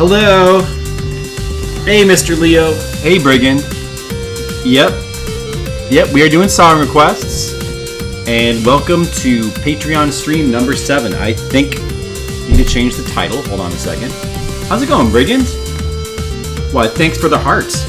Hello. Hey, Mr. Leo. Hey, Brigand. Yep, we are doing song requests. And welcome to Patreon stream number 7. I think you need to change the title. Hold on a second. How's it going, Brigand? Why, thanks for the hearts.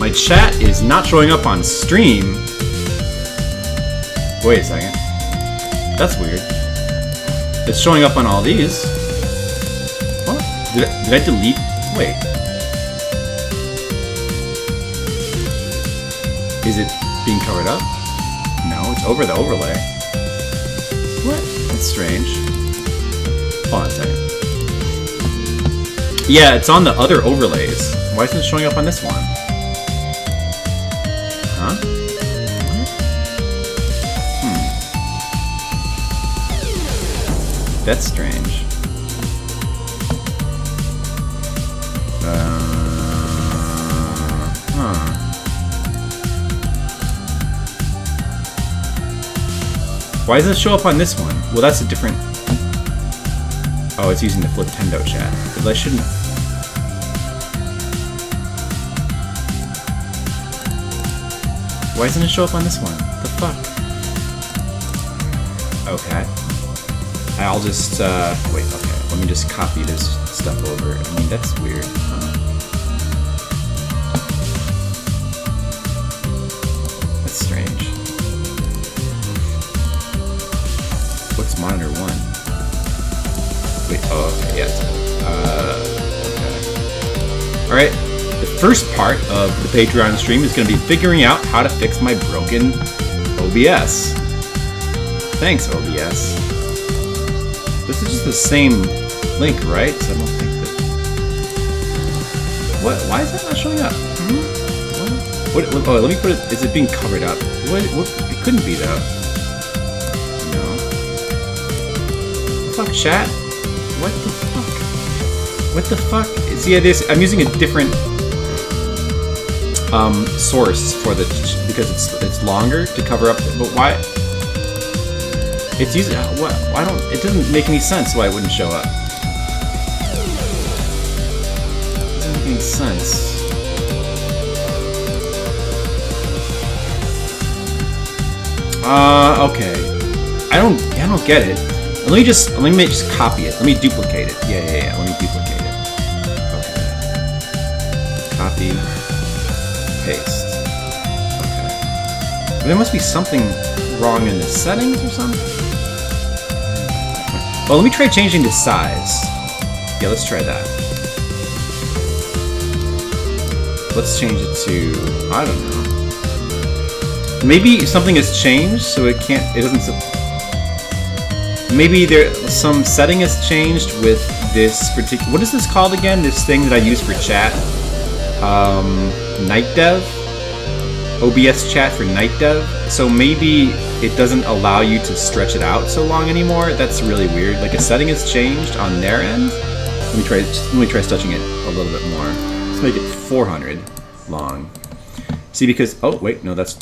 My chat is not showing up on stream. Wait a second. That's weird. It's showing up on all these. What? Did I delete? Wait. Is it being covered up? No, it's over the overlay. What? That's strange. Hold on a second. Yeah, it's on the other overlays. Why isn't it showing up on this one? Huh? That's strange. Why does it show up on this one? Well, that's a different... Oh, it's using the Fliptendo chat. But I shouldn't... Why doesn't it show up on this one? The fuck? Okay. I'll just, wait, okay. Let me just copy this stuff over. I mean, that's weird. That's strange. What's monitor 1? Wait, oh, okay, yeah. Okay. Alright. The first part of the Patreon stream is going to be figuring out how to fix my broken OBS. Thanks, OBS. This is just the same link, right? So I don't think that... What? Why is that not showing up? What? Oh, let me put it... Is it being covered up? What? It couldn't be, though. No. Fuck, chat? What the fuck? What the fuck? See, I'm using a different... source for the because it's longer to cover up. But why? It's using what? Why don't? It doesn't make any sense why it wouldn't show up. It doesn't make any sense. Okay. I don't get it. Let me just copy it. Let me duplicate it. Yeah. Let me duplicate it. Okay. Copy. Paste. Okay. But there must be something wrong in the settings or something. Well, let me try changing the size. Yeah, let's try that. Let's change it to, I don't know. Maybe something has changed, so it doesn't. Maybe some setting has changed with this particular. What is this called again? This thing that I use for chat. Night Dev? OBS chat for Night Dev? So maybe it doesn't allow you to stretch it out so long anymore? That's really weird. Like a setting has changed on their end? Let me try stretching it a little bit more. Let's make it 400 long. See, because... Oh, wait, no, that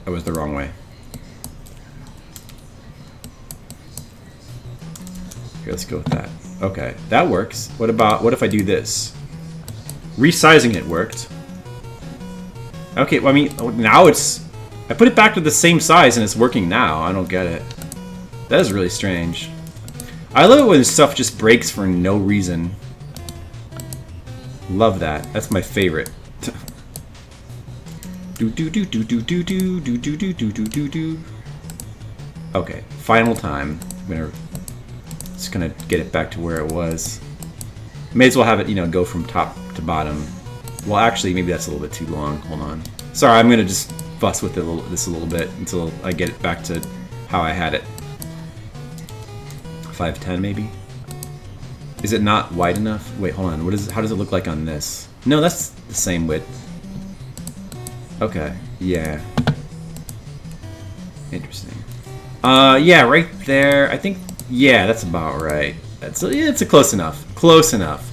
was the wrong way. Here, let's go with that. Okay, that works. What if I do this? Resizing it worked. Okay, well, I mean, now it's... I put it back to the same size and it's working now. I don't get it. That is really strange. I love it when stuff just breaks for no reason. Love that. That's my favorite. Okay, final time. Just gonna get it back to where it was. May as well have it, go from top to bottom. Well, actually, maybe that's a little bit too long. Hold on. Sorry, I'm gonna just fuss with this a little bit until I get it back to how I had it. 510 maybe? Is it not wide enough? Wait, hold on. How does it look like on this? No, that's the same width. Okay, yeah. Interesting. Yeah, right there. I think, yeah, that's about right. It's a close enough. Close enough.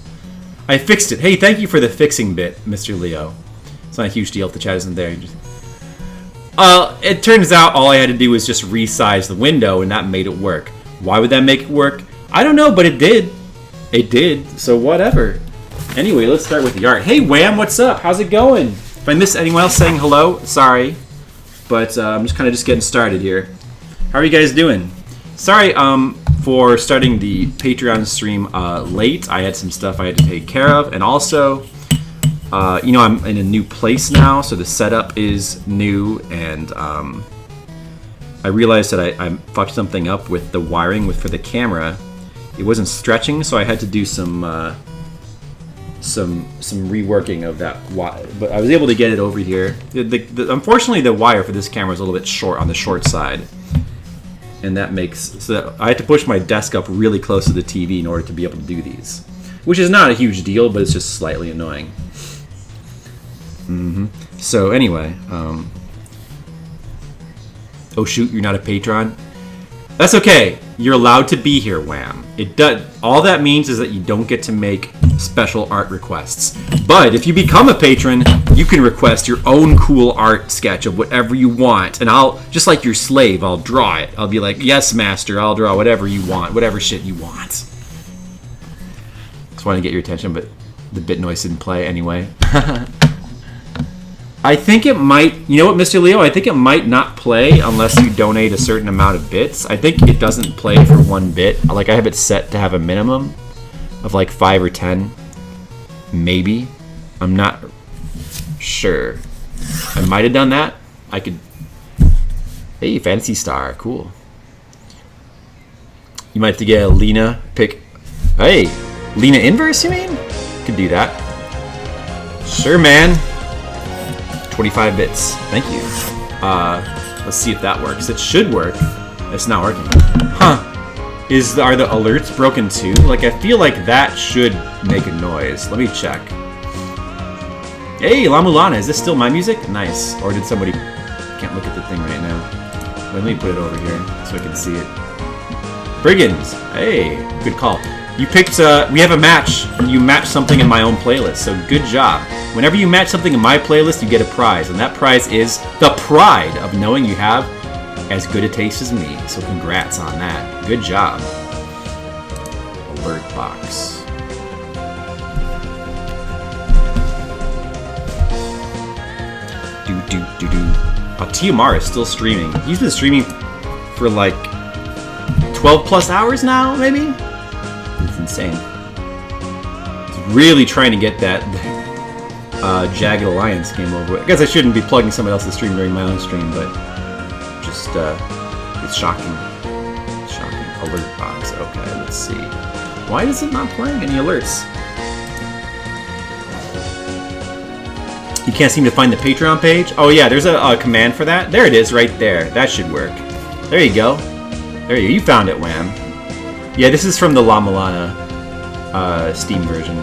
I fixed it. Hey, thank you for the fixing bit, Mr. Leo. It's not a huge deal if the chat isn't there. It turns out all I had to do was just resize the window, and that made it work. Why would that make it work? I don't know, but it did. It did, so whatever. Anyway, let's start with the art. Hey, Wham, what's up? How's it going? If I missed anyone else saying hello, sorry. But I'm just kind of getting started here. How are you guys doing? Sorry for starting the Patreon stream late. I had some stuff I had to take care of. And also, you know, I'm in a new place now, so the setup is new. And I realized that I fucked something up with the wiring for the camera. It wasn't stretching, so I had to do some reworking of that wire, but I was able to get it over here. Unfortunately, the wire for this camera is a little bit short on the short side, and that makes so that I had to push my desk up really close to the TV in order to be able to do these, which is not a huge deal, but it's just slightly annoying. So anyway, oh shoot, you're not a patron. That's okay. You're allowed to be here, Wham. It does. All that means is that you don't get to make special art requests. But if you become a patron, you can request your own cool art sketch of whatever you want. And I'll, just like your slave, I'll draw it. I'll be like, yes, master, I'll draw whatever you want, whatever shit you want. Just wanted to get your attention, but the bit noise didn't play anyway. I think it might, you know what, Mr. Leo? I think it might not play unless you donate a certain amount of bits. I think it doesn't play for 1 bit. Like, I have it set to have a minimum of like 5 or 10. Maybe. I'm not sure. I might have done that. I could. Hey, Fantasy Star. Cool. You might have to get a Lena pick. Hey, Lena Inverse, you mean? Could do that. Sure, man. 25 bits. Thank you. Let's see if that works. It should work. It's not working. Huh. Are the alerts broken too? Like, I feel like that should make a noise. Let me check. Hey, La Mulana, is this still my music? Nice. Or did somebody... Can't look at the thing right now. Let me put it over here so I can see it. Brigands. Hey, good call. You picked, we have a match. You matched something in my own playlist, so good job. Whenever you match something in my playlist, you get a prize, and that prize is the pride of knowing you have as good a taste as me. So congrats on that. Good job. Alert box. TMR is still streaming. He's been streaming for like 12 plus hours now, maybe? It's insane. He's really trying to get that Jagged Alliance game over. I guess I shouldn't be plugging someone else's stream during my own stream, but just, it's shocking. It's shocking. Alert box. Okay, let's see. Why is it not playing any alerts? You can't seem to find the Patreon page? Oh yeah, there's a command for that. There it is, right there. That should work. There you go. There you go. You found it, Wham. Yeah, this is from the La Mulana Steam version.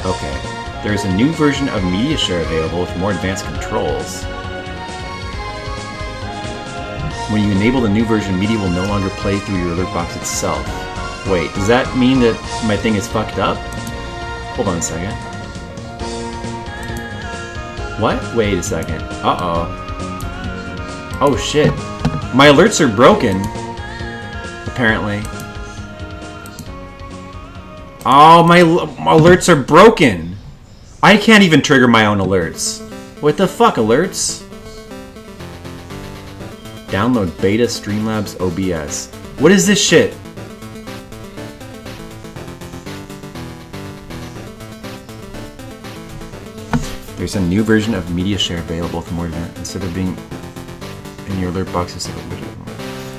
Okay. There's a new version of MediaShare available with more advanced controls. When you enable the new version, Media will no longer play through your alert box itself. Wait, does that mean that my thing is fucked up? Hold on a second. What? Wait a second. Uh-oh. Oh shit. My alerts are broken. Apparently. Oh, my alerts are broken. I can't even trigger my own alerts. What the fuck, alerts? Download beta Streamlabs OBS. What is this shit? There's a new version of MediaShare available with more advanced. Instead of being in your alert box,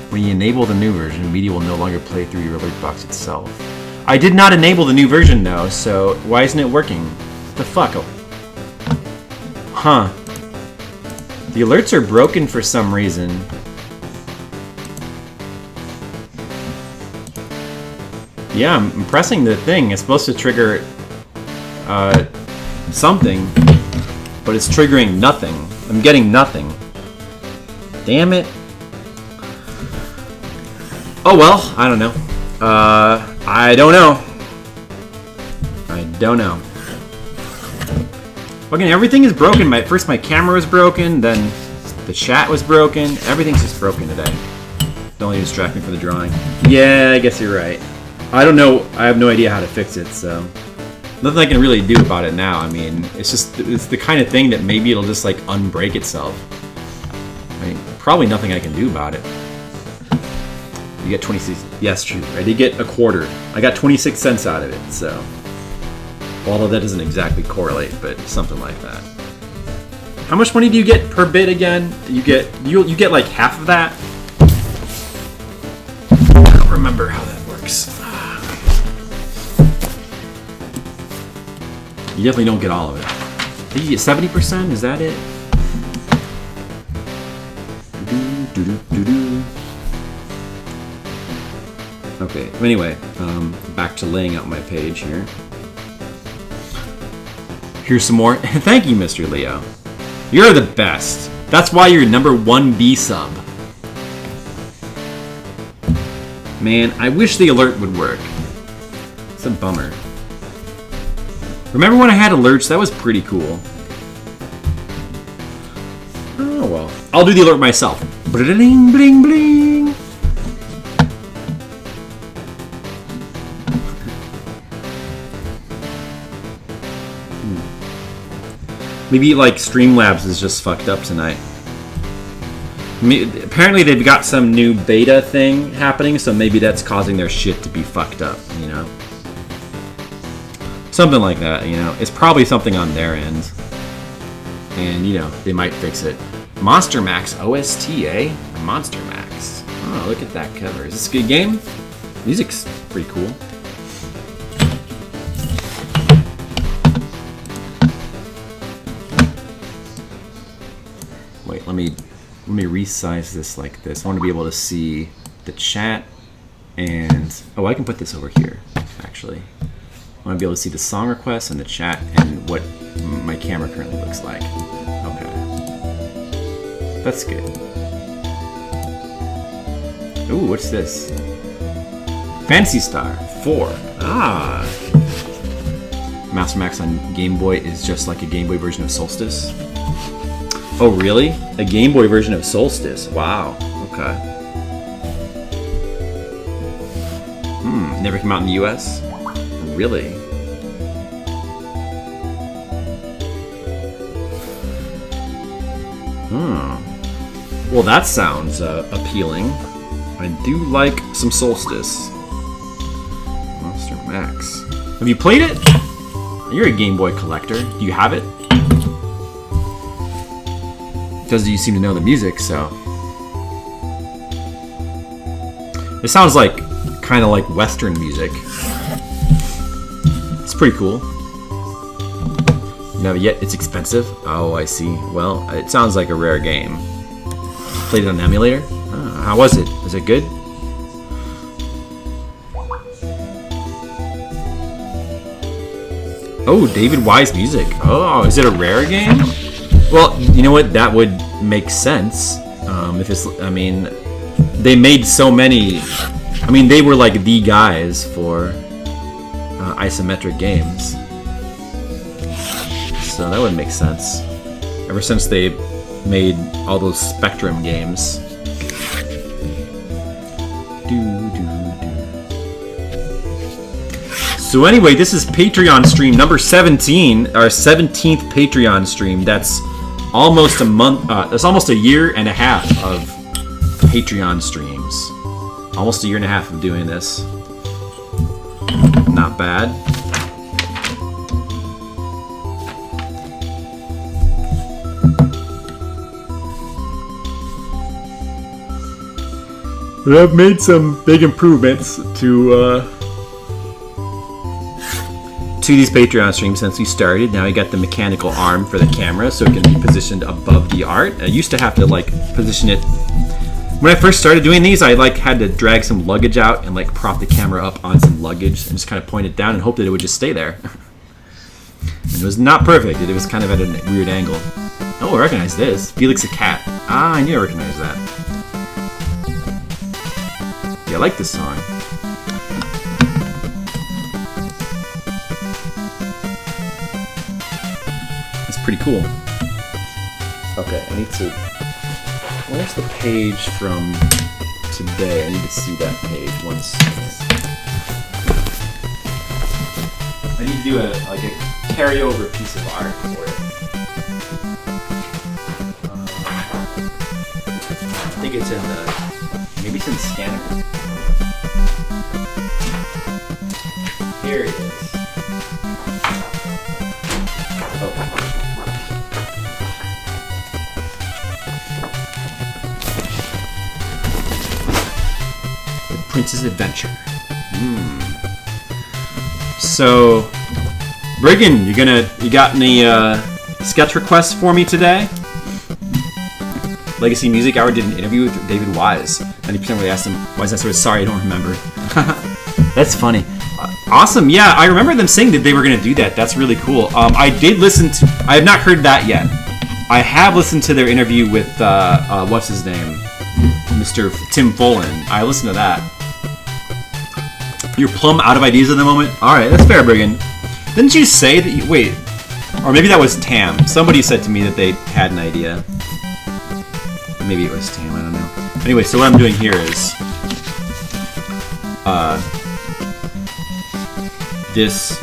when you enable the new version, Media will no longer play through your alert box itself. I did not enable the new version though, so why isn't it working? What the fuck? Huh. The alerts are broken for some reason. Yeah, I'm pressing the thing. It's supposed to trigger something, but it's triggering nothing. I'm getting nothing. Damn it. Oh well, I don't know. I don't know. I don't know. Fucking everything is broken. First my camera was broken, then the chat was broken. Everything's just broken today. Don't let you distract me from the drawing. Yeah, I guess you're right. I don't know. I have no idea how to fix it, so nothing I can really do about it now. I mean, it's the kind of thing that maybe it'll just like unbreak itself. I mean, probably nothing I can do about it. You get 26. Yes, true. I did get a quarter. I got 26 cents out of it, so. Although that doesn't exactly correlate, but something like that. How much money do you get per bit again? You get like half of that? I don't remember how that works. You definitely don't get all of it. I think you get 70%? Is that it? Okay, anyway, back to laying out my page here. Here's some more. Thank you, Mr. Leo. You're the best. That's why you're number 1B sub. Man, I wish the alert would work. It's a bummer. Remember when I had alerts? That was pretty cool. Oh well. I'll do the alert myself. Bling, bling, bling. Maybe like Streamlabs is just fucked up tonight. Apparently they've got some new beta thing happening, so maybe that's causing their shit to be fucked up, you know? Something like that, you know? It's probably something on their end. And, you know, they might fix it. Monster Max OSTA? Monster Max. Oh, look at that cover. Is this a good game? Music's pretty cool. Wait, let me resize this like this. I want to be able to see the chat and... Oh, I can put this over here, actually. I want to be able to see the song requests and the chat and what my camera currently looks like. Okay. That's good. Ooh, what's this? Phantasy Star 4. Ah. Master Max on Game Boy is just like a Game Boy version of Solstice. Oh, really? A Game Boy version of Solstice. Wow. Okay. Never came out in the US? Really? Well, that sounds appealing. I do like some Solstice. Monster Max. Have you played it? You're a Game Boy collector. Do you have it? Because you seem to know the music, so... It sounds like kind of like Western music. It's pretty cool. No, yet it's expensive. Oh, I see. Well, it sounds like a rare game. Played it on an emulator? Oh, how was it? Was it good? Oh, David Wise music. Oh, is it a rare game? Well, you know what? That would make sense. If it's, I mean, they made so many. I mean, they were like the guys for isometric games, so that would make sense. Ever since they made all those Spectrum games. So anyway, this is Patreon stream number 17, our 17th Patreon stream. That's almost a month. That's almost a year and a half of Patreon streams. Almost a year and a half of doing this. Not bad. But I've made some big improvements to these Patreon streams since we started. Now we got the mechanical arm for the camera so it can be positioned above the art. I used to have to like position it. When I first started doing these, I like had to drag some luggage out and like prop the camera up on some luggage and just kind of point it down and hope that it would just stay there. And it was not perfect. It was kind of at a weird angle. Oh, I recognize this. Felix the Cat. Ah, I knew I recognized that. I like this song. It's pretty cool. Okay, I need to... Where's the page from today? I need to see that page. 1 second. I need to do a carryover piece of art for it. I think it's in the... Maybe it's in the scanner. Here it is. Okay. Prince's Adventure. So, Briggon, you got any sketch requests for me today? Legacy Music Hour did an interview with David Wise. 90% when they asked him why is that sort of sorry I don't remember. That's funny. Awesome. Yeah, I remember them saying that they were going to do that. That's really cool. I did listen to. I have not heard that yet. I have listened to their interview with what's his name, Mr. Tim Follin. I listened to that. You're plumb out of ideas at the moment? Alright, that's fair, Briggon. Didn't you say that you... Wait. Or maybe that was Tam. Somebody said to me that they had an idea. Maybe it was Tam, I don't know. Anyway, so what I'm doing here is... This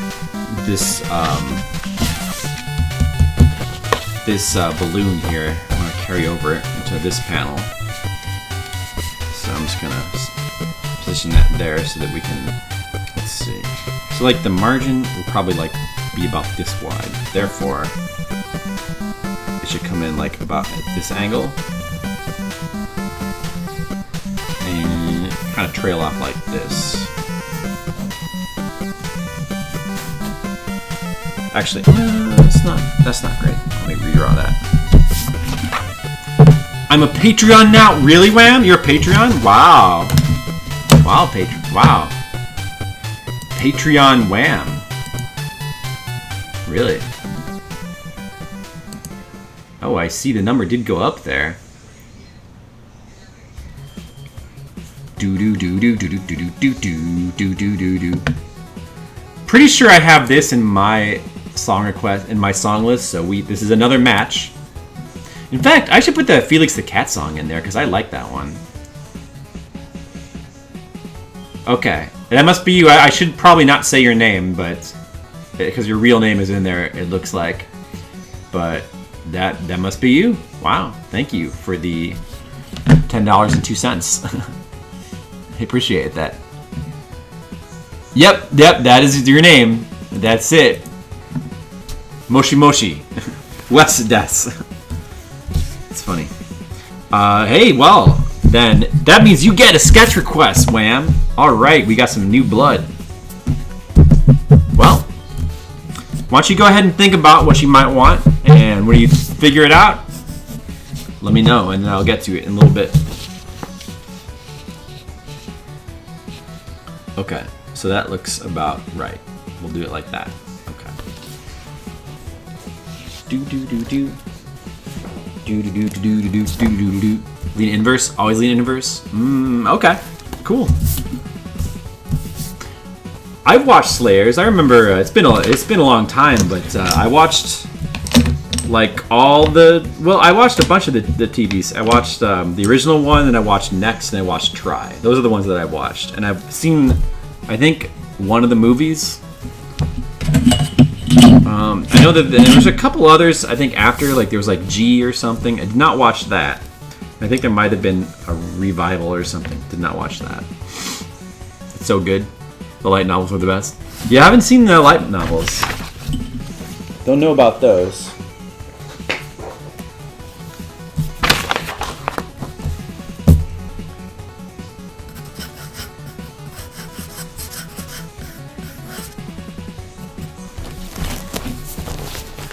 balloon here, I want to carry over it into this panel. So I'm just gonna position that there so that we can, let's see. So like the margin will probably like be about this wide. Therefore, it should come in like about at this angle. And kind of trail off like this. Actually, that's not great. Let me redraw that. I'm a Patreon now. Really, Wham? You're a Patreon? Wow. Wow, wow. Patreon Wham. Really? Oh, I see the number did go up there. Do do do do do do do do do do do do. Pretty sure I have this in my song request in my song list, so this is another match. In fact, I should put the Felix the Cat song in there because I like that one. Okay, that must be you. I should probably not say your name, but because your real name is in there, it looks like. But that must be you. Wow, thank you for the $10.02. I appreciate that. Yep, that is your name. That's it. Moshi Moshi. Wes Des. It's funny. Hey, well, then that means you get a sketch request, Wham. Alright, we got some new blood. Well, why don't you go ahead and think about what you might want, and when you figure it out, let me know, and then I'll get to it in a little bit. Okay, so that looks about right. We'll do it like that. Okay. Do do do do. Do do do do do do do do do. Lean inverse. Always lean inverse. Okay. Cool. I've watched Slayers. I remember it's been a long time, but I watched like all the. Well, I watched a bunch of the TVs. I watched the original one, and I watched Next, and I watched Try. Those are the ones that I watched, and I've seen, I think, one of the movies. I know that there's a couple others, I think, after, like there was like G or something. I did not watch that. I think there might have been a revival or something. Did not watch that. It's so good. The light novels were the best. Yeah, I haven't seen the light novels. Don't know about those.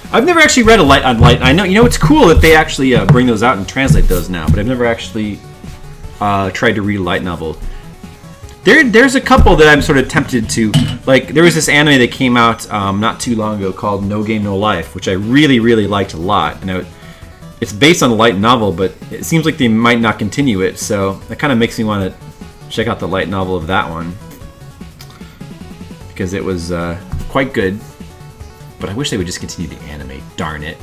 I've never actually read a light on light. I know, you know, it's cool that they actually bring those out and translate those now, but I've never actually tried to read a light novel. There's a couple that I'm sort of tempted to. Like, there was this anime that came out not too long ago called No Game No Life, which I really, really liked a lot. And it's based on a light novel, but it seems like they might not continue it, so that kind of makes me want to check out the light novel of that one because it was quite good. But I wish they would just continue to animate. Darn it.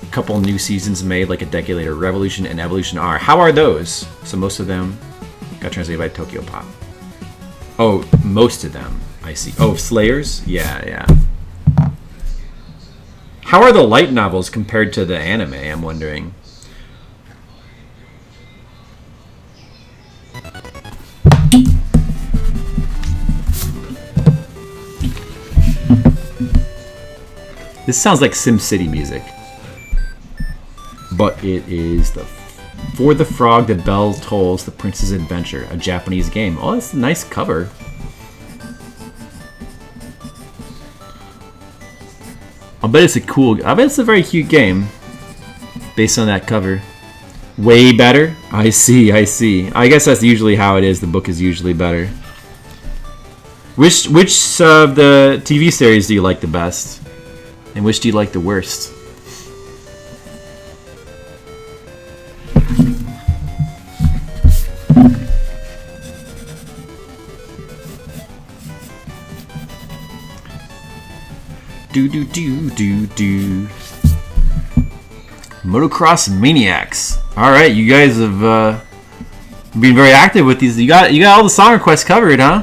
A couple new seasons made like a decade later. Revolution and Evolution R. How are those? So most of them got translated by Tokyo Pop. Oh, most of them. I see. Oh, Slayers? Yeah, yeah. How are the light novels compared to the anime, I'm wondering? This sounds like SimCity music. But it is the For the Frog, the Bell Tolls, The Prince's Adventure, a Japanese game. Oh, that's a nice cover. I bet it's a very cute game. Based on that cover. Way better? I see. I guess that's usually how it is. The book is usually better. Which of the TV series do you like the best? And which do you like the worst? Do. Motocross Maniacs. All right, you guys have been very active with these. You got all the song requests covered, huh?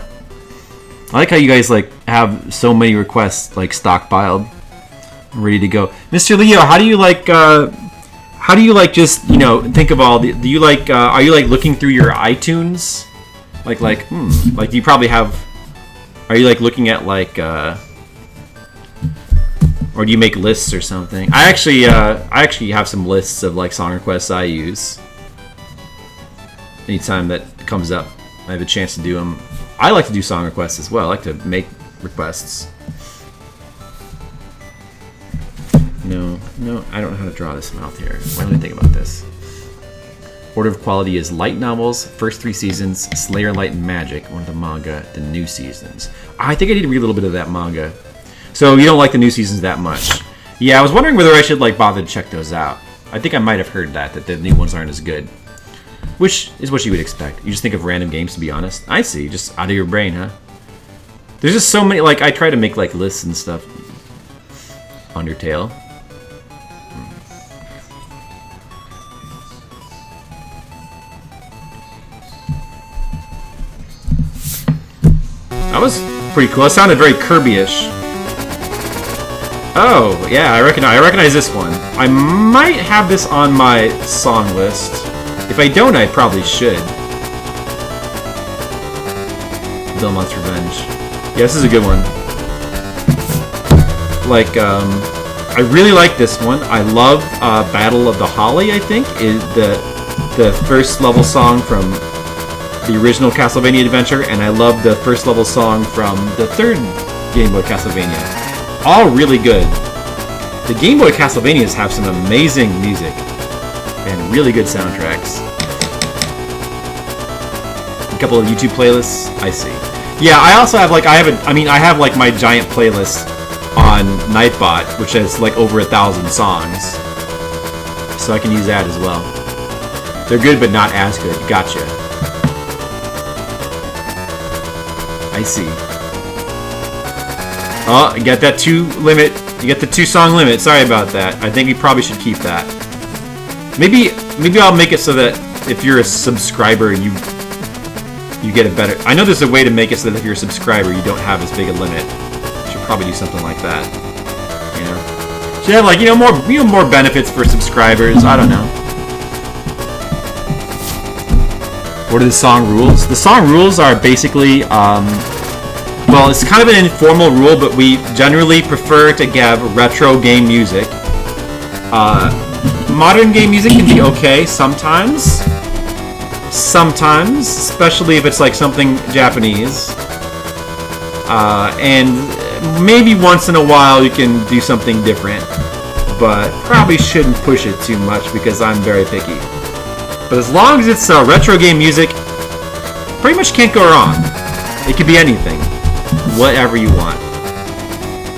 I like how you guys like have so many requests like stockpiled, ready to go. Mr. Leo, how do you like just think of all the? Do you like? Are you like looking through your iTunes? Like you probably have. Are you like looking at like? Or do you make lists or something? I actually have some lists of like song requests I use. Anytime that comes up, I have a chance to do them. I like to do song requests as well. I like to make requests. No, I don't know how to draw this mouth here. Why don't I think about this? Order of quality is light novels, first 3 seasons, Slayer Light and Magic, one of the manga, the new seasons. I think I need to read a little bit of that manga. So you don't like the new seasons that much. Yeah, I was wondering whether I should like bother to check those out. I think I might have heard that the new ones aren't as good. Which is what you would expect. You just think of random games, to be honest. I see, just out of your brain, huh? There's just so many, like, I try to make like lists and stuff. Undertale. That was pretty cool. It sounded very Kirby-ish. Oh, yeah, I recognize this one. I might have this on my song list. If I don't, I probably should. Belmont's Revenge. Yeah, this is a good one. Like, I really like this one. I love Battle of the Holly, I think, is the first level song from the original Castlevania Adventure, and I love the first level song from the third Game Boy Castlevania. All really good. The Game Boy Castlevanias have some amazing music and really good soundtracks. A couple of YouTube playlists, I see. Yeah, I also have like I have like my giant playlist on Nightbot, which has like over 1,000 songs, so I can use that as well. They're good, but not as good. Gotcha. I see. Oh, you got that 2 limit. You get the 2 song limit. Sorry about that. I think we probably should keep that. Maybe I'll make it so that if you're a subscriber, you get a better. I know there's a way to make it so that if you're a subscriber, you don't have as big a limit. Should probably do something like that. You know, should have like more benefits for subscribers. I don't know. What are the song rules? The song rules are basically. Well, it's kind of an informal rule, but we generally prefer to have retro game music. Modern game music can be okay sometimes. Sometimes, especially if it's like something Japanese. And maybe once in a while you can do something different. But probably shouldn't push it too much because I'm very picky. But as long as it's retro game music, pretty much can't go wrong. It could be anything. Whatever you want.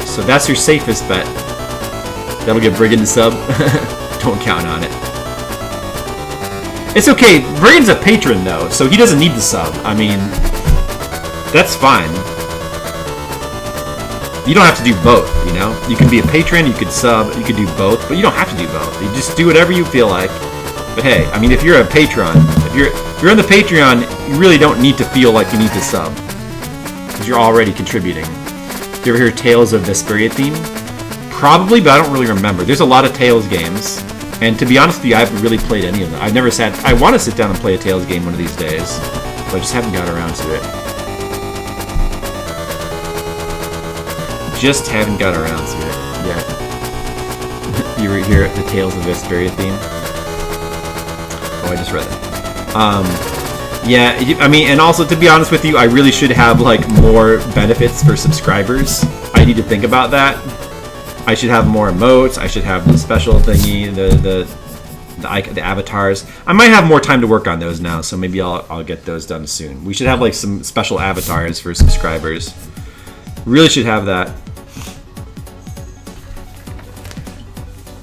So that's your safest bet. That'll get Brigand to sub. Don't count on it. It's okay. Braden's a patron though, so he doesn't need the sub. I mean, that's fine. You don't have to do both, you know? You can be a patron, you could sub, you could do both, but you don't have to do both. You just do whatever you feel like. But hey, I mean, if you're a patron, if you're on the Patreon, you really don't need to feel like you need to sub, because you're already contributing. You ever hear Tales of Vesperia theme? Probably, but I don't really remember. There's a lot of Tales games, and to be honest with you, I haven't really played any of them. I've never sat. I want to sit down and play a Tales game one of these days, but I just haven't got around to it. Just haven't got around to it yet. You were here at the Tales of Vesperia theme. Oh, I just read it. Yeah, I mean, and also to be honest with you, I really should have like more benefits for subscribers. I need to think about that. I should have more emotes. I should have the special thingy, the avatars. I might have more time to work on those now, so maybe I'll get those done soon. We should have like some special avatars for subscribers. Really should have that.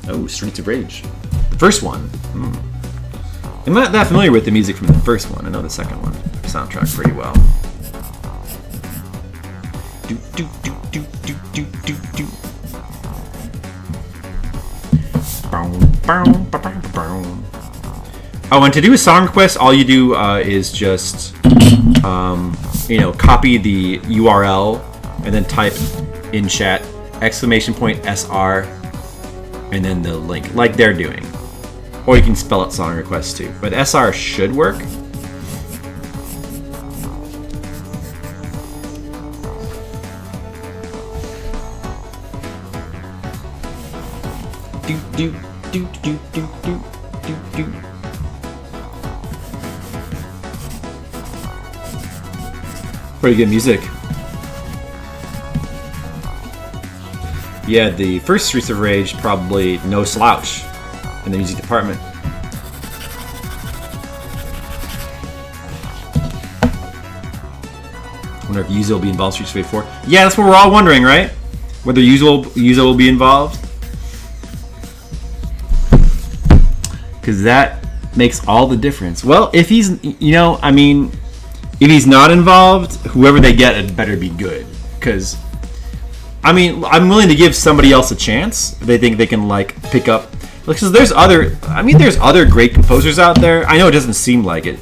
Oh, Streets of Rage. The first one. I'm not that familiar with the music from the first one. I know the second one. The soundtrack pretty well. Do do do do do do do do. Oh, and to do a song request, all you do is just, you know, copy the URL and then type in chat !SR and then the link, like they're doing. Or you can spell out song requests too. But SR should work. Do do do do do do do do. Pretty good music. Yeah, the first Streets of Rage, probably no slouch in the music department. I wonder if Yuzo will be involved in Streets of Rage 4. Yeah, that's what we're all wondering, right? Whether Yuzo will be involved. Because that makes all the difference. Well, if he's, you know, I mean, if he's not involved, whoever they get, it better be good. Because, I mean, I'm willing to give somebody else a chance if they think they can, like, pick up. Because there's other, I mean, there's other great composers out there. I know it doesn't seem like it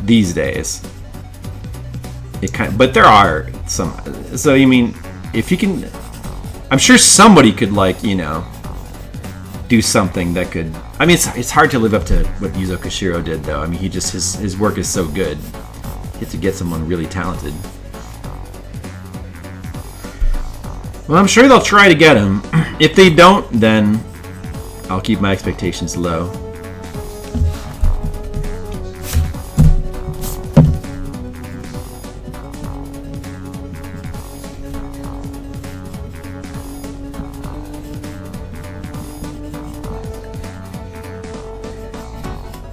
these days. It kind of, but there are some. So, I mean, if you can, I'm sure somebody could, like, you know, do something that could. I mean, it's hard to live up to what Yuzo Koshiro did, though. I mean, he just his work is so good. You have to get someone really talented. Well, I'm sure they'll try to get him. If they don't, then I'll keep my expectations low.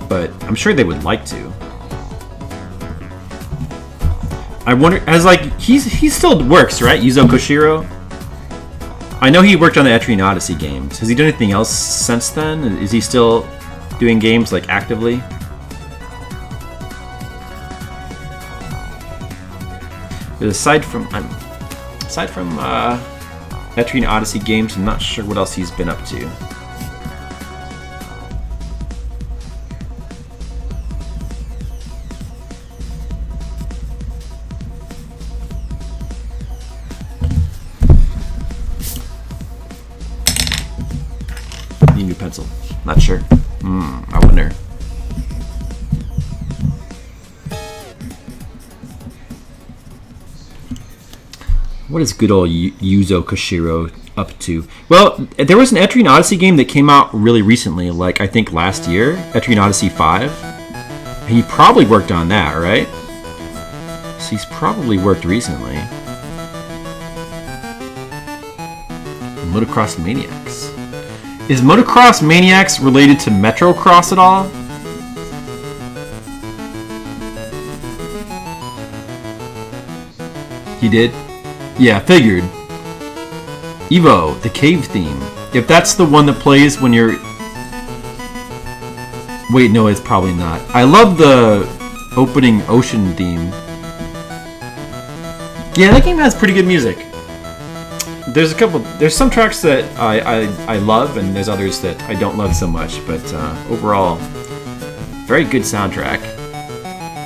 But I'm sure they would like to. I wonder, as like, he still works, right? Yuzo Koshiro? I know he worked on the Etrian Odyssey games. Has he done anything else since then? Is he still doing games, like, actively? But aside from Etrian Odyssey games, I'm not sure what else he's been up to. Need a new pencil. Not sure. I wonder. What is good old Yuzo Koshiro up to? Well, there was an Etrian Odyssey game that came out really recently, like I think last year, Etrian Odyssey 5. And he probably worked on that, right? So he's probably worked recently. Motocross Maniacs. Is Motocross Maniacs related to Metrocross at all? He did? Yeah, figured. Evo, the cave theme. If that's the one that plays when you're... Wait, no, it's probably not. I love the opening ocean theme. Yeah, that game has pretty good music. There's some tracks that I love, and there's others that I don't love so much, but overall, very good soundtrack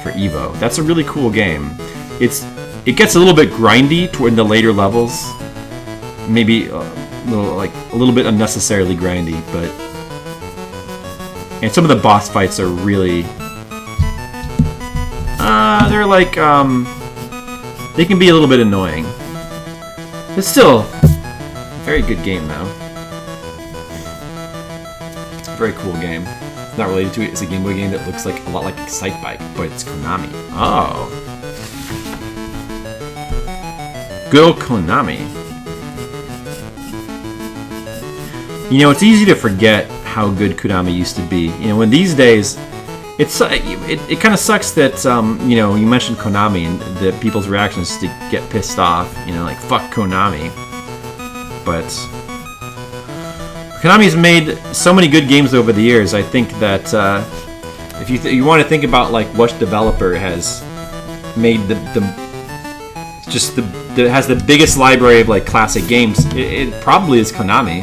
for Evo. That's a really cool game. It gets a little bit grindy toward the later levels, maybe a little bit unnecessarily grindy, but and some of the boss fights are really they're like they can be a little bit annoying. But still, very good game though. Very cool game. Not related to it. It's a Game Boy game that looks like a lot like Excitebike, but it's Konami. Oh. Good old Konami. You know, it's easy to forget how good Konami used to be. You know, in these days, it kind of sucks that you know, you mentioned Konami and that people's reactions to get pissed off. You know, like fuck Konami. But Konami's made so many good games over the years. I think that if you want to think about like what developer has made has the biggest library of like classic games, it probably is Konami.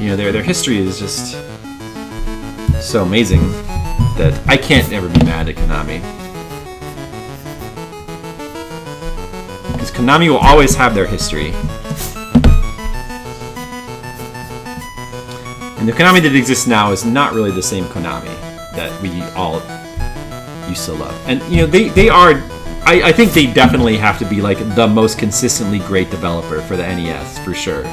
You know, their history is just so amazing that I can't ever be mad at Konami. Because Konami will always have their history. And the Konami that exists now is not really the same Konami that we all used to love. And, you know, they are... I think they definitely have to be, like, the most consistently great developer for the NES, for sure.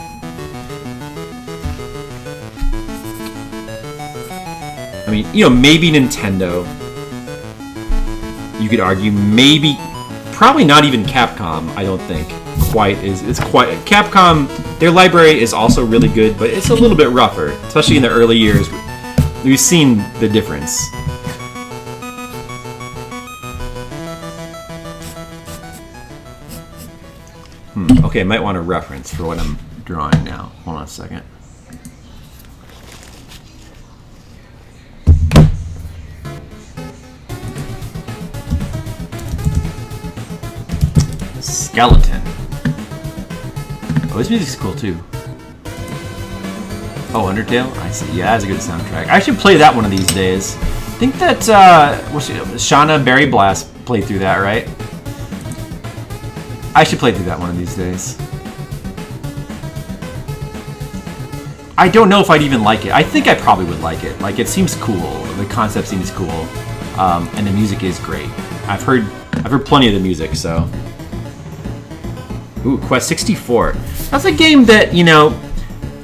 I mean, you know, maybe Nintendo, you could argue, maybe, probably not even Capcom, I don't think, Capcom, their library is also really good, but it's a little bit rougher, especially in the early years. We've seen the difference. Okay, I might want a reference for what I'm drawing now. Hold on a second. Skeleton. Oh, this music's cool too. Oh, Undertale? I see. Yeah, that's a good soundtrack. I should play that one of these days. I think that Shauna Berry Blast played through that, right? I should play through that one of these days. I don't know if I'd even like it. I think I probably would like it. Like, it seems cool. The concept seems cool, and the music is great. I've heard plenty of the music, so. Ooh, Quest 64. That's a game that, you know,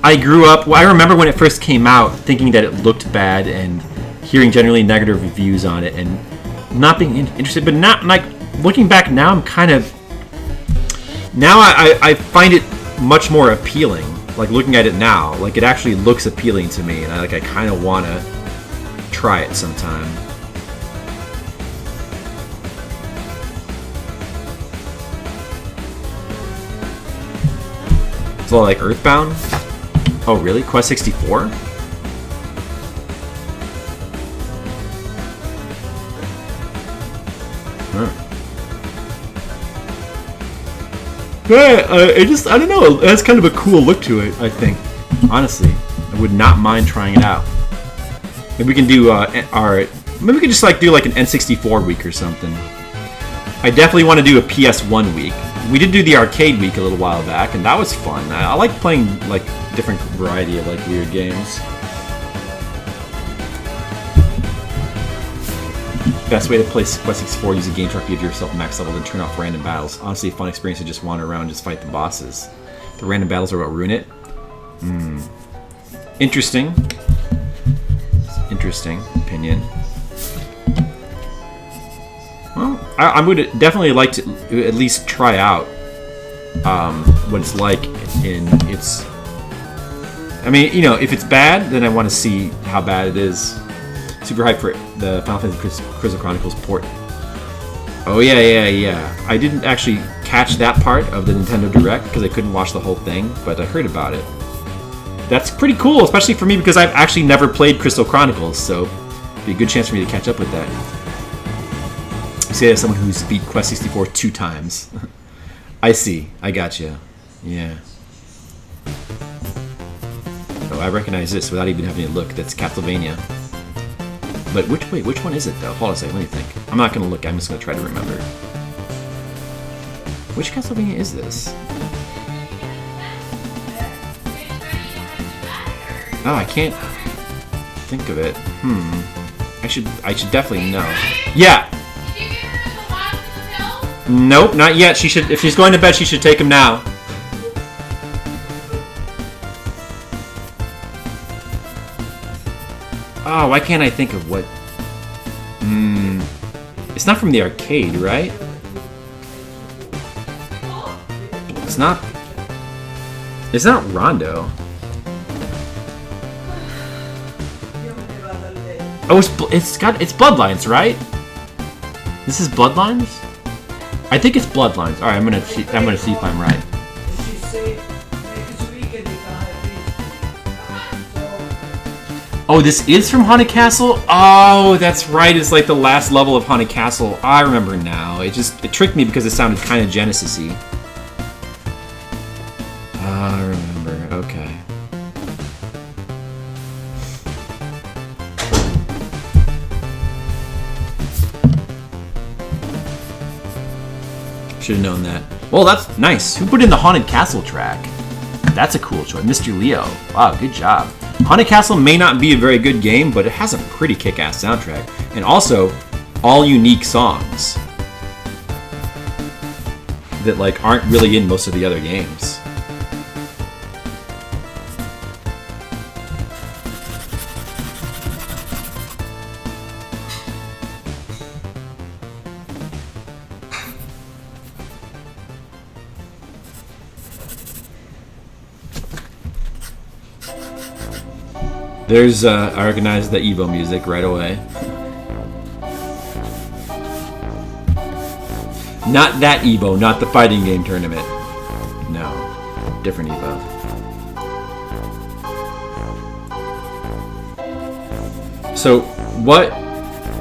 I grew up... Well, I remember when it first came out, thinking that it looked bad and hearing generally negative reviews on it and not being interested. But not, like, looking back now, I'm kind of... Now I find it much more appealing. Like, looking at it now, like, it actually looks appealing to me, and I kind of want to try it sometime. It's a lot like Earthbound. Oh, really? Quest 64? Huh. Yeah, I don't know, it has kind of a cool look to it, I think. Honestly, I would not mind trying it out. Maybe we can do maybe we could just like do like an N64 week or something. I definitely want to do a PS1 week. We did do the arcade week a little while back, and that was fun. I like playing like different variety of like weird games. Best way to play Quest 64, use a game truck, give yourself max level, then turn off random battles. Honestly, a fun experience to just wander around and just fight the bosses. The random battles are what ruin it. Interesting. Interesting opinion. Well, I would definitely like to at least try out what it's like in its... I mean, you know, if it's bad, then I want to see how bad it is. Super hyped for the Final Fantasy Crystal Chronicles port. Oh yeah. I didn't actually catch that part of the Nintendo Direct because I couldn't watch the whole thing, but I heard about it. That's pretty cool, especially for me because I've actually never played Crystal Chronicles, so Be a good chance for me to catch up with that. You say that as someone who's beat Quest 64 2 times. I see. I got you. Yeah. Oh, I recognize this without even having to look. That's Castlevania. But which one is it though? Hold on a second, let me think. I'm not gonna look, I'm just gonna try to remember. Which Castlevania is this? Oh, I can't think of it. I should definitely know. Yeah! Nope, not yet. She should, if she's going to bed, she should take him now. Oh, why can't I think of what? It's not from the arcade, right? It's not. It's not Rondo. Oh, it's Bloodlines, right? This is Bloodlines. I think it's Bloodlines. All right, I'm gonna see if I'm right. Oh, this is from Haunted Castle? Oh, that's right. It's like the last level of Haunted Castle. I remember now. It tricked me because it sounded kind of Genesis-y. I remember. Okay. Should have known that. Well, that's nice. Who put in the Haunted Castle track? That's a cool choice. Mr. Leo. Wow, good job. Haunted Castle may not be a very good game, but it has a pretty kick-ass soundtrack. And also, all unique songs that like aren't really in most of the other games. There's, I recognize the Evo music right away. Not that Evo, not the fighting game tournament. No, different Evo. So, what?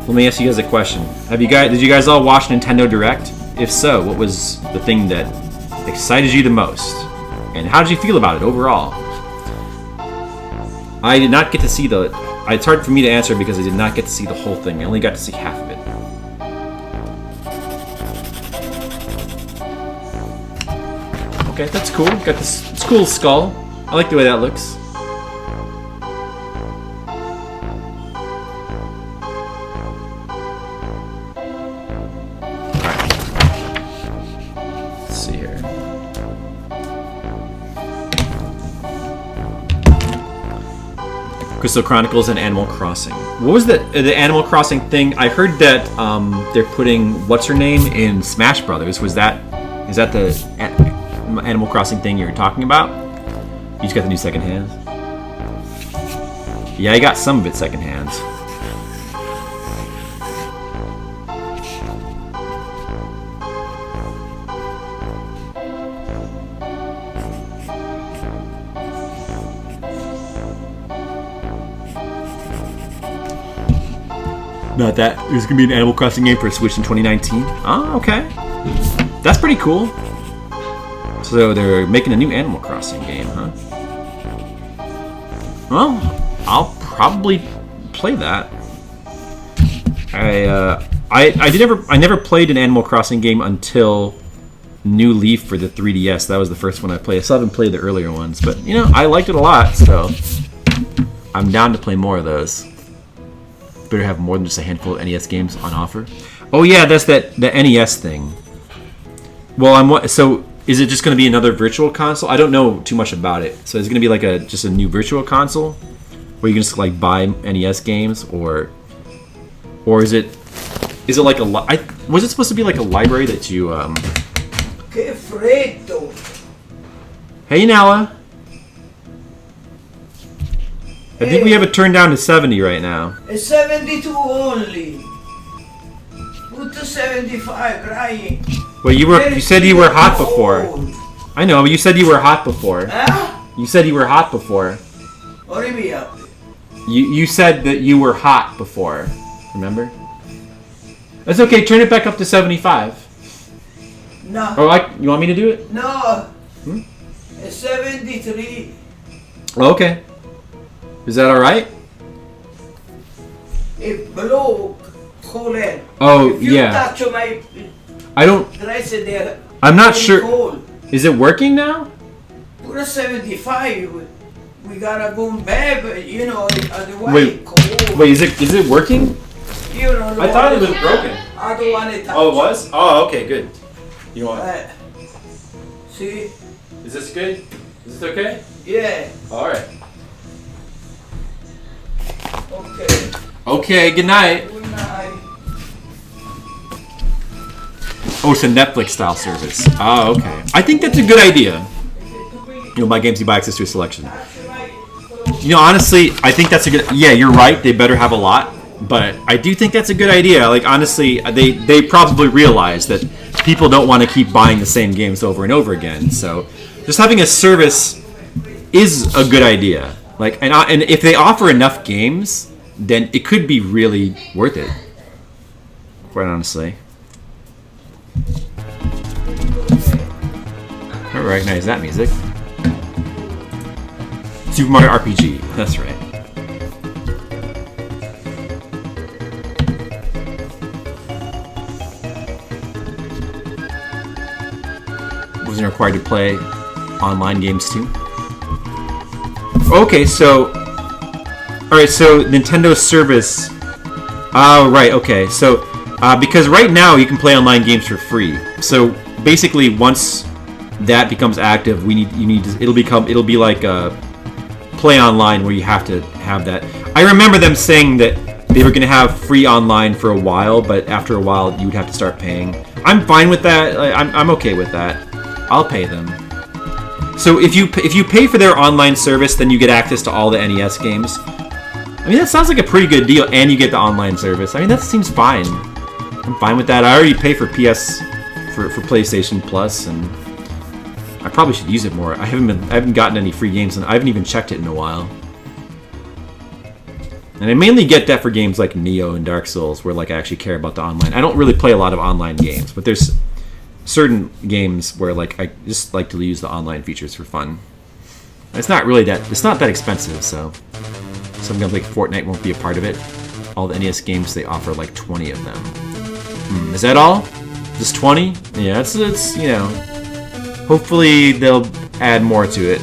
Let me ask you guys a question. Did you guys all watch Nintendo Direct? If so, what was the thing that excited you the most? And how did you feel about it overall? I did not get to see it's hard for me to answer because I did not get to see the whole thing. I only got to see half of it. Okay, that's cool. Got this cool skull. I like the way that looks. Alright. Let's see here. Crystal Chronicles and Animal Crossing. What was the Animal Crossing thing? I heard that they're putting what's her name in Smash Brothers. Is that the Animal Crossing thing you were talking about? You just got the new second hands. Yeah, I got some of it second hands. Not that. There's gonna be an Animal Crossing game for Switch in 2019. Oh, okay. That's pretty cool. So they're making a new Animal Crossing game, huh? Well, I'll probably play that. I never played an Animal Crossing game until New Leaf for the 3DS. That was the first one I played. I still haven't played the earlier ones, but you know, I liked it a lot, so I'm down to play more of those. Better have more than just a handful of NES games on offer. Oh yeah, that's the NES thing. Well, so is it just going to be another virtual console? I don't know too much about it. So it's going to be like just a new virtual console where you can just like buy NES games, or is it like was it supposed to be like a library that you Que freddo. Hey Nala. I think we have it turned down to 70 right now. It's 72 only. Put to 75, crying. Well, you said you were hot before. I know, but you said you were hot before. Huh? You said you were hot before. Arriviate. You said that you were hot before. Remember? That's okay. Turn it back up to 75. No. Oh, you want me to do it? No. 73. Okay. Is that all right? It blow cold. Oh, if you yeah. touch my I don't. dress there. I'm not very sure. Cold. Is it working now? Put a 75. We gotta go back, you know, otherwise Wait. cold. Wait, is it working? You know, I thought it was broken. I don't want to touch. Oh, it was? Oh, okay, good. You want? See? Is this good? Is this okay? Yeah. All right. Okay. Okay. Good night. Good night. Oh, it's a Netflix style service. Oh, okay. I think that's a good idea. You know, buy games, you buy access to a selection. You know, honestly, I think that's a good. Yeah, you're right. They better have a lot, but I do think that's a good idea. Like, honestly, they probably realize that people don't want to keep buying the same games over and over again. So, just having a service is a good idea. Like, and if they offer enough games, then it could be really worth it. Quite honestly. I recognize that music. Super Mario RPG. That's right. Wasn't required to play online games too. Okay, so alright, so Nintendo service. Oh, right, okay. So because right now you can play online games for free. So basically once that becomes active, it'll be like a play online where you have to have that. I remember them saying that they were going to have free online for a while, but after a while you would have to start paying. I'm fine with that. I'm okay with that. I'll pay them. So if you pay for their online service, then you get access to all the NES games. I mean, that sounds like a pretty good deal, and you get the online service. I mean, that seems fine. I'm fine with that. I already pay for for PlayStation Plus, and I probably should use it more. I haven't gotten any free games, and I haven't even checked it in a while. And I mainly get that for games like Neo and Dark Souls, where like I actually care about the online. I don't really play a lot of online games, but there's certain games where like I just like to use the online features for fun. It's not that expensive, so something like Fortnite won't be a part of it. All the NES games, they offer like 20 of them. Is that all? Just 20? Yeah, it's you know. Hopefully they'll add more to it.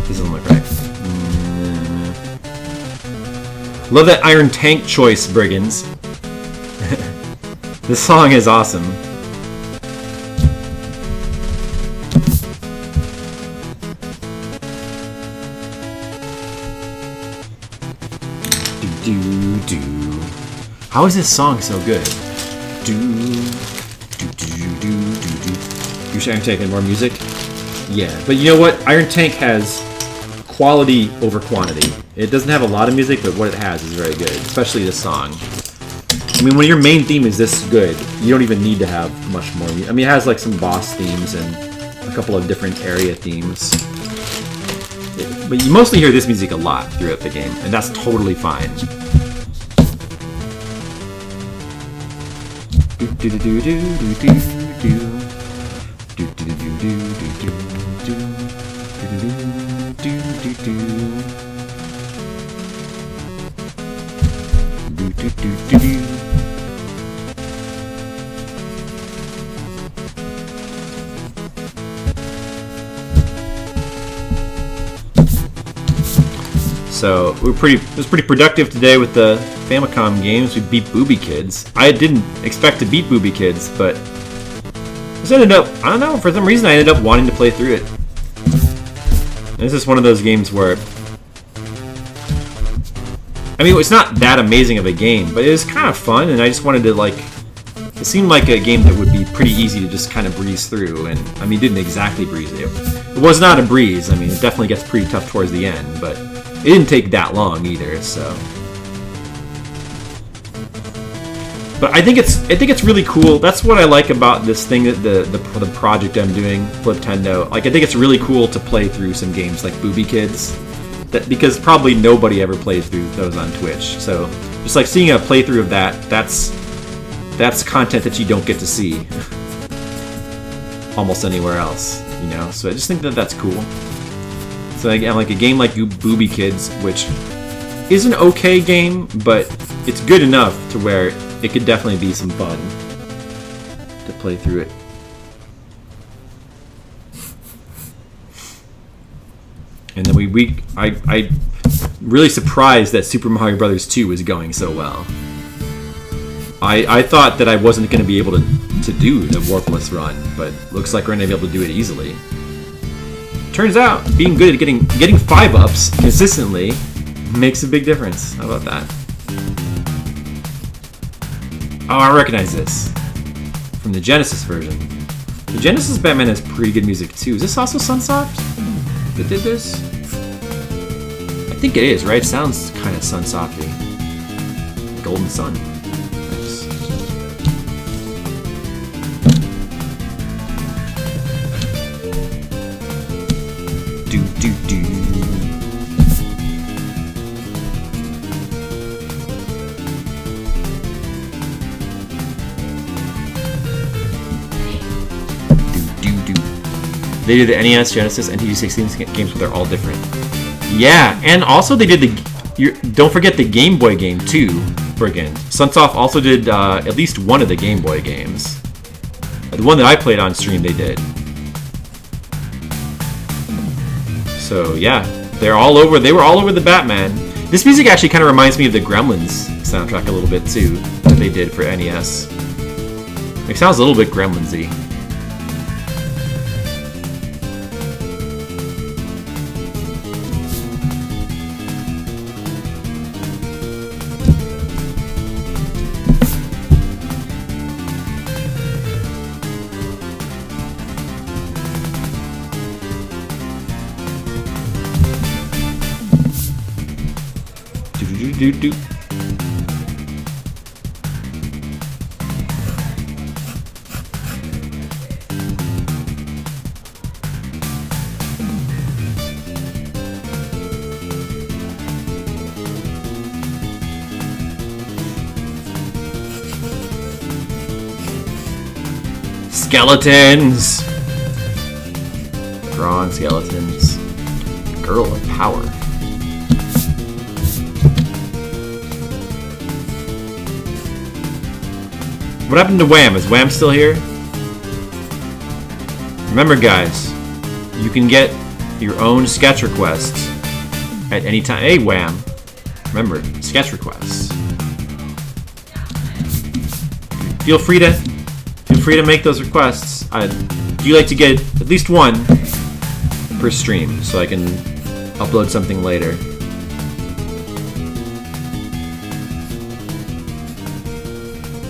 Doesn't look right. Love that Iron Tank choice, Brigands. This song is awesome. How is this song so good? You should Iron Tank and more music? Yeah, but you know what? Iron Tank has quality over quantity. It doesn't have a lot of music, but what it has is very good, especially this song. I mean, when your main theme is this good, you don't even need to have much more. I mean, it has like some boss themes and a couple of different area themes. But you mostly hear this music a lot throughout the game, and that's totally fine. So it was pretty productive today with the Famicom games. We beat Booby Kids. I didn't expect to beat Booby Kids, but this ended up, I don't know, for some reason I ended up wanting to play through it. This is one of those games where, I mean, it's not that amazing of a game, but it was kind of fun, and I just wanted to, like, it seemed like a game that would be pretty easy to just kind of breeze through, and, I mean, it didn't exactly breeze it. It was not a breeze. I mean, it definitely gets pretty tough towards the end, but it didn't take that long either, so. But I think it's really cool. That's what I like about this thing, that the project I'm doing, Fliptendo. Like, I think it's really cool to play through some games like Booby Kids, because probably nobody ever plays through those on Twitch. So just like seeing a playthrough of that's content that you don't get to see almost anywhere else, you know. So I just think that that's cool. So again, like a game like Booby Kids, which is an okay game, but it's good enough to where it could definitely be some fun to play through it. And then I really surprised that Super Mario Bros. 2 was going so well. I thought that I wasn't going to be able to do the warpless run, but looks like we're going to be able to do it easily. Turns out, being good at getting 5-ups consistently makes a big difference. How about that? Oh, I recognize this from the Genesis version. The Genesis Batman has pretty good music too. Is this also Sunsoft that did this? I think it is, right? It sounds kind of Sunsofty. Golden Sun. Nice. Do do do. They did the NES, Genesis, and TG16 games, but they're all different. Yeah, and also they did don't forget the Game Boy game too. Friggin' Sunsoft also did at least one of the Game Boy games. The one that I played on stream, they did. So yeah, they're all over. They were all over the Batman. This music actually kind of reminds me of the Gremlins soundtrack a little bit too, that they did for NES. It sounds a little bit Gremlins-y. Do. Skeletons! Drawing skeletons. Girl of power. What happened to Wham? Is Wham still here? Remember, guys, you can get your own sketch requests at any time. Hey, Wham! Remember, sketch requests. Feel free to make those requests. Do you like to get at least one per stream so I can upload something later?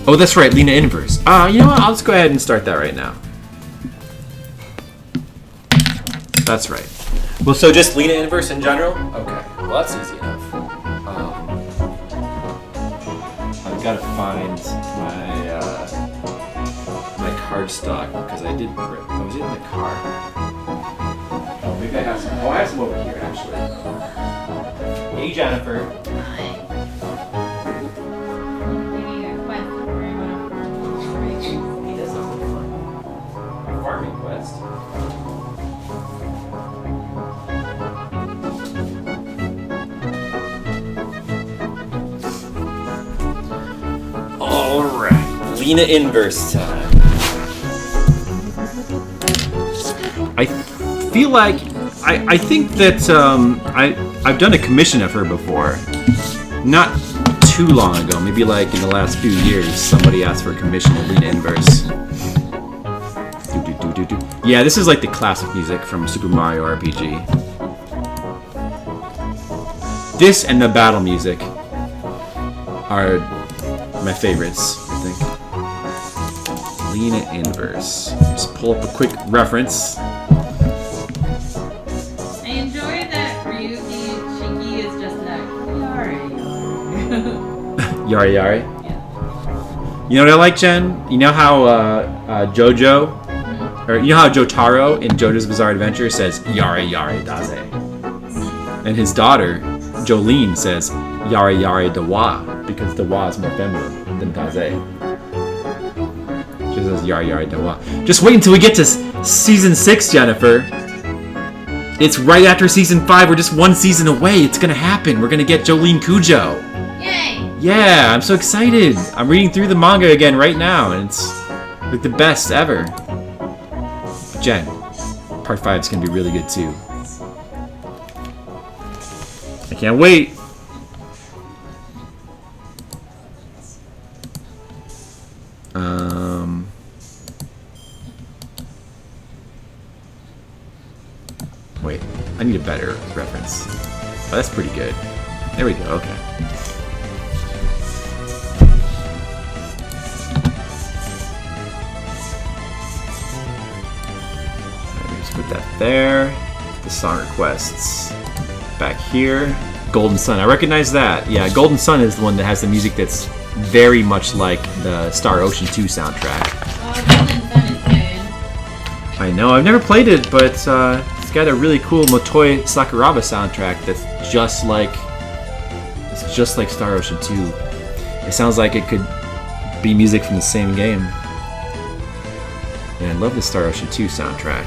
Oh, that's right, Lena Inverse. You know what? I'll just go ahead and start that right now. That's right. Well, so just Lena Inverse in general? Okay. Well, that's easy enough. I've got to find my card stock because I was in the car. Oh, maybe I have some. Oh, I have some over here actually. Hey, Jennifer. Lena Inverse time. I feel like I think that I've done a commission of her before. Not too long ago, maybe like in the last few years, somebody asked for a commission of Lena Inverse. Yeah, this is like the classic music from Super Mario RPG. This and the battle music are my favorites, I think. Lena Inverse. Just pull up a quick reference. I enjoy that Ryuki Shiki is just like Yari. Yari Yari? Yeah. You know what I like, Jen? You know how JoJo, or you know how Jotaro in JoJo's Bizarre Adventure says "Yare Yare Daze," and his daughter Jolene says "Yare Yare Dawa" because Dawa is more feminine than Daze. She says "Yare Yare Dawa." Just wait until we get to season 6, Jennifer. It's right after season 5. We're just one season away. It's gonna happen. We're gonna get Jolene Cujo. Yay! Yeah, I'm so excited. I'm reading through the manga again right now, and it's like the best ever. Jen, part 5 is gonna be really good too. I can't wait. Wait, I need a better reference. Oh, that's pretty good. There we go, okay. Just put that there. The song requests back here. Golden Sun, I recognize that. Yeah, Golden Sun is the one that has the music that's very much like the Star Ocean 2 soundtrack. Oh, Golden Sun is good. I know, I've never played it, but it's got a really cool Motoi Sakuraba soundtrack that's just like Star Ocean 2. It sounds like it could be music from the same game. And I love the Star Ocean 2 soundtrack.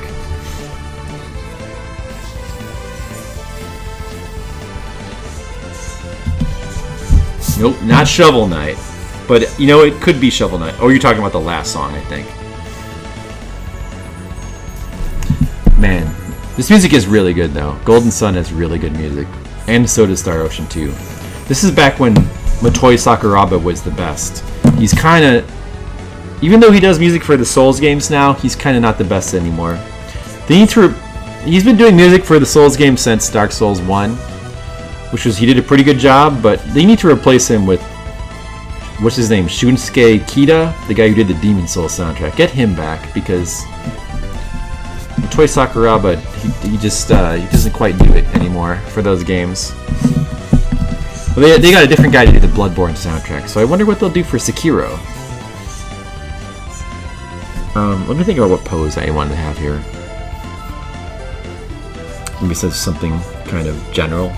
Nope, not Shovel Knight. But, you know, it could be Shovel Knight. Oh, you're talking about the last song, I think. Man, this music is really good, though. Golden Sun has really good music. And so does Star Ocean 2. This is back when Motoi Sakuraba was the best. He's kind of... Even though he does music for the Souls games now, he's kind of not the best anymore. He's been doing music for the Souls games since Dark Souls 1. He did a pretty good job, but they need to replace him with... What's his name? Shunsuke Kida? The guy who did the Demon Souls soundtrack. Get him back, because... Motoi Sakuraba, he doesn't quite do it anymore for those games. Well, they got a different guy to do the Bloodborne soundtrack, so I wonder what they'll do for Sekiro. Let me think about what pose I wanted to have here. Maybe says something kind of general.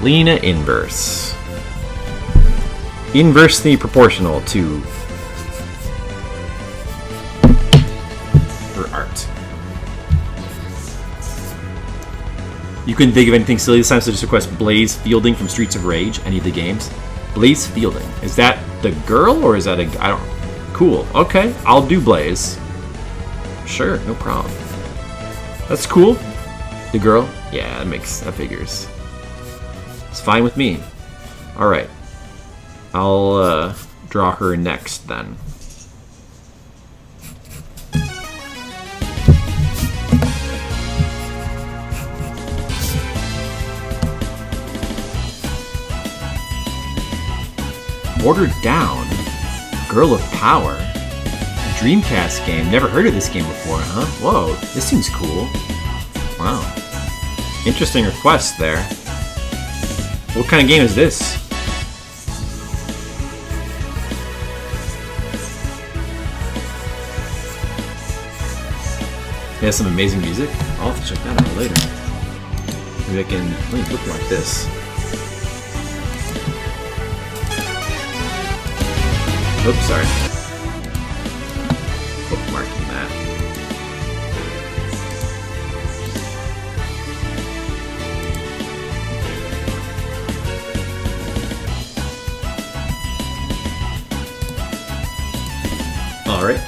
Lena inverse. Inversely proportional to her art. You couldn't think of anything silly this time, so just request Blaze Fielding from Streets of Rage, any of the games. Blaze Fielding. Is that the girl, or is that I don't... Cool. Okay, I'll do Blaze. Sure, no problem. That's cool. The girl? Yeah, that figures. It's fine with me. Alright. I'll draw her next then. Watered Down? Girl of Power? Dreamcast game. Never heard of this game before, huh? Whoa, this seems cool. Wow. Interesting request there. What kind of game is this? It has some amazing music. I'll have to check that out later. Maybe I can... Let me bookmark this. Oops, sorry. Bookmarking that. Alright.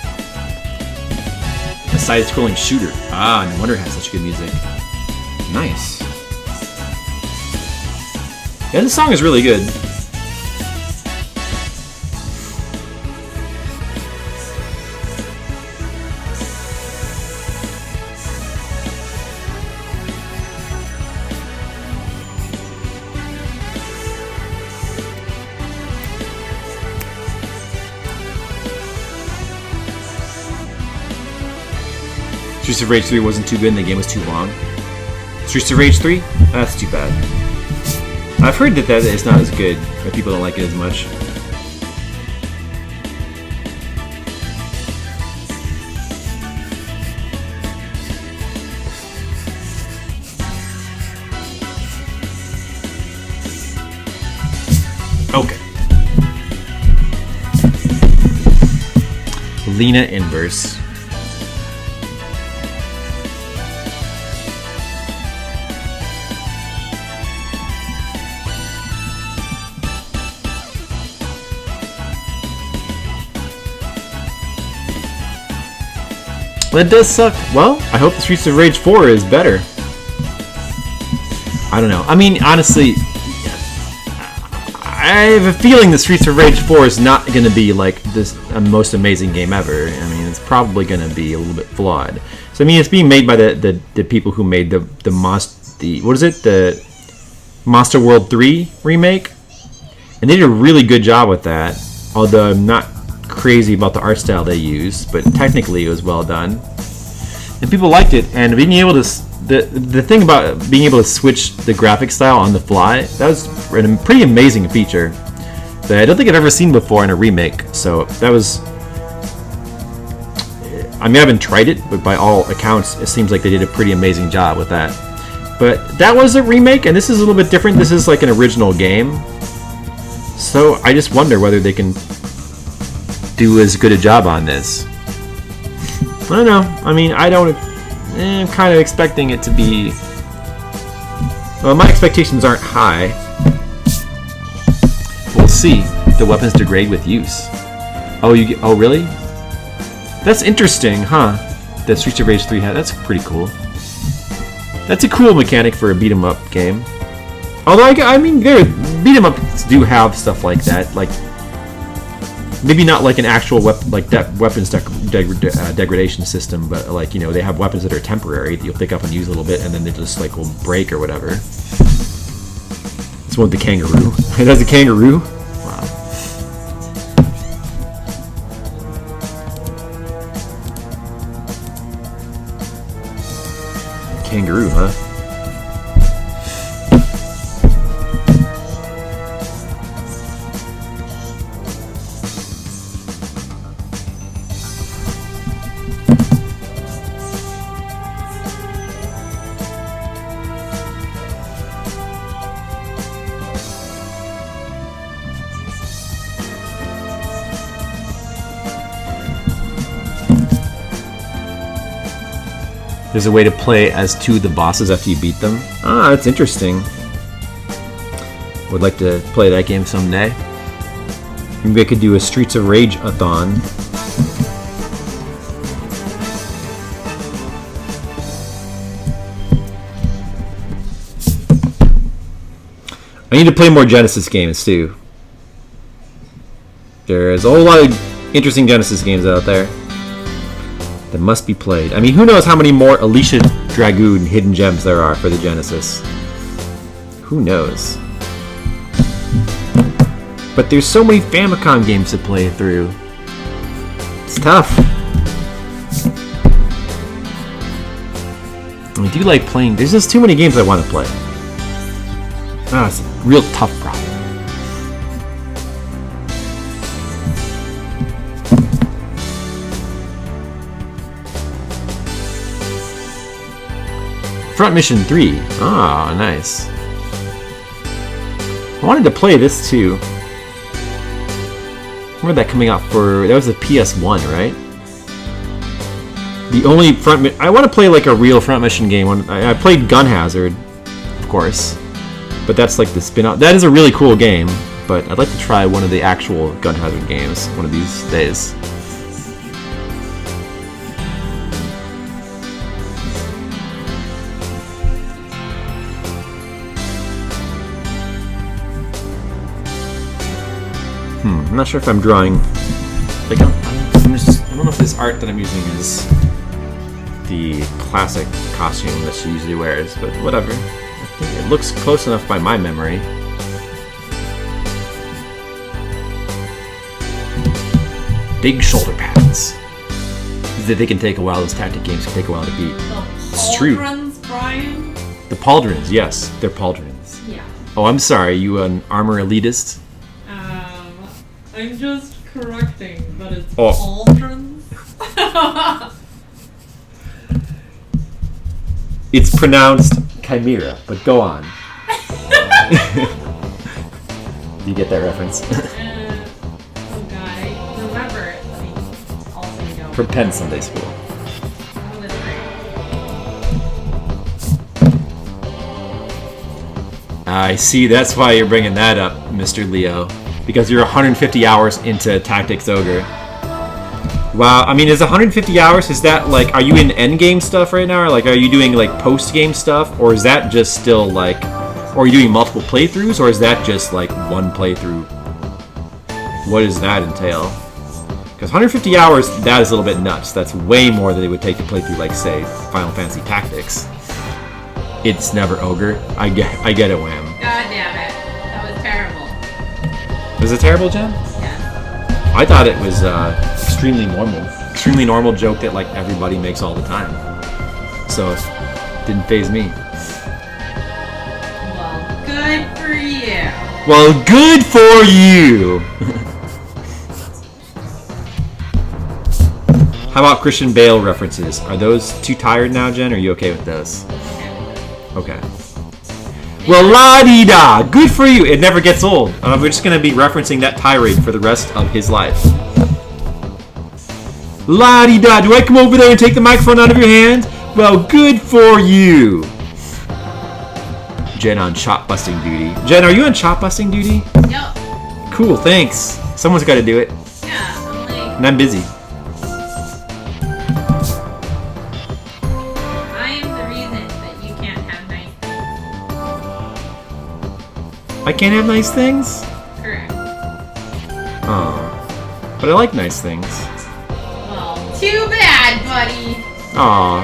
A side-scrolling shooter. Ah, no wonder it has such good music. Nice. Yeah, this song is really good. Streets of Rage 3 wasn't too good and the game was too long. Streets of Rage 3? That's too bad. I've heard that it's not as good, or people don't like it as much. Okay. Lena Inverse. Well, it does suck. Well, I hope the Streets of Rage 4 is better. I don't know. I mean, honestly, I have a feeling the Streets of Rage 4 is not going to be like this most amazing game ever. I mean, it's probably going to be a little bit flawed. So I mean, it's being made by the people who made the Monster World 3 remake, and they did a really good job with that. Although I'm not crazy about the art style they used, but technically it was well done, and people liked it. And being able to the thing about being able to switch the graphic style on the fly, that was a pretty amazing feature that I don't think I've ever seen before in a remake. So that was, I mean, I haven't tried it, but by all accounts it seems like they did a pretty amazing job with that. But that was a remake, and this is a little bit different. This is like an original game, so I just wonder whether they can do as good a job on this. I don't know. I mean, I'm kind of expecting it to be... Well, my expectations aren't high. We'll see. The weapons degrade with use. Oh, really? That's interesting, huh? That Streets of Rage 3 had. That's pretty cool. That's a cool mechanic for a beat-em-up game. Although, I mean, beat-em-ups do have stuff like that. Like, maybe not like an actual weapons degradation system, but like, you know, they have weapons that are temporary that you'll pick up and use a little bit, and then they just like will break or whatever. This one with the kangaroo. It has a kangaroo? Wow. Kangaroo, huh? There's a way to play as two of the bosses after you beat them. Ah, that's interesting. Would like to play that game someday. Maybe I could do a Streets of Rage-a-thon. I need to play more Genesis games too. There's a whole lot of interesting Genesis games out there that must be played. I mean, who knows how many more Alicia Dragoon hidden gems there are for the Genesis. Who knows? But there's so many Famicom games to play through. It's tough. I do like playing. There's just too many games I want to play. Ah, it's a real tough problem. Front Mission 3. Ah, nice. I wanted to play this too. Remember that coming out for... That was a PS1, right? The only front... I want to play like a real Front Mission game. I played Gun Hazard, of course. But that's like the spin-off. That is a really cool game. But I'd like to try one of the actual Gun Hazard games one of these days. I'm not sure if I'm drawing. Like, I don't know if this art that I'm using is the classic costume that she usually wears, but whatever. I think it looks close enough by my memory. Big shoulder pads. That they can take a while. Those tactic games can take a while to beat. It's true. Pauldrons, Brian? The pauldrons, yes, they're pauldrons. Yeah. Oh, I'm sorry. You an armor elitist? I'm just correcting, but it's Oh. pauldrons. It's pronounced chimera, but go on. Do you get that reference? Oh god, I remember it. I also don't. From Penn Sunday School. Oh, that's right. I see. That's why you're bringing that up, Mr. Leo, because you're 150 hours into Tactics Ogre. Wow. I mean, is 150 hours? Is that like? Are you in end game stuff right now, or like, are you doing like post game stuff, or is that just still like? Or are you doing multiple playthroughs, or is that just like one playthrough? What does that entail? Because 150 hours, that is a little bit nuts. That's way more than it would take to play through, like, say, Final Fantasy Tactics. It's never Ogre. I get it, Wham. God damn it. That was terrible. Was it terrible, Jen? Yeah. I thought it was extremely normal. Extremely normal joke that, like, everybody makes all the time. So, it didn't faze me. Well, good for you. Well, good for you! How about Christian Bale references? Are those too tired now, Jen? Or are you okay with those? Okay. Well, la-dee-da! Good for you! It never gets old. We're just going to be referencing that tirade for the rest of his life. La-dee-da! Do I come over there and take the microphone out of your hand? Well, good for you! Jen on chop busting duty. Jen, are you on chop busting duty? Yep. Cool, thanks. Someone's got to do it. Yeah, I'm like, And I'm busy. I am the reason that you can't have nice things. I can't have nice things? Correct. Oh. But I like nice things. Well, too bad, buddy. Aw.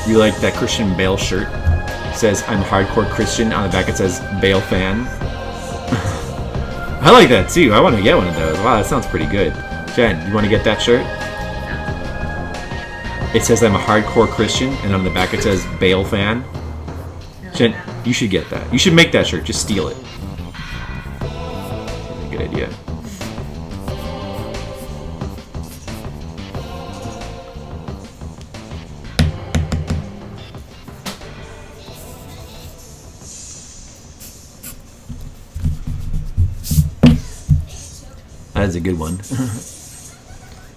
You like that Christian Bale shirt? It says, I'm hardcore Christian. On the back it says, Bale fan. I like that too. I want to get one of those. Wow, that sounds pretty good. Jen, you want to get that shirt? It says I'm a hardcore Christian, and on the back it says Bale fan. Jen, you should get that. You should make that shirt. Just steal it. Good idea. That is a good one.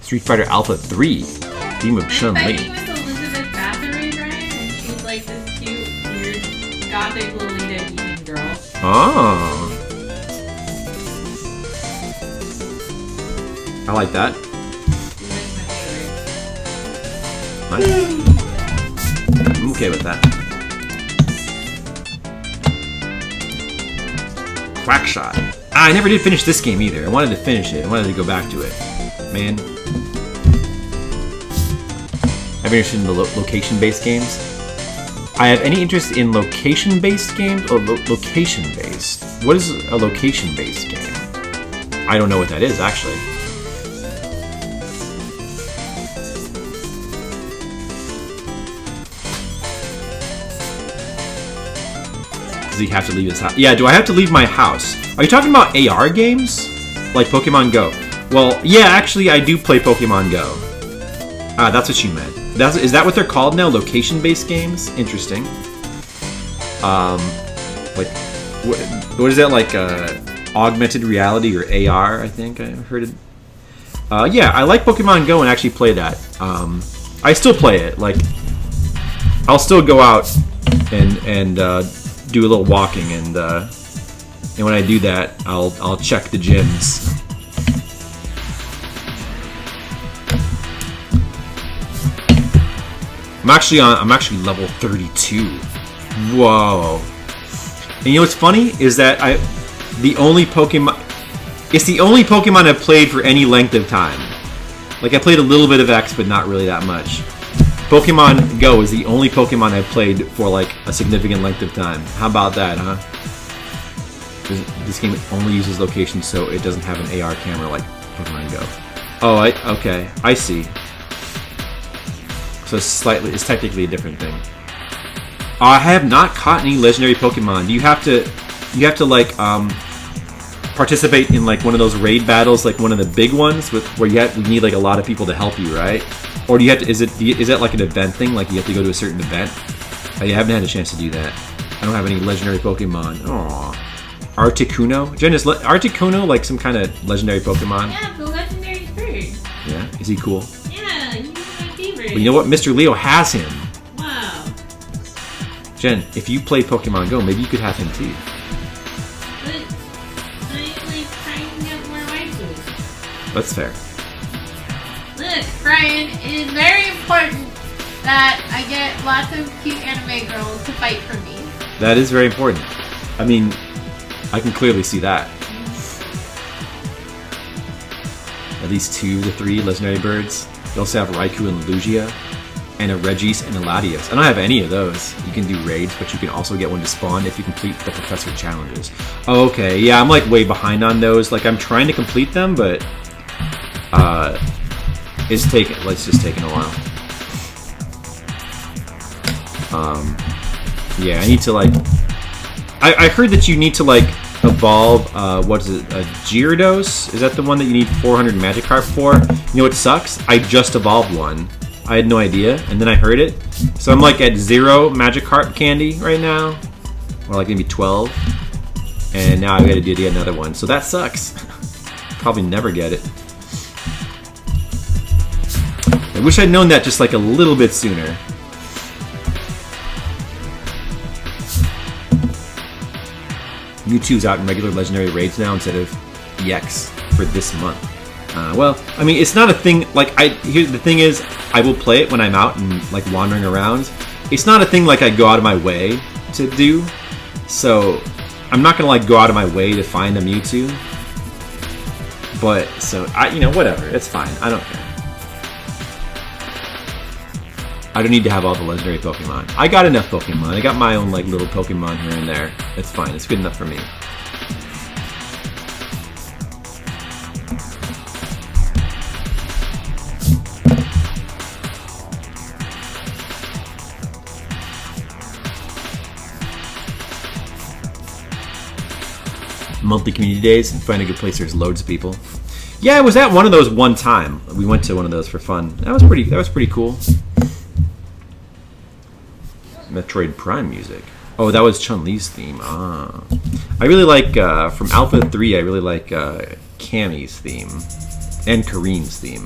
Street Fighter Alpha 3, Theme of I'm Chun-Li. fighting with Elizabeth Bathory, Brian, and she's like this cute, weird, gothic Lolita eating girl. Oh. I like that. She's like my favorite. Nice. I'm okay with that. Quackshot. I never did finish this game either. I wanted to finish it. I wanted to go back to it. Man. I'm interested in the location-based games. I have any interest in location-based games or location-based? What is a location-based game? I don't know what that is, actually. Does he have to leave his house? Yeah, do I have to leave my house? Are you talking about AR games? Like Pokemon Go? Well, yeah, actually, I do play Pokemon Go. Ah, that's what you meant. Is that what they're called now? Location-based games? Interesting. Like, what is that, like, augmented reality or AR, I think I heard it. Yeah, I like Pokemon Go and actually play that. I still play it. Like, I'll still go out and do a little walking, and when I do that, I'll check the gyms. I'm actually level 32. Whoa! And you know what's funny is that it's the only Pokemon I've played for any length of time. Like, I played a little bit of X, but not really that much. Pokemon Go is the only Pokemon I've played for, like, a significant length of time. How about that, huh? This game only uses location, so it doesn't have an AR camera like Pokemon Go. Oh, okay. I see. So it's technically a different thing. I have not caught any legendary Pokemon. Do you have to like participate in like one of those raid battles, like one of the big ones where you need like a lot of people to help you, right? Or do you have to? Is that like an event thing? Like you have to go to a certain event? I haven't had a chance to do that. I don't have any legendary Pokemon. Aww. Articuno? Jen, is Articuno like some kind of legendary Pokemon? Yeah, the legendary bird. Yeah? Is he cool? Yeah, he's my favorite. Well, you know what? Mr. Leo has him. Wow. Jen, if you play Pokemon Go, maybe you could have him too. But I'm like trying to get more Raichus. That's fair. Look, Brian, it is very important that I get lots of cute anime girls to fight for me. That is very important. I mean, I can clearly see that. At least 2 to 3 legendary birds. You also have Raikou and Lugia, and a Regis and a Latios. I don't have any of those. You can do raids, but you can also get one to spawn if you complete the Professor challenges. Oh, okay, yeah, I'm like way behind on those. Like I'm trying to complete them, but it's just taking a while. Yeah, I need to like. I heard that you need to like evolve. What is it? A Gyarados? Is that the one that you need 400 Magikarp for? You know what sucks? I just evolved one. I had no idea, and then I heard it. So I'm like at 0 Magikarp candy right now, or like maybe 12. And now I gotta do another one. So that sucks. Probably never get it. I wish I'd known that just like a little bit sooner. Mewtwo's out in regular legendary raids now instead of EX for this month. Well, I mean, it's not a thing. Like, the thing is, I will play it when I'm out and like wandering around. It's not a thing like I go out of my way to do. So I'm not gonna like go out of my way to find a Mewtwo. But so whatever. It's fine. I don't care. I don't need to have all the legendary Pokemon. I got enough Pokemon. I got my own like little Pokemon here and there. It's fine. It's good enough for me. Monthly community days and find a good place. There's loads of people. Yeah, I was at one of those one time. We went to one of those for fun. That was pretty cool. Metroid Prime music. Oh, that was Chun-Li's theme. Ah. I really like, from Alpha 3, I really like Cammy's theme. And Kareem's theme.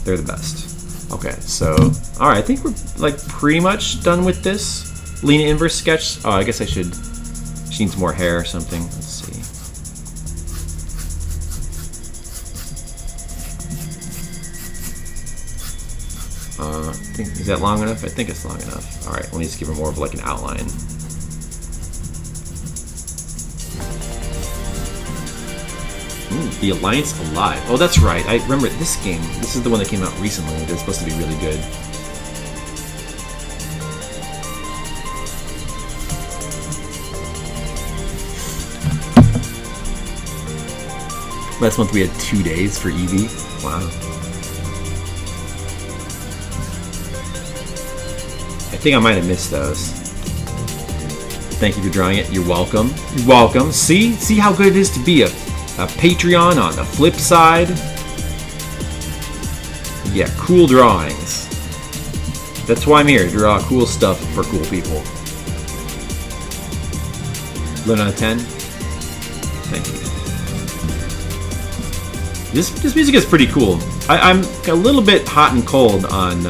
They're the best. Okay, so... Alright, I think we're, like, pretty much done with this Lena Inverse sketch. Oh, I guess she needs more hair or something. Let's see. Is that long enough? I think it's long enough. Alright, let me just give her more of like an outline. Ooh, The Alliance Alive. Oh, that's right. I remember this game. This is the one that came out recently. It's supposed to be really good. Last month we had 2 days for Eevee. Wow. I think I might have missed those. Thank you for drawing it. You're welcome. You're welcome. See how good it is to be a Patreon on the flip side? Yeah, cool drawings. That's why I'm here, to draw cool stuff for cool people. 11 out of 10. Thank you. This music is pretty cool. I'm a little bit hot and cold on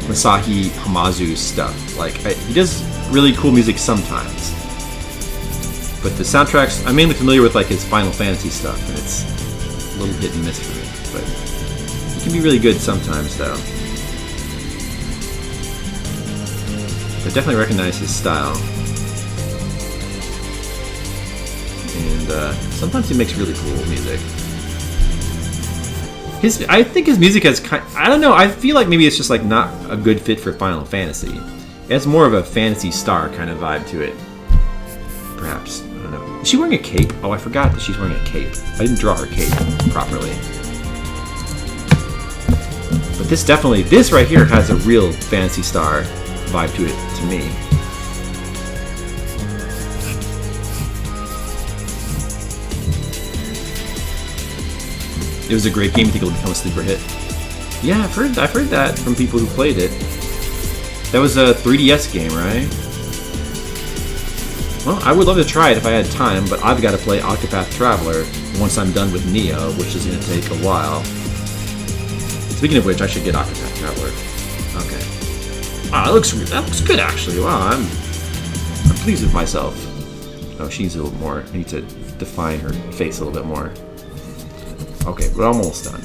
Masahi Hamazu's stuff. Like, he does really cool music sometimes. But the soundtracks, I'm mainly familiar with like his Final Fantasy stuff, and it's a little hit and miss for me. But he can be really good sometimes, though. But definitely recognize his style. And sometimes he makes really cool music. I think his music has I don't know, I feel like maybe it's just like not a good fit for Final Fantasy. It has more of a Phantasy Star kind of vibe to it. Perhaps. I don't know. Is she wearing a cape? Oh, I forgot that she's wearing a cape. I didn't draw her cape properly. But this right here has a real Phantasy Star vibe to it, to me. It was a great game. You think it'll become a sleeper hit? Yeah, I've heard that from people who played it. That was a 3DS game, right? Well, I would love to try it if I had time, but I've got to play Octopath Traveler once I'm done with Neo, which is going to take a while. Speaking of which, I should get Octopath Traveler. Okay. Wow, that looks good actually. Wow, I'm pleased with myself. Oh, she needs a little more. I need to define her face a little bit more. Okay, we're almost done.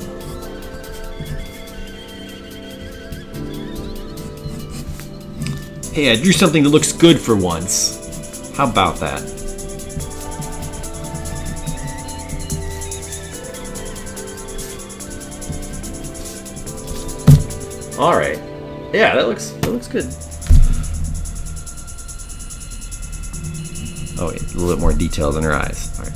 Hey, I drew something that looks good for once. How about that? All right. Yeah, that looks good. Oh, wait, a little bit more details in her eyes. All right.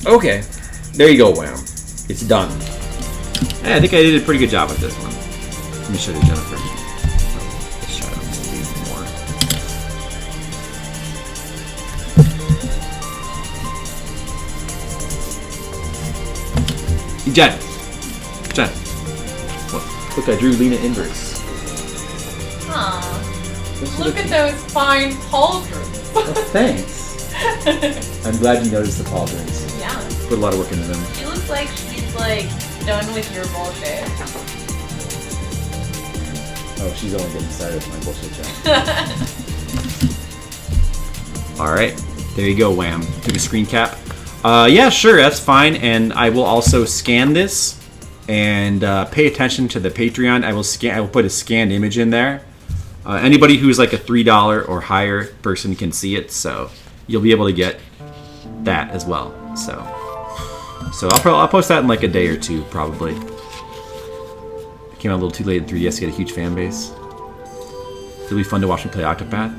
Okay, there you go, Wham. It's done. Hey, I think I did a pretty good job with this one. Let me show you Jennifer. Let's try to leave more. Jen! What? Look, I drew Lena Inverse. Aw. Look at those fine pauldrons. Oh, thanks. I'm glad you noticed the pauldrons. Yeah. Put a lot of work into them. She looks like she's like done with your bullshit. Oh, she's only getting started with my bullshit job. Alright, there you go, Wham. Took a screen cap. Yeah, sure, that's fine. And I will also scan this and pay attention to the Patreon. I will put a scanned image in there. Anybody who's like a $3 or higher person can see it, so you'll be able to get that as well. So I'll post that in like a day or two, probably. It came out a little too late in 3DS to get a huge fan base. It'll be fun to watch me play Octopath.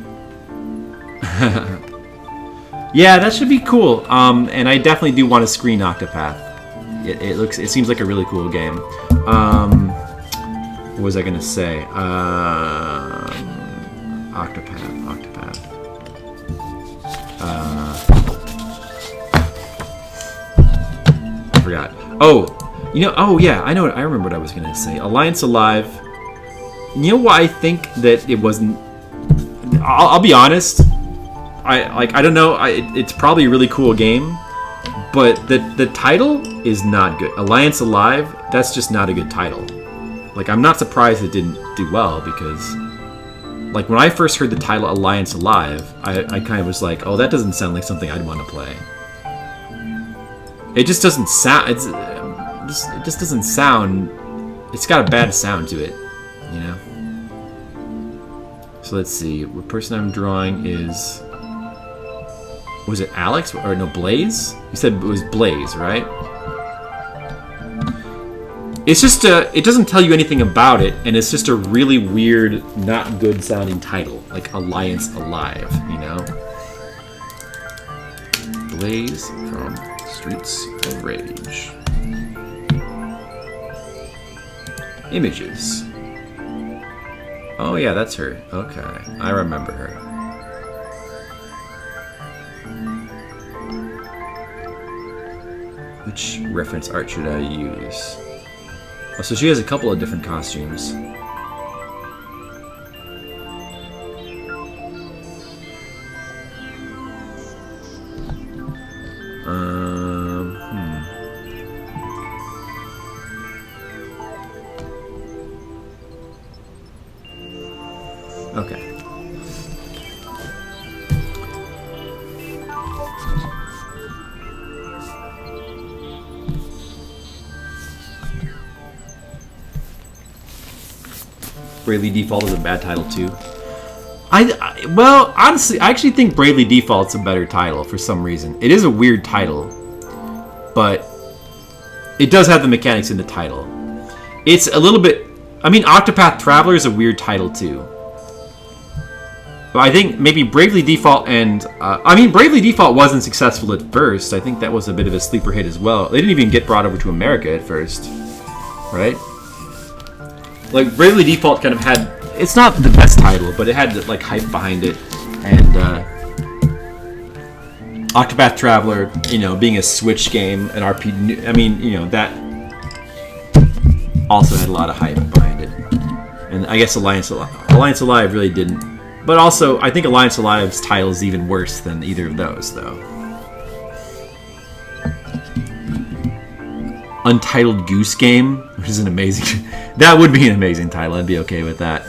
Yeah, that should be cool. And I definitely do want to screen Octopath. It seems like a really cool game. What was I gonna say? Octopath. I forgot. Oh, yeah, I remember what I was gonna say. Alliance Alive. You know why I think that it wasn't? I'll be honest. I don't know. It's probably a really cool game, but the title is not good. Alliance Alive. That's just not a good title. Like, I'm not surprised it didn't do well, because like when I first heard the title Alliance Alive, I kind of was like, oh, that doesn't sound like something I'd want to play. It just doesn't sound. It just doesn't sound. It's got a bad sound to it, you know. So let's see. What person I'm drawing is. Was it Alex or no Blaze? You said it was Blaze, right? It's just it doesn't tell you anything about it, and it's just a really weird, not good sounding title, like Alliance Alive, you know. Blaze from Streets of Rage. Images. Oh yeah, that's her. Okay, I remember her. Which reference art should I use? Oh, so she has a couple of different costumes. Okay. Bravely Default is a bad title too. Well, honestly, I actually think Bravely Default's a better title for some reason. It is a weird title, but it does have the mechanics in the title. It's a little bit... I mean, Octopath Traveler is a weird title, too. But I think maybe Bravely Default and... I mean, Bravely Default wasn't successful at first. I think that was a bit of a sleeper hit as well. They didn't even get brought over to America at first. Right? Like, Bravely Default kind of had... It's not the best title, but it had, like, hype behind it. And, Octopath Traveler, you know, being a Switch game, an RPG... I mean, you know, that... also had a lot of hype behind it. And I guess Alliance Alive really didn't. But also, I think Alliance Alive's title is even worse than either of those, though. Untitled Goose Game, which is an amazing... that would be an amazing title. I'd be okay with that.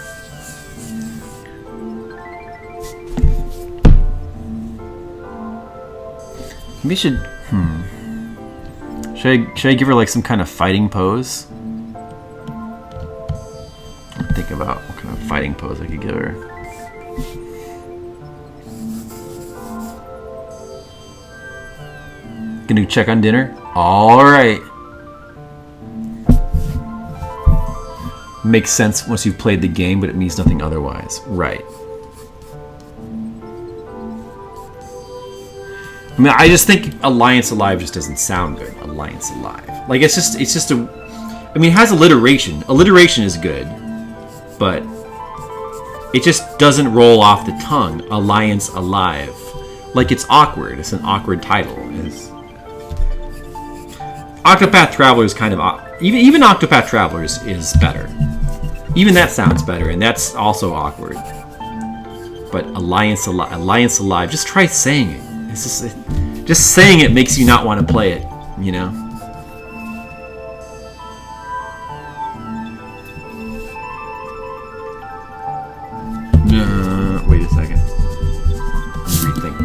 Maybe should I give her like some kind of fighting pose? Think about what kind of fighting pose I could give her. Gonna check on dinner? Alright. Makes sense once you've played the game, but it means nothing otherwise. Right. I mean, I just think Alliance Alive just doesn't sound good. Alliance Alive. Like, it's just a... I mean, it has alliteration. Alliteration is good. But it just doesn't roll off the tongue. Alliance Alive. Like, it's awkward. It's an awkward title. Octopath Traveler is kind of... Even Octopath Traveler is better. Even that sounds better, and that's also awkward. But Alliance Alive, just try saying it. It's just saying it makes you not want to play it, you know? Wait a second. Let me rethink.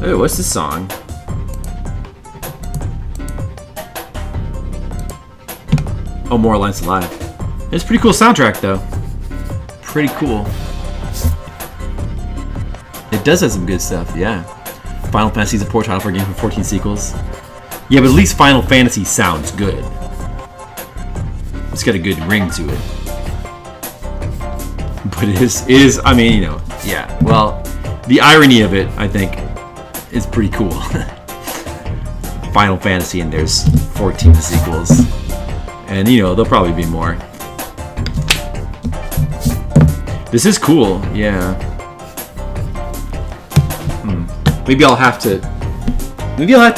Oh, what's this song? Oh, more Alliance Alive. It's a pretty cool soundtrack, though. Pretty cool. It does have some good stuff, yeah. Final Fantasy is a poor title for a game with 14 sequels. Yeah, but at least Final Fantasy sounds good. It's got a good ring to it. But it is, I mean, you know, yeah. Well, the irony of it, I think, is pretty cool. Final Fantasy, and there's 14 sequels. And, you know, there'll probably be more. This is cool, yeah. Maybe I'll have to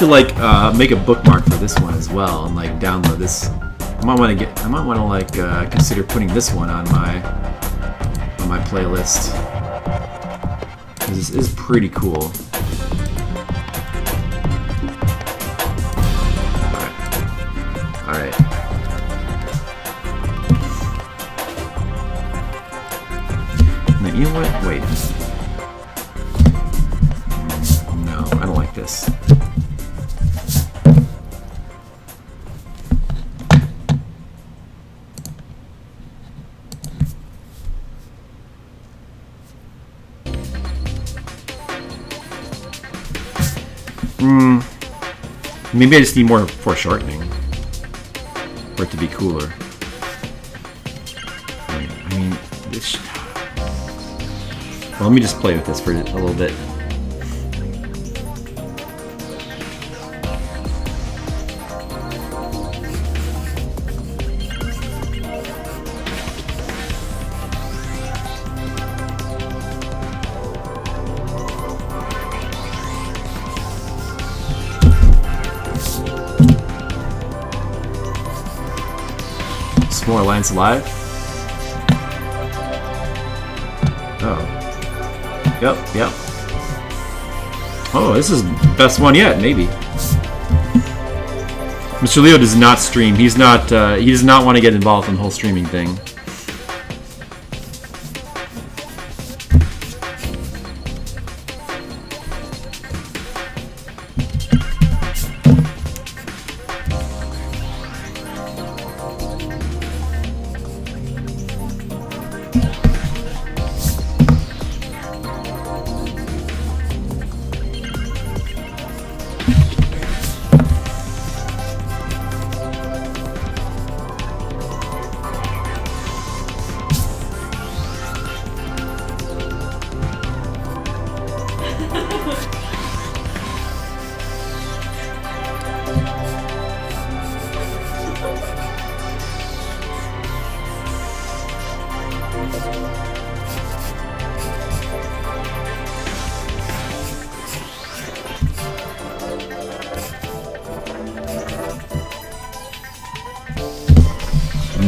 like make a bookmark for this one as well, and like download this. I might want to like consider putting this one on my playlist. This is pretty cool. All right. Now, you know what? Wait. No, I don't like this. Maybe I just need more foreshortening for it to be cooler. I mean, this. Well, let me just play with this for a little bit. More Alliance Alive. Oh. Yep. Oh, this is the best one yet, maybe. Mr. Leo does not stream. He's not. He does not want to get involved in the whole streaming thing.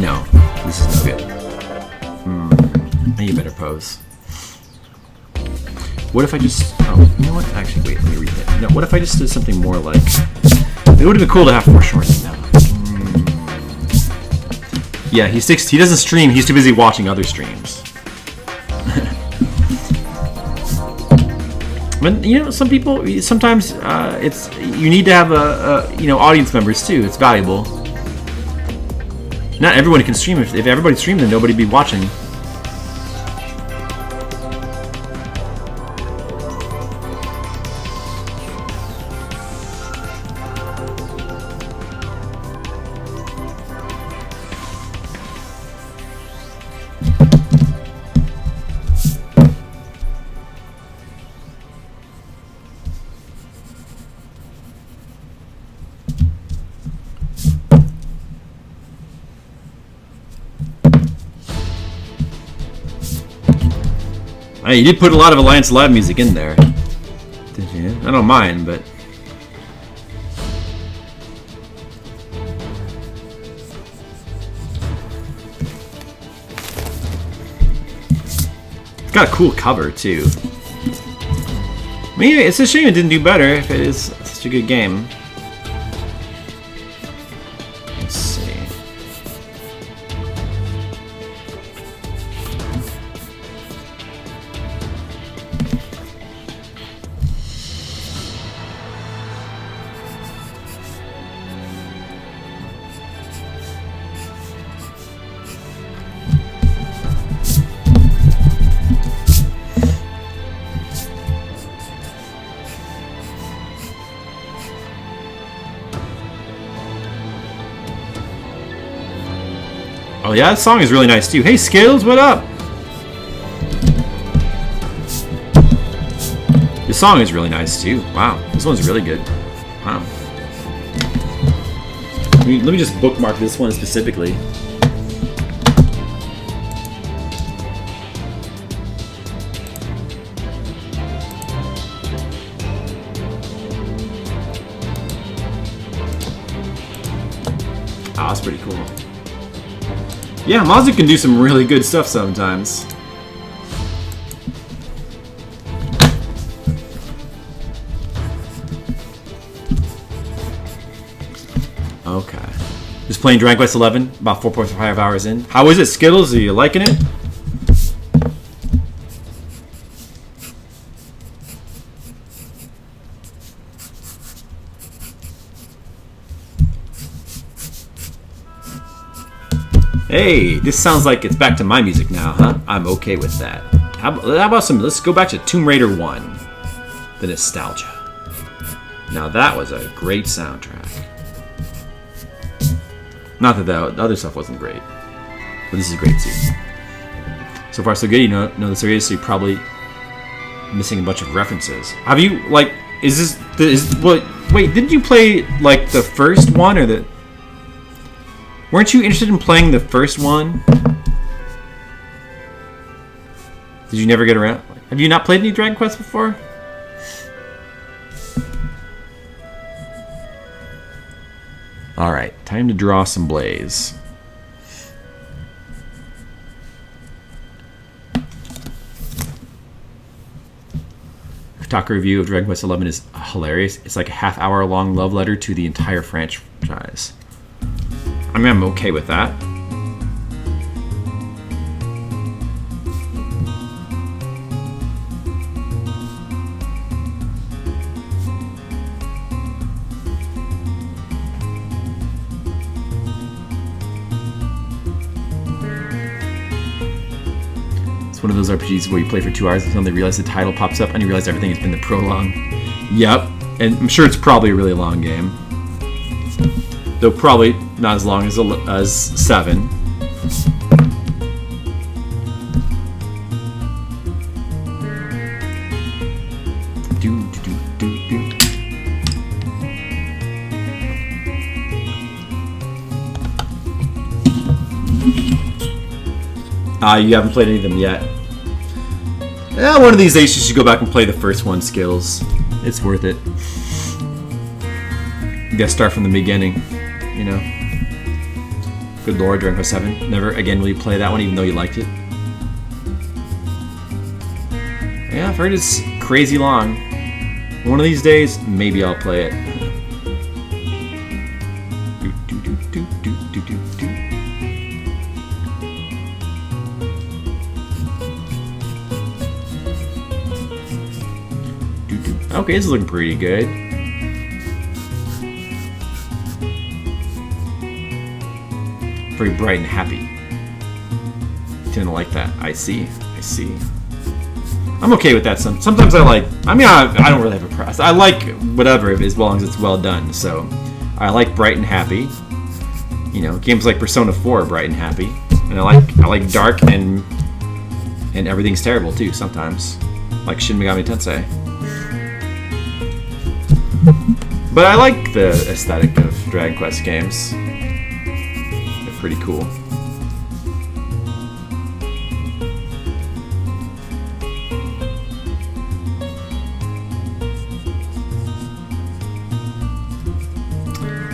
No, this is no good. I need a better pose. What if I just... Oh, you know what? Actually, wait, let me read that. No, what if I just did something more like... It would have been cool to have foreshortening now. Yeah, he doesn't stream. He's too busy watching other streams. But, you know, some people... Sometimes you need to have audience members, too. It's valuable. Not everyone can stream. If everybody streamed, then nobody'd be watching. Hey, you did put a lot of Alliance Live music in there. Did you? I don't mind, but... It's got a cool cover, too. I mean, it's a shame it didn't do better if it is such a good game. Let's see. Oh yeah, that song is really nice too. Hey Skills, what up? This song is really nice too. Wow, this one's really good. Wow. Let me just bookmark this one specifically. Ah, that's pretty cool. Yeah, Mazu can do some really good stuff sometimes. Okay. Just playing Dragon Quest XI, about 4.5 hours in. How is it, Skittles? Are you liking it? Hey, this sounds like it's back to my music now, huh? I'm okay with that. How about some... Let's go back to Tomb Raider 1. The nostalgia. Now that was a great soundtrack. Not that the other stuff wasn't great. But this is great too. So far so good, you know the series, so you're probably missing a bunch of references. Have you, like... Wait, didn't you play, like, the first one or the... Weren't you interested in playing the first one? Did you never get around? Have you not played any Dragon Quest before? Alright, time to draw some Blaze. Kotaku review of Dragon Quest XI is hilarious. It's like a half-hour-long love letter to the entire tries. I mean, I'm okay with that. It's one of those RPGs where you play for 2 hours until they realize the title pops up and you realize everything has been the prologue. Yep, and I'm sure it's probably a really long game. Though probably not as long as 7. You haven't played any of them yet. Yeah, one of these days you should go back and play the first one, Skills. It's worth it. You gotta start from the beginning, you know. Good lord, Dragon Quest 7. Never again will you play that one even though you liked it. Yeah, I've heard it's crazy long. One of these days, maybe I'll play it. Okay, this is looking pretty good. Very bright and happy. Tend to like that. I see. I'm okay with that. Sometimes I like. I mean, I don't really have a preference. I like whatever as long as it's well done. So, I like bright and happy. You know, games like Persona 4 are bright and happy, and I like dark and everything's terrible too. Sometimes, like Shin Megami Tensei. But I like the aesthetic of Dragon Quest games. They're pretty cool.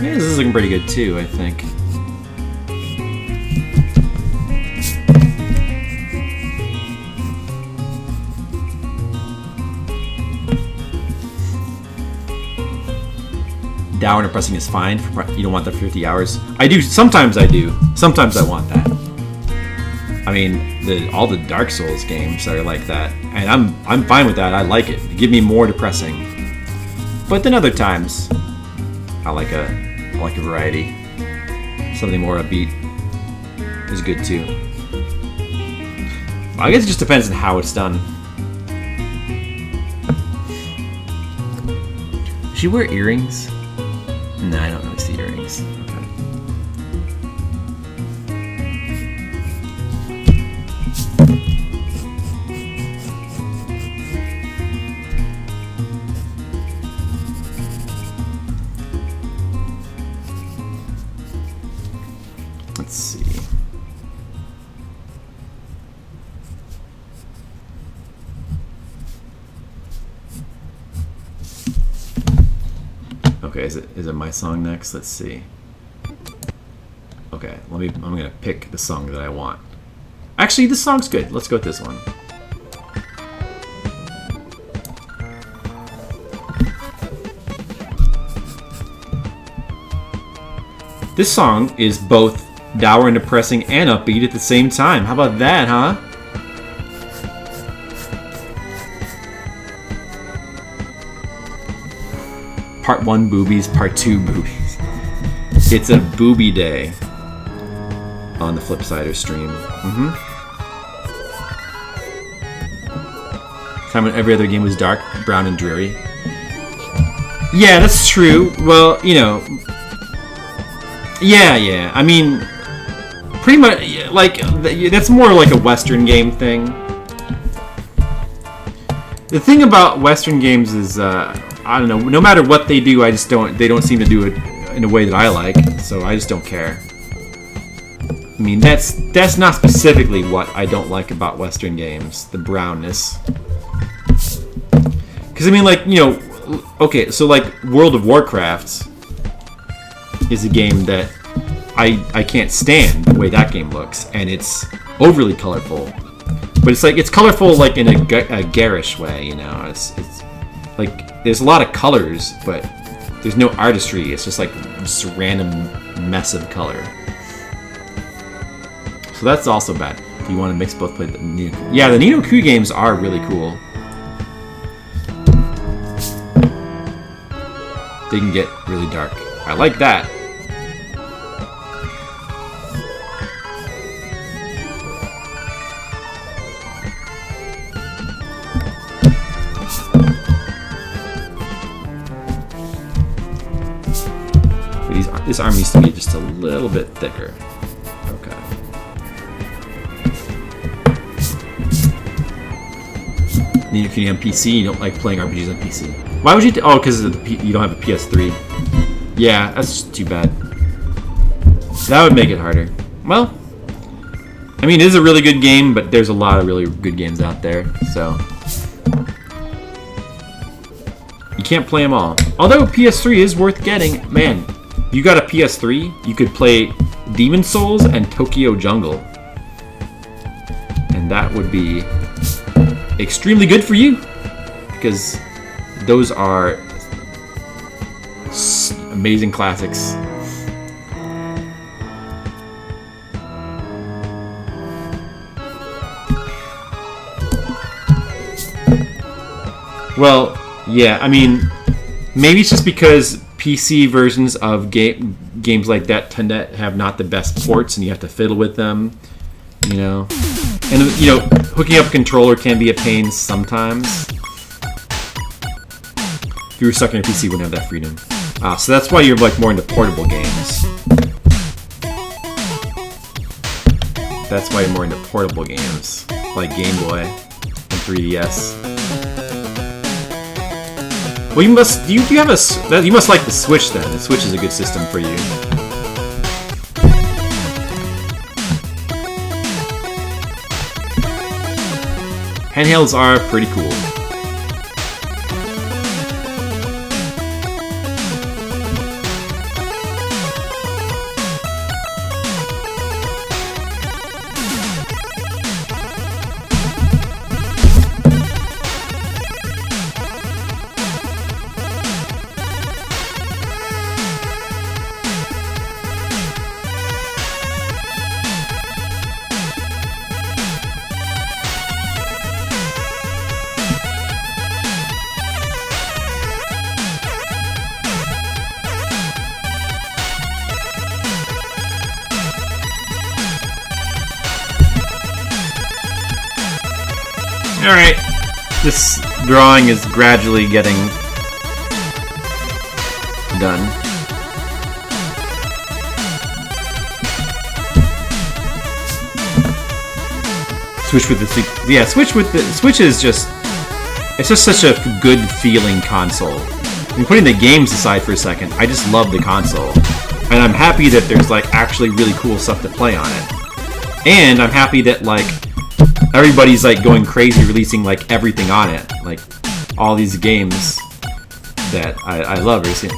Yeah, this is looking pretty good too, I think. Dour and depressing is fine. You don't want that for 50 hours. I do. Sometimes I do. Sometimes I want that. I mean, all the Dark Souls games are like that, and I'm fine with that. I like it. Give me more depressing. But then other times, I like a variety. Something more upbeat is good too. I guess it just depends on how it's done. Does she wear earrings? No, I don't really see earrings. Okay. Let's see. Okay, is it my song next? Let's see. Okay, I'm gonna pick the song that I want. Actually, this song's good. Let's go with this one. This song is both dour and depressing and upbeat at the same time. How about that, huh? Part 1 boobies, part 2 boobies. It's a booby day on the Flipsider stream. Time when every other game was dark, brown, and dreary. Yeah, that's true. Well, you know. Yeah. I mean, pretty much, like, that's more like a Western game thing. The thing about Western games is, I don't know. No matter what they do, they don't seem to do it in a way that I like. So I just don't care. I mean, that's not specifically what I don't like about Western games. The brownness. Because I mean, like, you know, okay, so like World of Warcraft is a game that I can't stand the way that game looks, and it's overly colorful. But it's colorful like in a garish way, you know. It's like there's a lot of colors, but There's no artistry. It's just like just a random mess of color. So that's also bad. If you want to mix both, play the Ni no Kuni. Yeah, the Ni no Kuni games are really cool. They can get really dark. I like that. This arm needs to be just a little bit thicker. Okay. Ni no Kuni on PC. You don't like playing RPGs on PC. Why would you? Oh, because you don't have a PS3. Yeah, that's just too bad. That would make it harder. Well, I mean, it is a really good game, but there's a lot of really good games out there, so you can't play them all. Although PS3 is worth getting, man. You got a PS3, you could play Demon Souls and Tokyo Jungle. And that would be extremely good for you. Because those are amazing classics. Well, yeah, I mean, maybe it's just because PC versions of games like that tend to have not the best ports, and you have to fiddle with them, you know. And you know, hooking up a controller can be a pain sometimes. If you were stuck on your PC, you wouldn't have that freedom. So that's why you're like more into portable games. That's why you're more into portable games, like Game Boy and 3DS. Well, you must. You have a. You must like the Switch then. The Switch is a good system for you. Handhelds are pretty cool. Alright, this drawing is gradually getting done. Switch with the... Yeah, Switch with the... Switch is just... It's just such a good feeling console. I mean, putting the games aside for a second, I just love the console. And I'm happy that there's, like, actually really cool stuff to play on it. And I'm happy that, like, everybody's like going crazy releasing like everything on it, like all these games that I love racing.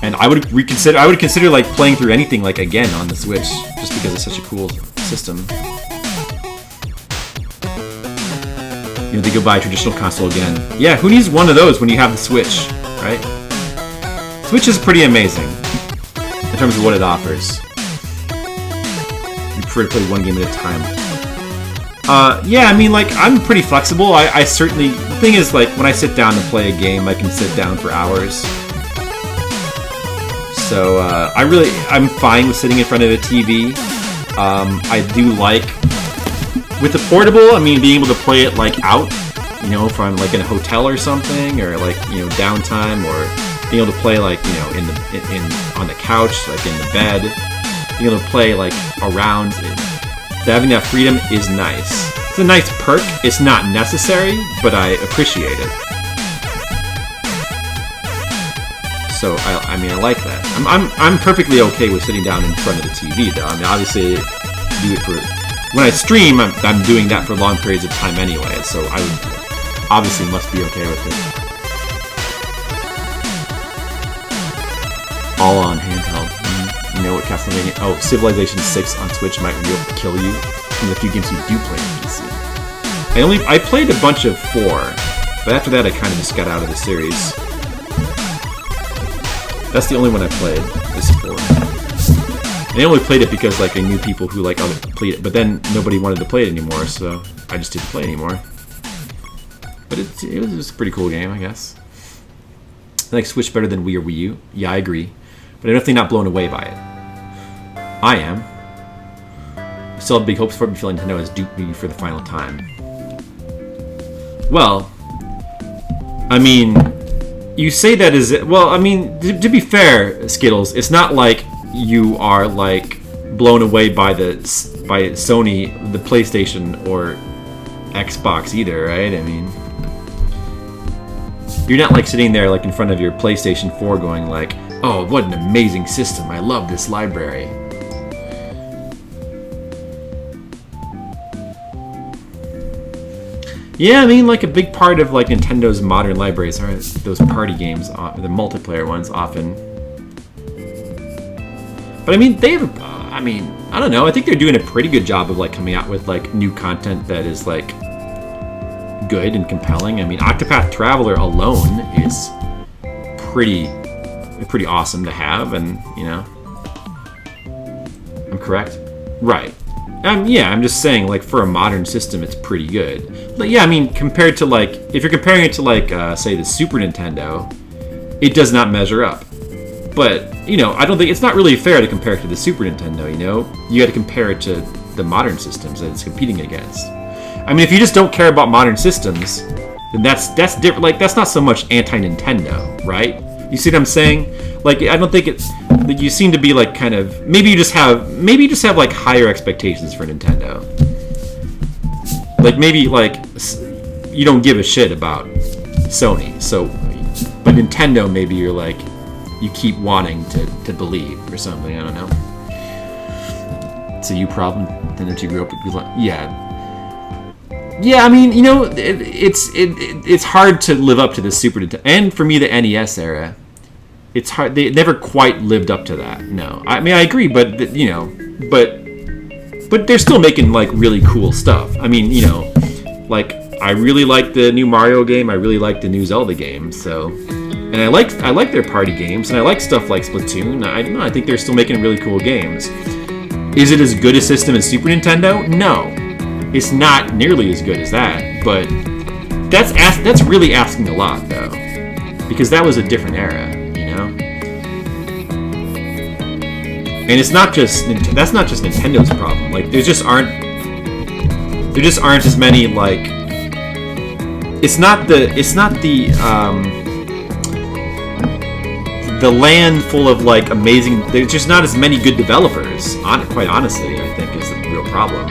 And I would consider like playing through anything like again on the Switch just because it's such a cool system. You know, they go buy a traditional console again. Yeah, who needs one of those when you have the Switch, right? Switch is pretty amazing in terms of what it offers. You prefer to play one game at a time. Yeah, I mean, like, I'm pretty flexible. I certainly... The thing is, like, when I sit down to play a game, I can sit down for hours. So, I'm fine with sitting in front of a TV. I do like... With the portable, I mean, being able to play it, like, out, you know, from, like, in a hotel or something, or, like, you know, downtime, or being able to play, like, you know, on the couch, like, in the bed. Being able to play, like, around... Having that freedom is nice. It's a nice perk. It's not necessary, but I appreciate it. So I mean, I like that. I'm perfectly okay with sitting down in front of the TV, though. I mean, obviously, do it for when I stream. I'm doing that for long periods of time anyway, so I would obviously must be okay with it. All on handheld. You know what Castlevania... Oh, Civilization 6 on Switch might kill you from the few games you do play on PC. I played a bunch of 4, but after that I kind of just got out of the series. That's the only one I played. Is 4. And I only played it because like I knew people who like played it, but then nobody wanted to play it anymore, so I just didn't play anymore. But it was just a pretty cool game, I guess. I like Switch better than Wii or Wii U. Yeah, I agree. But I'm definitely not blown away by it. I am. I still have big hopes for it, but feel Nintendo has duped me for the final time. Well, I mean, you say that as... Well, I mean, to be fair, Skittles, it's not like you are, like, blown away by Sony, the PlayStation, or Xbox either, right? I mean... You're not, like, sitting there, like, in front of your PlayStation 4 going, like, oh, what an amazing system. I love this library. Yeah, I mean, like, a big part of, like, Nintendo's modern libraries are those party games, the multiplayer ones, often. But, I mean, I don't know. I think they're doing a pretty good job of, like, coming out with, like, new content that is, like, good and compelling. I mean, Octopath Traveler alone is pretty awesome to have, and, you know. I'm correct? Right. Yeah, I'm just saying, like, for a modern system, it's pretty good. But yeah, I mean, compared to, like, if you're comparing it to, like, say, the Super Nintendo, it does not measure up. But, you know, I don't think, it's not really fair to compare it to the Super Nintendo, you know? You gotta compare it to the modern systems that it's competing against. I mean, if you just don't care about modern systems, then that's different. Like, that's not so much anti-Nintendo, right? You see what I'm saying? Like, I don't think it's... Like, you seem to be, like, kind of... Maybe you just have, like, higher expectations for Nintendo. Like, maybe, like, you don't give a shit about Sony, so... But Nintendo, maybe you're, like... You keep wanting to believe or something, I don't know. It's a you problem, then that you grew up with... Yeah. Yeah, I mean, you know, it's hard to live up to the Super Nintendo, and for me, the NES era. It's hard. They never quite lived up to that. No, I mean, I agree, but you know, but they're still making like really cool stuff. I mean, you know, like I really like the new Mario game. I really like the new Zelda game. So, and I like their party games, and I like stuff like Splatoon. I don't know. I think they're still making really cool games. Is it as good a system as Super Nintendo? No. It's not nearly as good as that, but that's really asking a lot, though, because that was a different era, you know. And it's not just that's not just Nintendo's problem. Like there just aren't as many like. It's not the land full of like amazing. There's just not as many good developers. Quite honestly, I think is the real problem.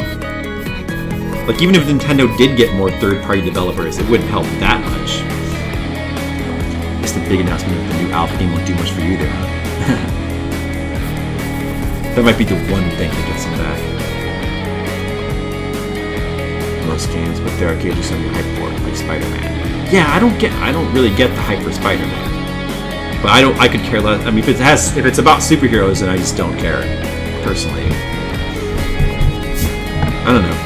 Like, even if Nintendo did get more third-party developers, it wouldn't help that much. I guess the big announcement of the new Alpha game won't do much for you there, huh? That might be the one thing that gets them back. Most games, but there are occasions some hype for it, like Spider-Man. Yeah, I don't really get the hype for Spider-Man. But I could care less. I mean, if it's about superheroes, then I just don't care, personally. I don't know.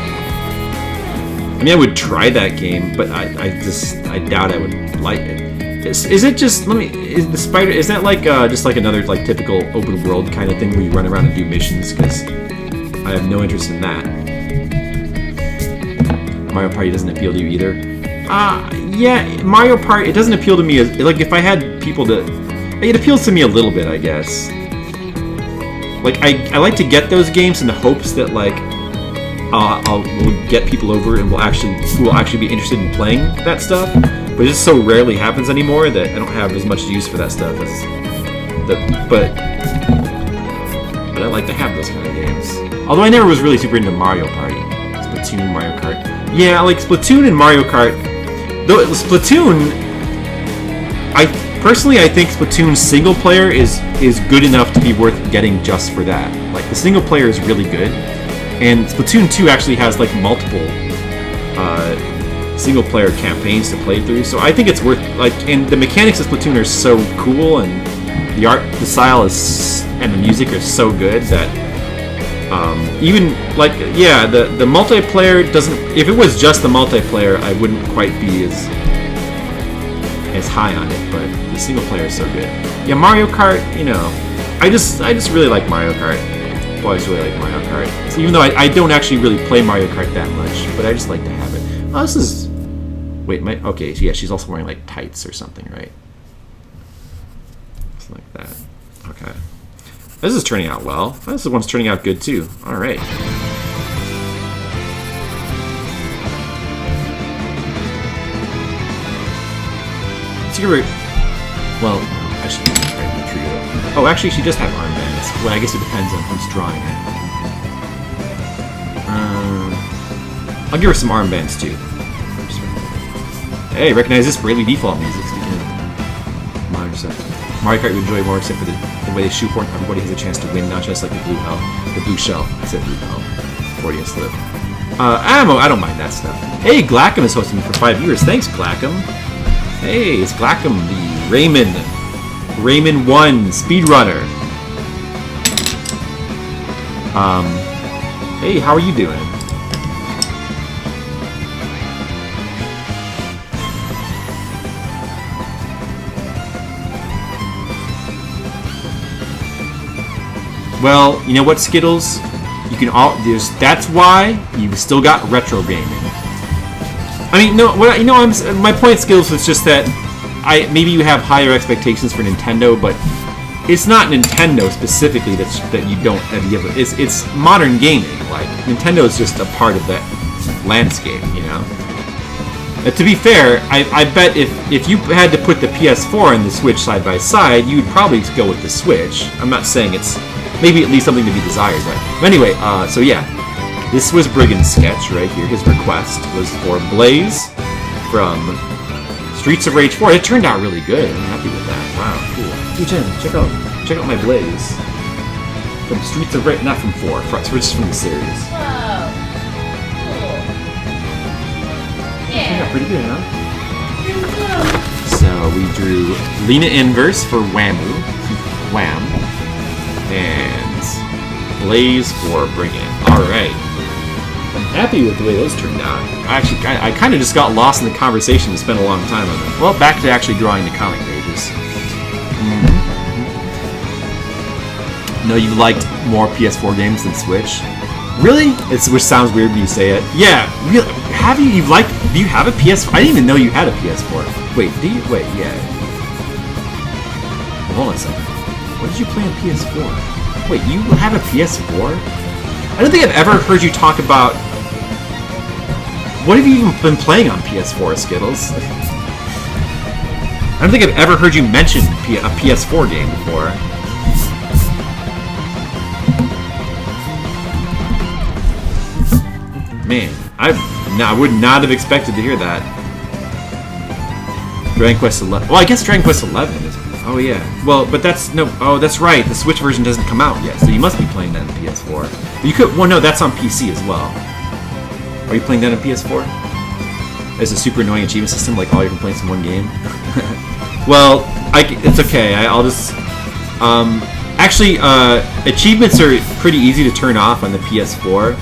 I mean, I would try that game, but I doubt I would like it. Is it just, is that like, just like another, like, typical open world kind of thing where you run around and do missions? Because I have no interest in that. Mario Party doesn't appeal to you either? Yeah, Mario Party, it doesn't appeal to me as, like, if I had people to, it appeals to me a little bit, I guess. Like, I like to get those games in the hopes that, like, we'll get people over and who will actually be interested in playing that stuff, but it just so rarely happens anymore that I don't have as much use for that stuff as but I like to have those kind of games. Although I never was really super into Mario Party, Splatoon, Mario Kart. Yeah, like Splatoon and Mario Kart. Though Splatoon, I think Splatoon's single player is good enough to be worth getting just for that. Like the single player is really good. And Splatoon 2 actually has like multiple single-player campaigns to play through, so I think it's worth like. And the mechanics of Splatoon are so cool, and the art, the style is, and the music are so good that even like the multiplayer doesn't. If it was just the multiplayer, I wouldn't quite be as as high on it, but the single player is so good. Yeah, Mario Kart, you know, I just really like Mario Kart. I've always really liked Mario Kart. So even though I don't actually really play Mario Kart that much, but I just like to have it. Oh, this is... Wait, okay, yeah, she's also wearing like tights or something, right? Something like that. Okay. This is turning out well. This one's turning out good too. Alright. Secret. Well, actually, try to trio. Oh, actually, she does have armbands. Well, I guess it depends on who's drawing it. I'll give her some armbands too. Hey, recognize this Bravely Default music. Speaking of modern stuff, Mario Kart you enjoy more except for the way they shoehorn. Everybody has a chance to win, not just like the blue shell. I said blue hell. Freudian slip. I don't mind that stuff. Hey, Glackham is hosting me for 5 years. Thanks, Glackham. Hey, it's Glackham, the Rayman 1 speedrunner. Hey, how are you doing? Well, you know what, Skittles? You can that's why you've still got retro gaming. I mean, no, my point, Skittles, was just that maybe you have higher expectations for Nintendo, but it's not Nintendo specifically that you don't have. It's modern gaming. Like Nintendo is just a part of that landscape, you know. To be fair, I bet if you had to put the PS4 and the Switch side by side, you'd probably go with the Switch. I'm not saying it's maybe at least something to be desired, but anyway, so yeah, this was Brigand's sketch right here. His request was for Blaze from Streets of Rage 4. It turned out really good. I'm happy with that. Wow, cool. Hey Jen, check out my Blaze from Streets of Rage, not from 4, just from the series. Whoa. Cool. Yeah. Yeah, pretty good, huh? So we drew Lena Inverse for Whamu, Wham, and Blaze for Brigand. Alright. I'm happy with the way those turned out. I kind of just got lost in the conversation and spent a long time on them. Well, back to actually drawing the comic pages. No, you liked more PS4 games than Switch? Really? Which sounds weird when you say it. Yeah, really? Do you have a PS4? I didn't even know you had a PS4. Wait, wait, yeah. Hold on a second. What did you play on PS4? Wait, you have a PS4? I don't think I've ever heard you talk about... What have you even been playing on PS4, Skittles? I don't think I've ever heard you mention a PS4 game before. Man, I would not have expected to hear that. Dragon Quest 11. Well, I guess Dragon Quest 11 is... Oh, yeah. Well, but that's... No. Oh, that's right. The Switch version doesn't come out yet, so you must be playing that on PS4. But you could... Well, no, that's on PC as well. Are you playing that on PS4? There's a super annoying achievement system, like all your complaints in one game. Well, it's okay. I'll just... Actually, achievements are pretty easy to turn off on the PS4.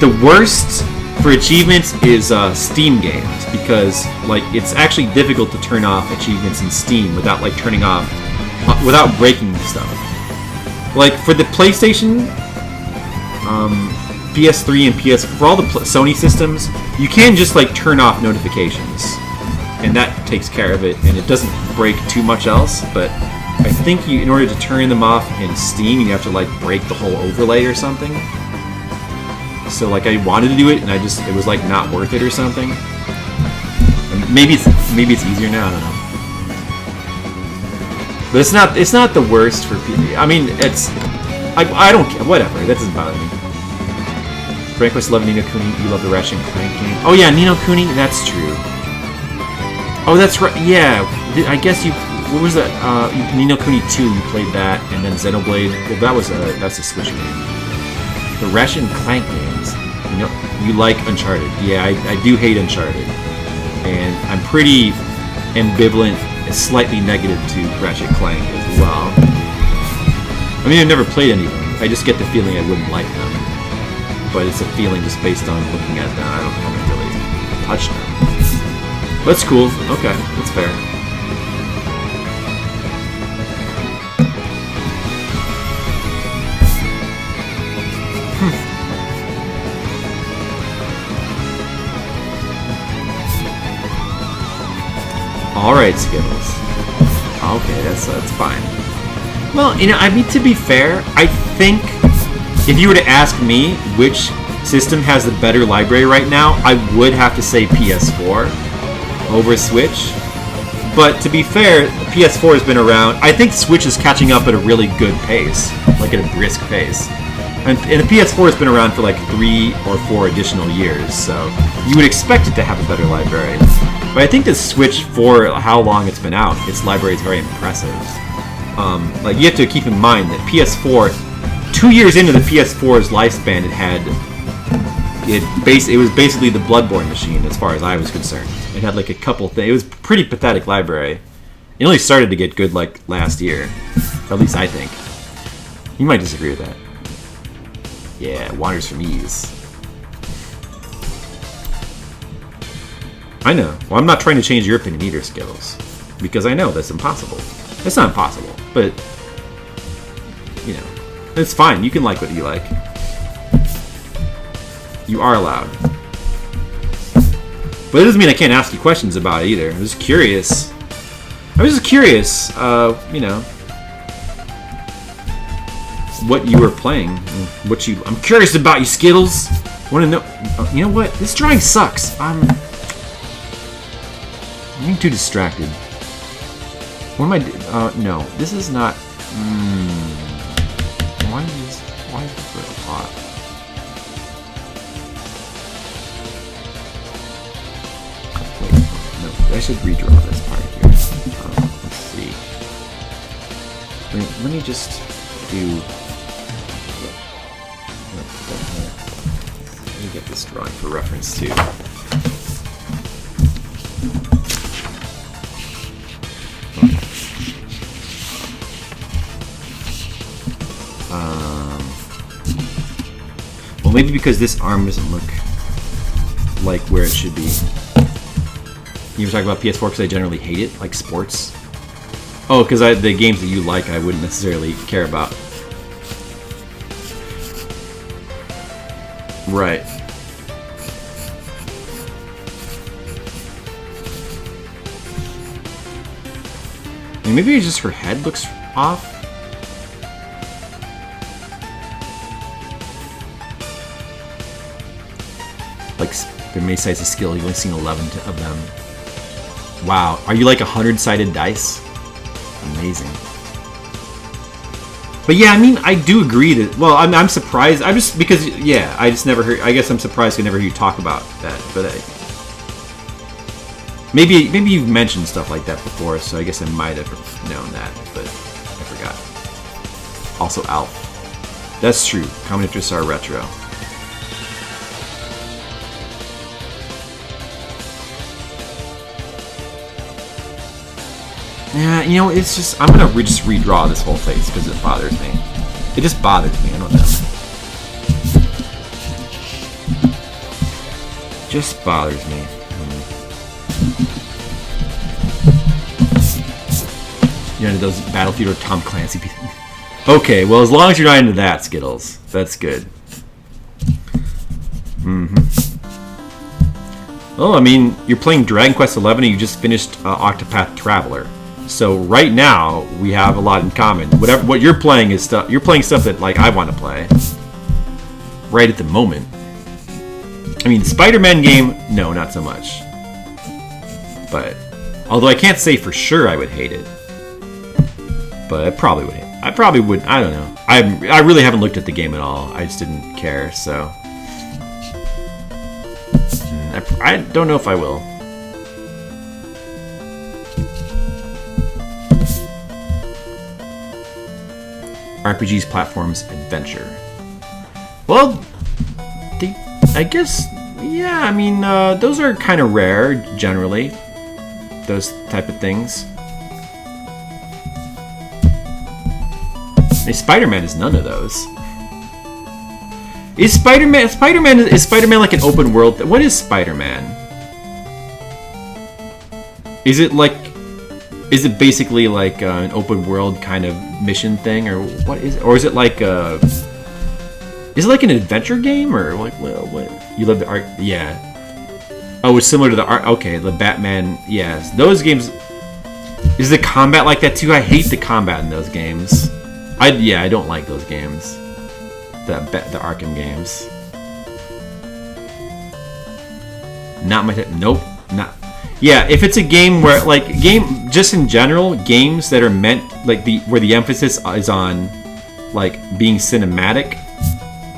The worst for achievements is Steam games, because like it's actually difficult to turn off achievements in Steam without like turning off, without breaking stuff. Like for the PlayStation, PS3 and PS, for all the Sony systems, you can just like turn off notifications, and that takes care of it, and it doesn't break too much else. But I think in order to turn them off in Steam, you have to like break the whole overlay or something. So like I wanted to do it, and it was like not worth it or something. And maybe it's easier now. I don't know. But it's not the worst for people. I mean, I don't care. Whatever. That doesn't bother me. Dragon Quest 11, Ni no Kuni. You love the Ratchet and Clank game. Oh yeah, Ni no Kuni. That's true. Oh, that's right. Yeah. I guess you. What was that? Ni no Kuni 2. You played that, and then Xenoblade. Well, that's a Switch game. The Ratchet and Clank games, you like Uncharted. Yeah, I do hate Uncharted. And I'm pretty ambivalent, slightly negative to Ratchet and Clank as well. I mean, I've never played any of them. I just get the feeling I wouldn't like them. But it's a feeling just based on looking at them. I haven't really touched them. But it's cool. Okay, that's fair. Alright, Skittles. Okay, that's fine. Well, you know, I mean, to be fair, I think if you were to ask me which system has the better library right now, I would have to say PS4 over Switch. But to be fair, PS4 has been around. I think Switch is catching up at a really good pace, like at a brisk pace. And the PS4 has been around for like 3 or 4 additional years, so you would expect it to have a better library. But I think the Switch, for how long it's been out, its library is very impressive. Like, you have to keep in mind that PS4, 2 years into the PS4's lifespan, it was basically the Bloodborne machine as far as I was concerned. It had like a couple things. It was a pretty pathetic library. It only started to get good like last year. At least I think. You might disagree with that. Yeah, Wanders from Ease. I know. Well, I'm not trying to change your opinion either, Skittles. Because I know that's impossible. It's not impossible, but you know, it's fine. You can like what you like. You are allowed. But it doesn't mean I can't ask you questions about it either. I was just curious. You know, what you were playing. I'm curious about you, Skittles. Want to know? You know what? This drawing sucks. I'm getting too distracted. What am I? No, this is not. Why is this so hot? Wait, no, I should redraw this part here. Let's see. Let me just do. Let me get this drawing for reference too. Well, maybe because this arm doesn't look like where it should be. You were talking about PS4 because I generally hate it, like sports. Oh, because the games that you like, I wouldn't necessarily care about. Right. And maybe it's just her head looks off. Like, their many sides of skill, you've only seen 11 of them. Wow, are you like 100-sided dice? Amazing. But yeah, I mean, I do agree that. Well, I'm surprised. I just because yeah, I just never heard. I guess I'm surprised I never hear you talk about that. But maybe you've mentioned stuff like that before, so I guess I might have known that, but I forgot. Also, Alf. That's true. Common interests are retro. Yeah, you know, it's just, I'm gonna just redraw this whole face because it bothers me. It just bothers me, I don't know. Just bothers me. You're into those Battlefield or Tom Clancy people? Okay, well, as long as you're not into that, Skittles, that's good. Well, I mean, you're playing Dragon Quest XI and you just finished Octopath Traveler. So right now we have a lot in common. What you're playing is stuff. You're playing stuff that like I want to play. Right at the moment. I mean, the Spider-Man game, no, not so much. But although I can't say for sure I would hate it, but I probably would. I probably would. I don't know. I really haven't looked at the game at all. I just didn't care. So I don't know if I will. RPGs, platforms, adventure. Well, I guess, yeah, I mean, those are kind of rare, generally. Those type of things. Spider-Man is none of those. Is Spider-Man like an open world? What is Spider-Man? Is it basically like an open world kind of mission thing, or what is it? Or is it like is it like an adventure game, or like what? You love the art? Yeah. Oh, it's similar to the art. Okay, the Batman. Yes, those games. Is the combat like that too? I hate the combat in those games. I don't like those games. The Arkham games. Not my type. Nope. Not. Yeah, if it's a game where just in general, games that are meant where the emphasis is on being cinematic,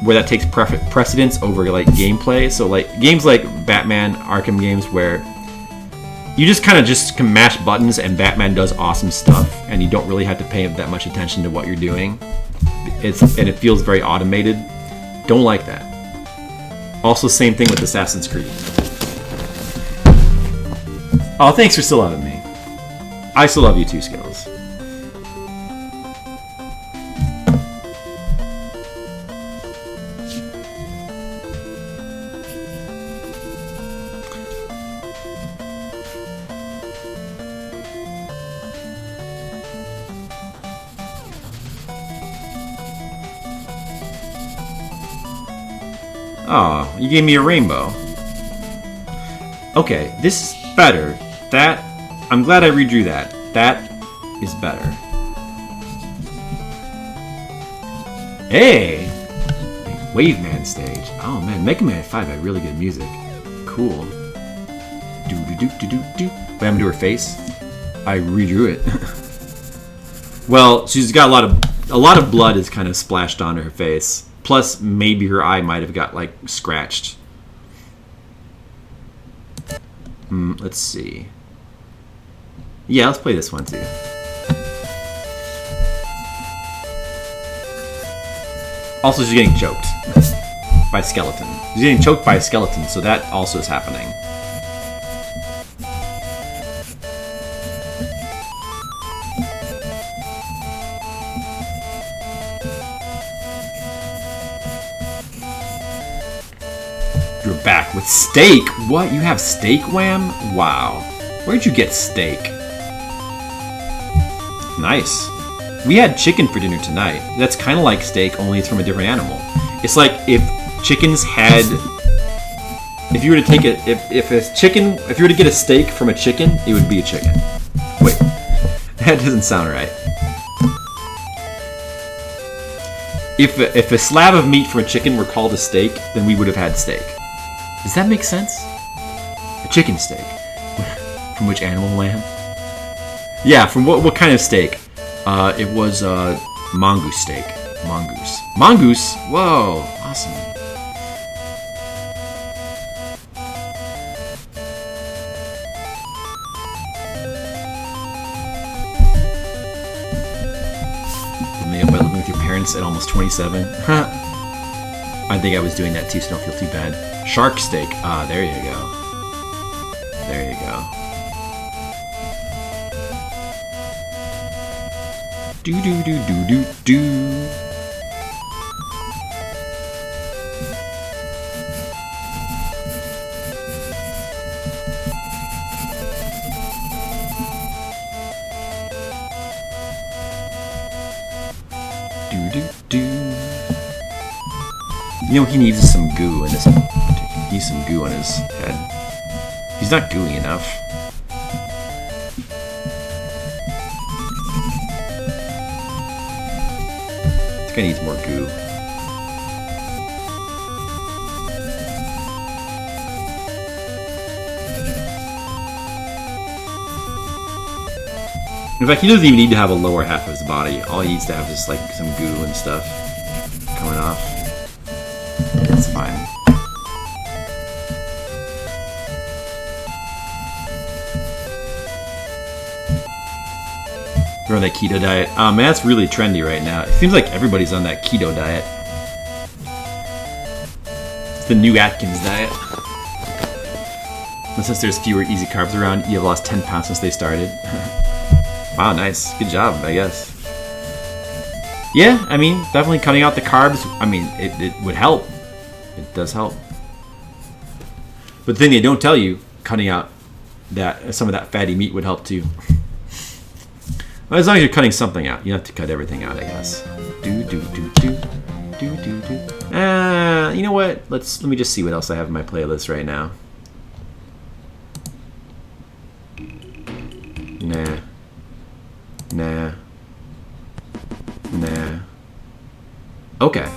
where that takes precedence over gameplay. So games like Batman Arkham games where you just can mash buttons and Batman does awesome stuff and you don't really have to pay that much attention to what you're doing. And it feels very automated. Don't like that. Also, same thing with Assassin's Creed. Oh, thanks for still loving me. I still love you too, Skills. Oh, you gave me a rainbow. Okay, this is better. I'm glad I redrew that. That is better. Hey! Waveman stage. Oh man, Mega Man 5 had really good music. Cool. Do-do-do-do-do-do. What happened to her face? I redrew it. Well, she's got a lot of blood is kind of splashed onto her face. Plus, maybe her eye might have got scratched. Let's see. Yeah, let's play this one too. Also, she's getting choked by a skeleton. She's getting choked by a skeleton, so that also is happening. You're back with steak. What? You have steak, Wham? Wow. Where'd you get steak? Nice. We had chicken for dinner tonight. That's kind of like steak, only it's from a different animal. It's like if chickens had... If you were to take it... If you were to get a steak from a chicken, it would be a chicken. Wait. That doesn't sound right. If a slab of meat from a chicken were called a steak, then we would have had steak. Does that make sense? A chicken steak. From which animal, Lamb? Yeah, from what kind of steak? It was mongoose steak. Mongoose. Mongoose? Whoa, awesome. Made up by living with your parents at almost 27. I think I was doing that too, so don't feel too bad. Shark steak. Ah, there you go. There you go. Do do do do do do. Do do do. You know he needs some goo in his. He needs some goo on his head. He's not gooey enough. This guy needs more goo. In fact, he doesn't even need to have a lower half of his body. All he needs to have is like some goo and stuff coming off. That's fine. You're on that keto diet. Man, that's really trendy right now. It seems like everybody's on that keto diet. It's the new Atkins diet. And since there's fewer easy carbs around, you have lost 10 pounds since they started. Wow, nice. Good job, I guess. Yeah, I mean, definitely cutting out the carbs. I mean, it would help. It does help. But the thing they don't tell you, cutting out that some of that fatty meat would help too. Well, as long as you're cutting something out, you don't have to cut everything out, I guess. Do do do do do do do. You know what? Let me just see what else I have in my playlist right now. Nah. Nah. Nah. Okay.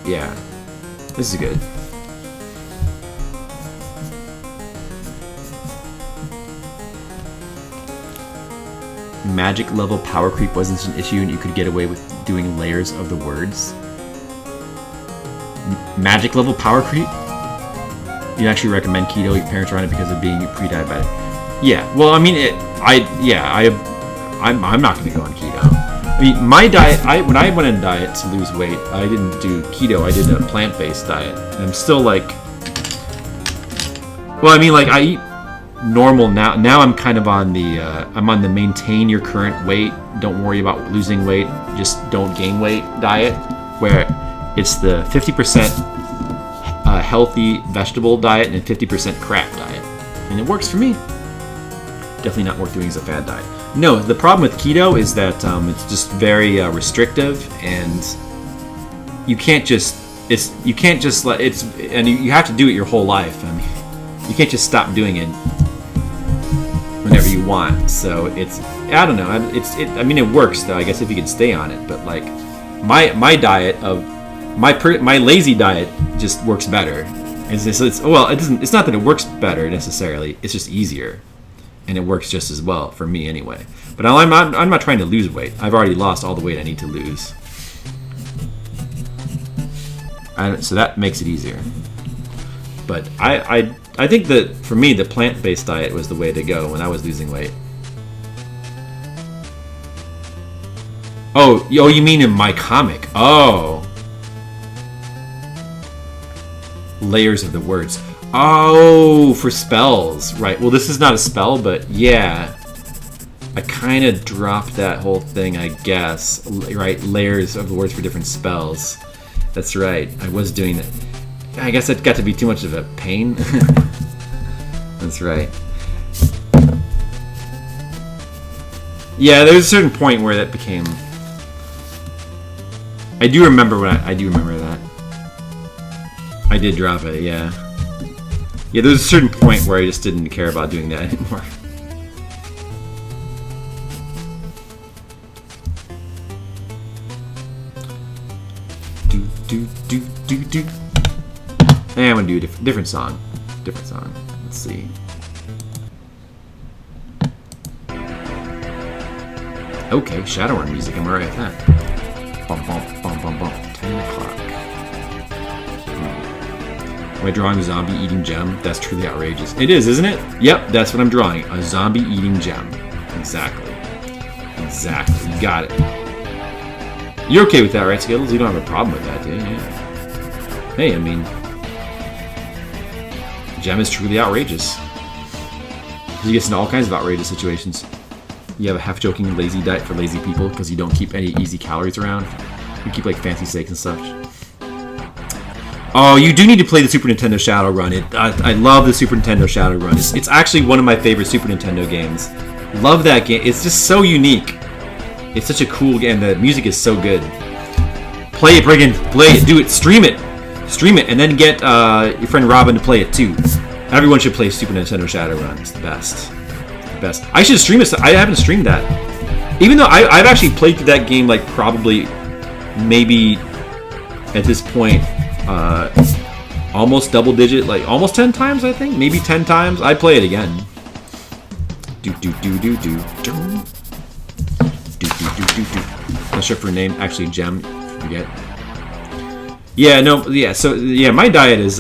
Yeah. This is good. Magic level power creep wasn't an issue and you could get away with doing layers of the words. Magic level power creep? You actually recommend keto, your parents are on it because of being pre-diabetic. Yeah, well, I mean, I'm not going to go on keto. I mean, my diet, when I went on diet to lose weight, I didn't do keto, I did a plant-based diet. And I'm still like, well, I mean, like, I eat normal now. Now I'm kind of on the, I'm on the maintain your current weight, don't worry about losing weight, just don't gain weight diet, where it's the 50% healthy vegetable diet and 50% crap diet. And it works for me. Definitely not worth doing as a fad diet. No, the problem with keto is that it's just very restrictive, and you can't just let and you have to do it your whole life. I mean, you can't just stop doing it whenever you want. So it's, I don't know. I mean, it works though. I guess if you could stay on it, but like my diet of my lazy diet just works better. It's not that it works better necessarily. It's just easier. And it works just as well for me anyway. But I'm not trying to lose weight. I've already lost all the weight I need to lose. So that makes it easier. But I think that for me, the plant-based diet was the way to go when I was losing weight. Oh, you mean in my comic? Oh. Layers of the words. Oh, for spells. Right. Well, this is not a spell, but yeah. I kind of dropped that whole thing, I guess. Right? Layers of the words for different spells. That's right. I was doing that. I guess that got to be too much of a pain. That's right. Yeah, there's a certain point where that became... I do remember that. I did drop it, yeah. Yeah, there's a certain point where I just didn't care about doing that anymore. Do. Hey, I'm gonna do a different song. Different song. Let's see. Okay, Shadowrun music. I'm alright with that. Bum bum bum bum bum. 10 o'clock. Am I drawing a zombie eating gem? That's truly outrageous. It is, isn't it? Yep, that's what I'm drawing. A zombie eating gem. Exactly. Exactly. You got it. You're okay with that, right, Skittles? You don't have a problem with that, do you? Yeah. Hey, I mean... Gem is truly outrageous. You get into all kinds of outrageous situations. You have a half-joking lazy diet for lazy people because you don't keep any easy calories around. You keep, like, fancy steaks and such. Oh, you do need to play the Super Nintendo Shadowrun. I love the Super Nintendo Shadowrun. It's actually one of my favorite Super Nintendo games. Love that game. It's just so unique. It's such a cool game. The music is so good. Play it, Brigand. Play it. Do it. Stream it. Stream it. And then get your friend Robin to play it too. Everyone should play Super Nintendo Shadowrun. It's the best. The best. I should stream it. I haven't streamed that. Even though I've actually played through that game like probably maybe at this point almost double digit, like almost 10 times I think, maybe 10 times. I'd play it again. Not sure for a name. Actually, Gem. Forget. Yeah. No. Yeah. So yeah, my diet is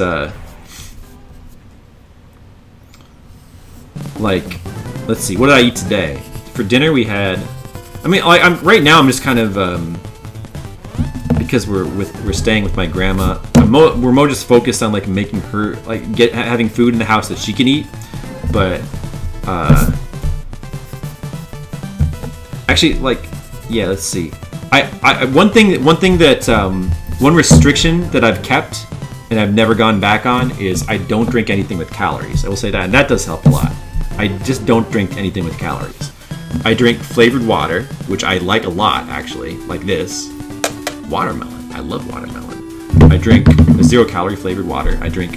like, let's see. What did I eat today? For dinner we had. I mean, like right now I'm just kind of because we're staying with my grandma. We're more just focused on like making her like having food in the house that she can eat. But actually, like, yeah. Let's see. One restriction that I've kept and I've never gone back on is I don't drink anything with calories. I will say that, and that does help a lot. I just don't drink anything with calories. I drink flavored water, which I like a lot actually, like this. Watermelon. I love watermelon. I drink a 0-calorie flavored water. I drink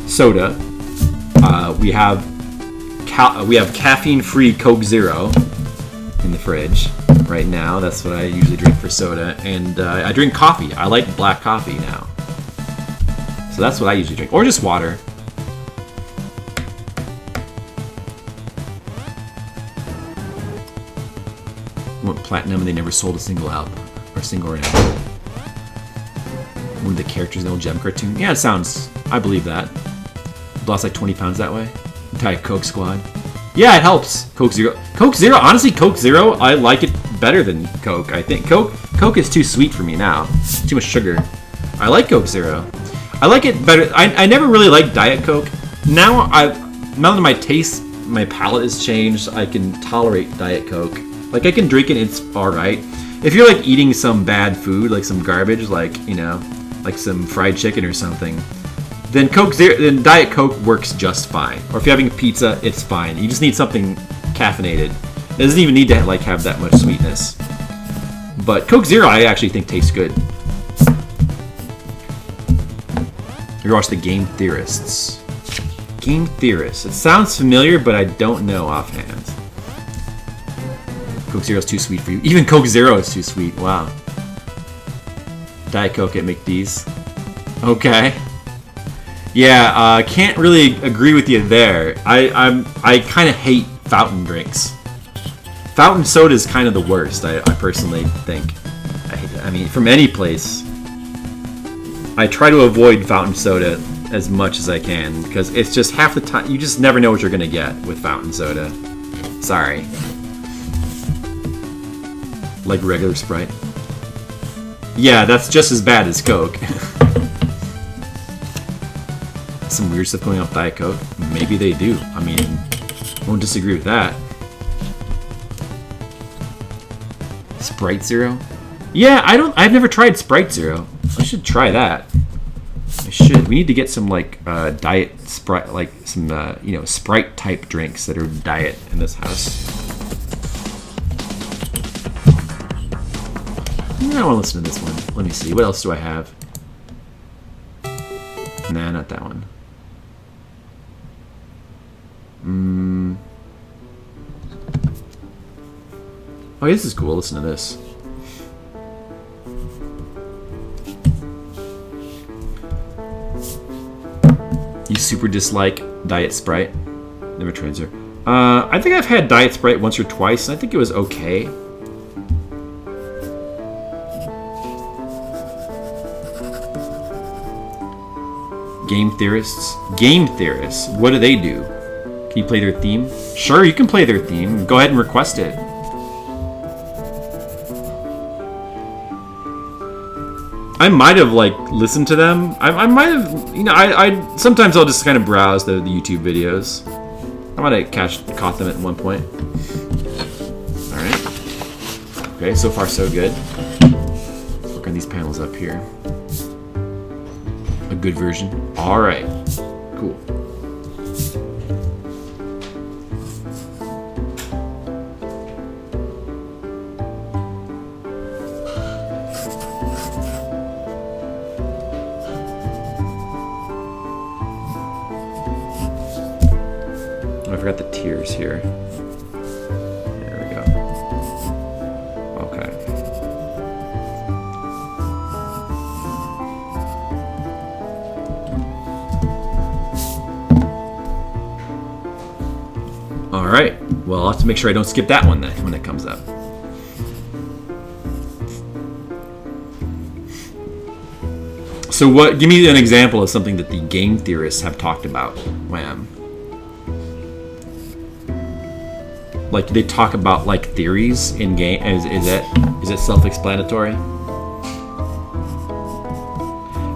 soda. We have we have caffeine-free Coke Zero in the fridge right now. That's what I usually drink for soda, and I drink coffee. I like black coffee now, so that's what I usually drink, or just water. Went platinum and they never sold a single album or single album. One of the characters in the old Gem cartoon. Yeah, it sounds. I believe that. Lost like 20 pounds that way. Diet Coke Squad. Yeah, it helps. Coke Zero. Coke Zero. Honestly, Coke Zero. I like it better than Coke. I think Coke is too sweet for me now. Too much sugar. I like Coke Zero. I like it better. I never really liked Diet Coke. Now that my taste, my palate has changed, I can tolerate Diet Coke. Like, I can drink it, it's alright. If you're, like, eating some bad food, like some garbage, like, you know, like some fried chicken or something, then then Diet Coke works just fine. Or if you're having pizza, it's fine. You just need something caffeinated. It doesn't even need to, like, have that much sweetness. But Coke Zero, I actually think tastes good. You watch the Game Theorists. Game Theorists. It sounds familiar, but I don't know offhand. Coke Zero is too sweet for you. Even Coke Zero is too sweet. Wow. Diet Coke at McD's. Okay. Yeah, can't really agree with you there. I kind of hate fountain drinks. Fountain soda is kind of the worst. I personally think. I mean, from any place, I try to avoid fountain soda as much as I can because it's just half the time you just never know what you're gonna get with fountain soda. Sorry. Like regular Sprite. Yeah, that's just as bad as Coke. Some weird stuff going on with Diet Coke. Maybe they do. I mean, won't disagree with that. Sprite Zero? Yeah, I've never tried Sprite Zero. I should try that. I should. We need to get some like diet Sprite, like some you know, Sprite type drinks that are diet in this house. I don't want to listen to this one. Let me see. What else do I have? Nah, not that one. Oh, this is cool. Listen to this. You super dislike Diet Sprite? Never tried Zero. I think I've had Diet Sprite once or twice, and I think it was okay. Game Theorists? Game Theorists. What do they do? Can you play their theme? Sure, you can play their theme. Go ahead and request it. I might have, like, listened to them. I might have, you know, I sometimes I'll just kind of browse the YouTube videos. I might have caught them at one point. Alright. Okay, so far so good. Let's work on these panels up here. A good version. Alright. Cool. Oh, I forgot the tiers here. There we go. Okay. Alright, well, I'll have to make sure I don't skip that one then when it comes up. So give me an example of something that the game theorists have talked about. Wham. Like, they talk about, like, theories in game. Is it self-explanatory?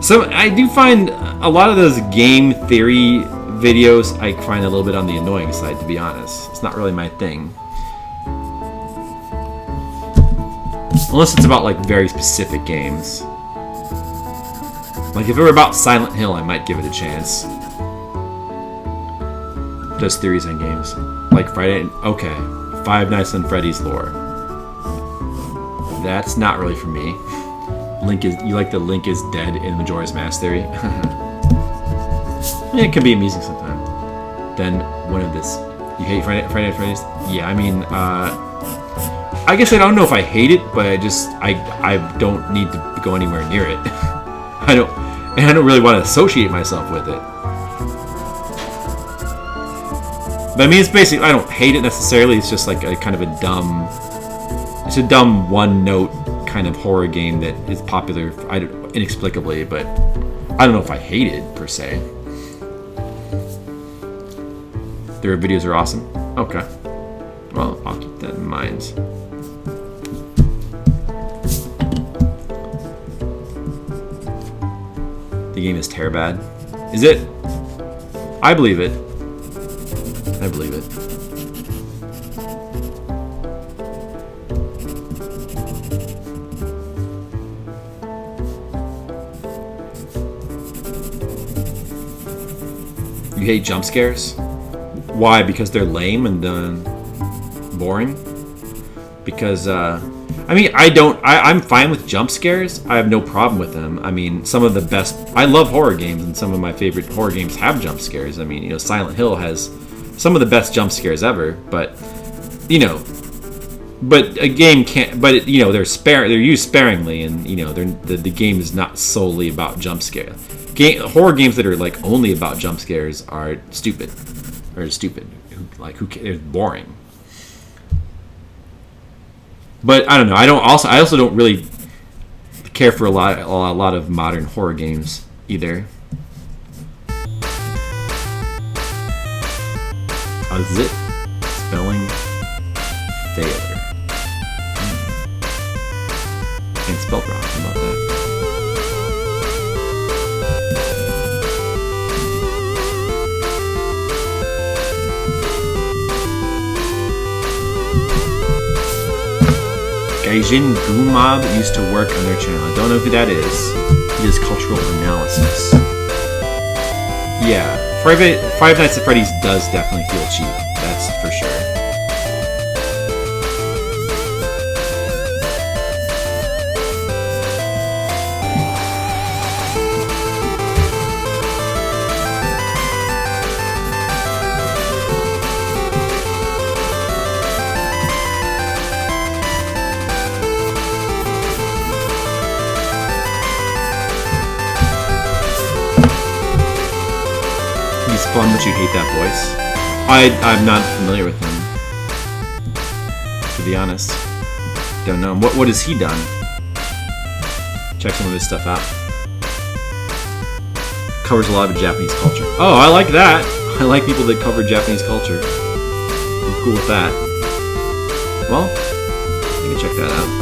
So I do find a lot of those game theory videos I find a little bit on the annoying side, to be honest. It's not really my thing. Unless it's about, like, very specific games. Like, if it were about Silent Hill, I might give it a chance. Does theories on games. Like Friday... Okay. Five Nights on Freddy's lore. That's not really for me. You like the Link is dead in Majora's Mask theory? It can be amusing sometimes. Then one of this You hate Friday Night Freddy's? Yeah, I mean, I guess I don't know if I hate it, but I don't need to go anywhere near it. I don't really want to associate myself with it. But I mean, it's basically, I don't hate it necessarily. It's just like a kind of a dumb, it's a dumb one-note kind of horror game that is popular inexplicably, but I don't know if I hate it per se. Their videos are awesome. Okay. Well, I'll keep that in mind. The game is bad. Is it? I believe it. I believe it. You hate jump scares? Why? Because they're lame and boring? Because, I mean, I'm fine with jump scares. I have no problem with them. I mean, some of the best... I love horror games, and some of my favorite horror games have jump scares. I mean, you know, Silent Hill has some of the best jump scares ever, but, you know... But a game can't... But, you know, they're used sparingly, and, you know, the game is not solely about jump scares. Horror games that are, like, only about jump scares are stupid. Or stupid. Who cares? They're boring. But I don't know. I also don't really care for a lot of modern horror games either. Oh, this is it. Spelling failure. Can't spell wrong. How about that? Gaijin Gumob used to work on their channel. I don't know who that is. He does cultural analysis. Yeah, Five Nights at Freddy's does definitely feel cheap. That's for sure. Fun, but you hate that voice. I'm not familiar with him, to be honest. Don't know. What has he done? Check some of his stuff out. Covers a lot of Japanese culture. Oh, I like that. I like people that cover Japanese culture. I'm cool with that. Well, you can check that out.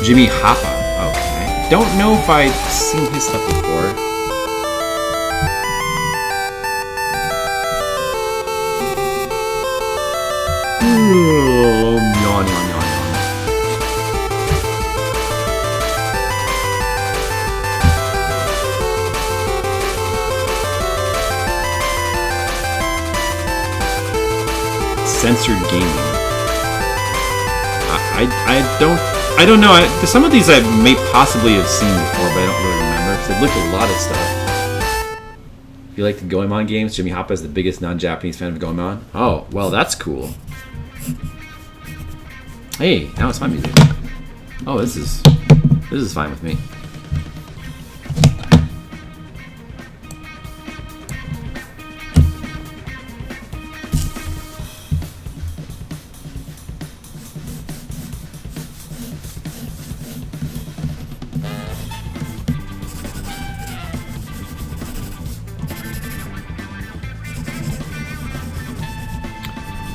Jimmy Hoppa. Okay. Don't know if I've seen his stuff before. Yawn, yawn, yawn, yawn. Censored gaming. I don't know. Some of these I may possibly have seen before, but I don't really remember because I've looked at a lot of stuff. If you like the Goemon games, Jimmy Hoppa is the biggest non-Japanese fan of Goemon. Oh, well, that's cool. Hey, now it's my music. Oh, this is fine with me.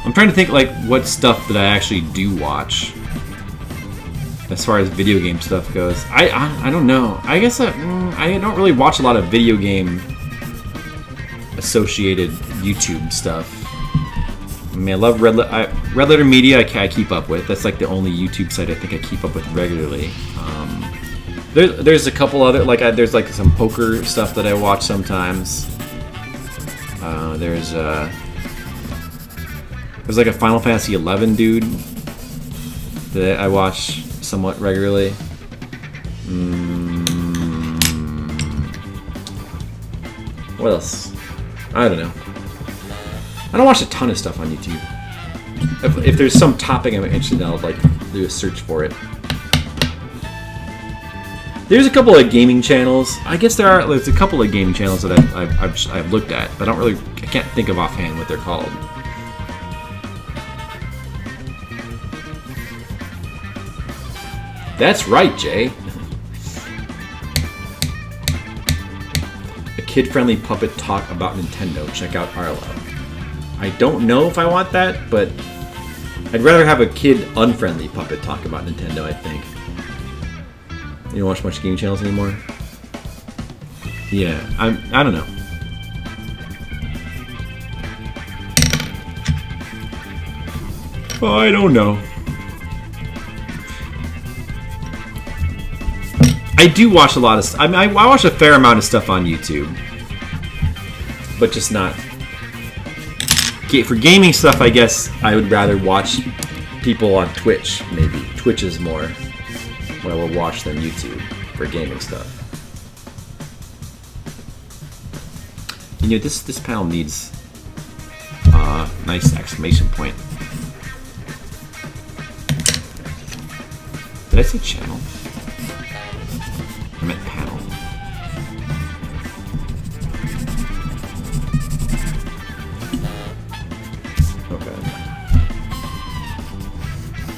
I'm trying to think like what stuff that I actually do watch as far as video game stuff goes. I don't know. I guess I don't really watch a lot of video game associated YouTube stuff. I mean, I love Red Letter Media. I keep up with. That's like the only YouTube site I think I keep up with regularly. There's a couple other there's like some poker stuff that I watch sometimes. There's like a Final Fantasy 11 dude that I watch somewhat regularly. What else? I don't know. I don't watch a ton of stuff on YouTube. If there's some topic I'm interested in, I'll like do a search for it. There's a couple of gaming channels. I guess there's a couple of gaming channels that I've looked at, but I can't think of offhand what they're called. That's right, Jay. A kid-friendly puppet talk about Nintendo. Check out Arlo. I don't know if I want that, but I'd rather have a kid-unfriendly puppet talk about Nintendo, I think. You don't watch much gaming channels anymore? Yeah, I don't know. I don't know. I do watch a lot of. I watch a fair amount of stuff on YouTube, but just not. For gaming stuff, I guess I would rather watch people on Twitch. Maybe Twitch is more what I will watch than YouTube for gaming stuff. You know, this panel needs a nice exclamation point. Did I say channel? I meant panel. Okay.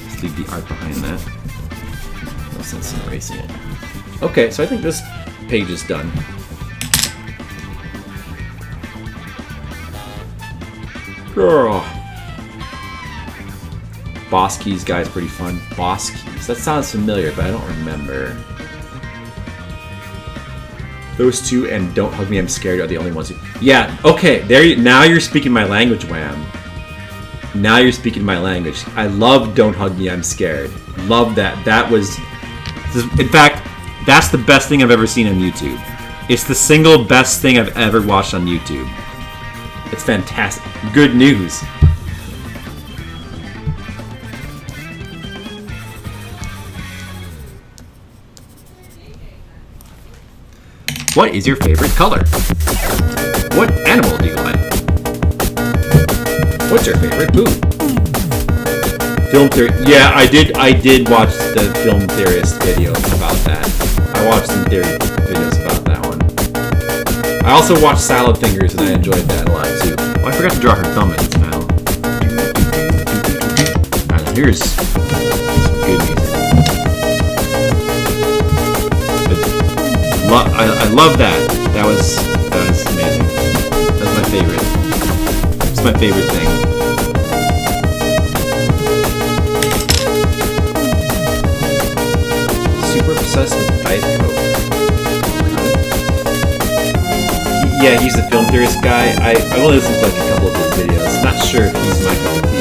Let's leave the art behind that. No sense in erasing it. Okay, so I think this page is done. Girl. Boss Keys guy's pretty fun. Boss Keys. That sounds familiar, but I don't remember. Those two and Don't Hug Me, I'm Scared are the only ones who... Yeah, okay. Now you're speaking my language, Wham. Now you're speaking my language. I love Don't Hug Me, I'm Scared. Love that. That was... In fact, that's the best thing I've ever seen on YouTube. It's the single best thing I've ever watched on YouTube. It's fantastic. Good news. What is your favorite color? What animal do you like? What's your favorite food? Film theory. Yeah, I did watch the Film Theorist video about that. I watched some theory videos about that one. I also watched Salad Fingers and I enjoyed that a lot too. Oh, I forgot to draw her thumb in this panel. Alright, here's some good music. I love that. That was amazing. That's my favorite. It's my favorite thing. Super obsessed with Diet Coke. Yeah, he's the Film Theorist guy. I've only listened to like a couple of his videos. Not sure if he's my cup of tea.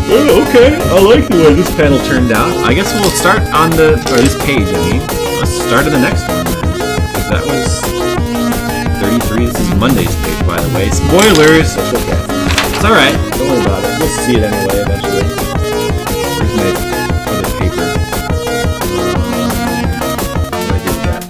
Oh, okay. I like the way this panel turned out. I guess we'll start on this page, I mean. Let's start on the next one then. Because that was 33. This is Monday's page, by the way. Spoilers! That's okay. It's alright. Don't worry about it. We'll see it anyway eventually. Where's my other paper? What do I do with that?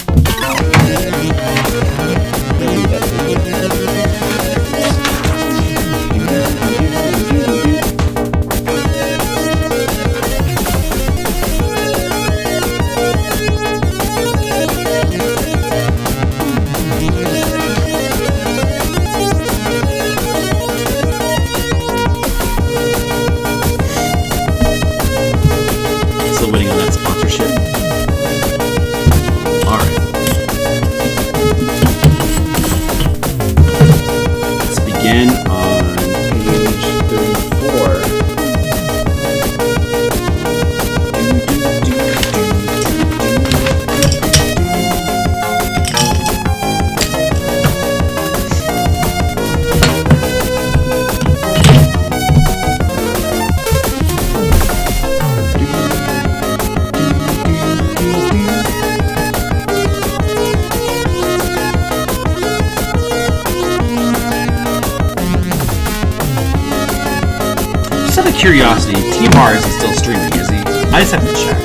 curiosity, T Mars is still streaming, is he? I just have to check.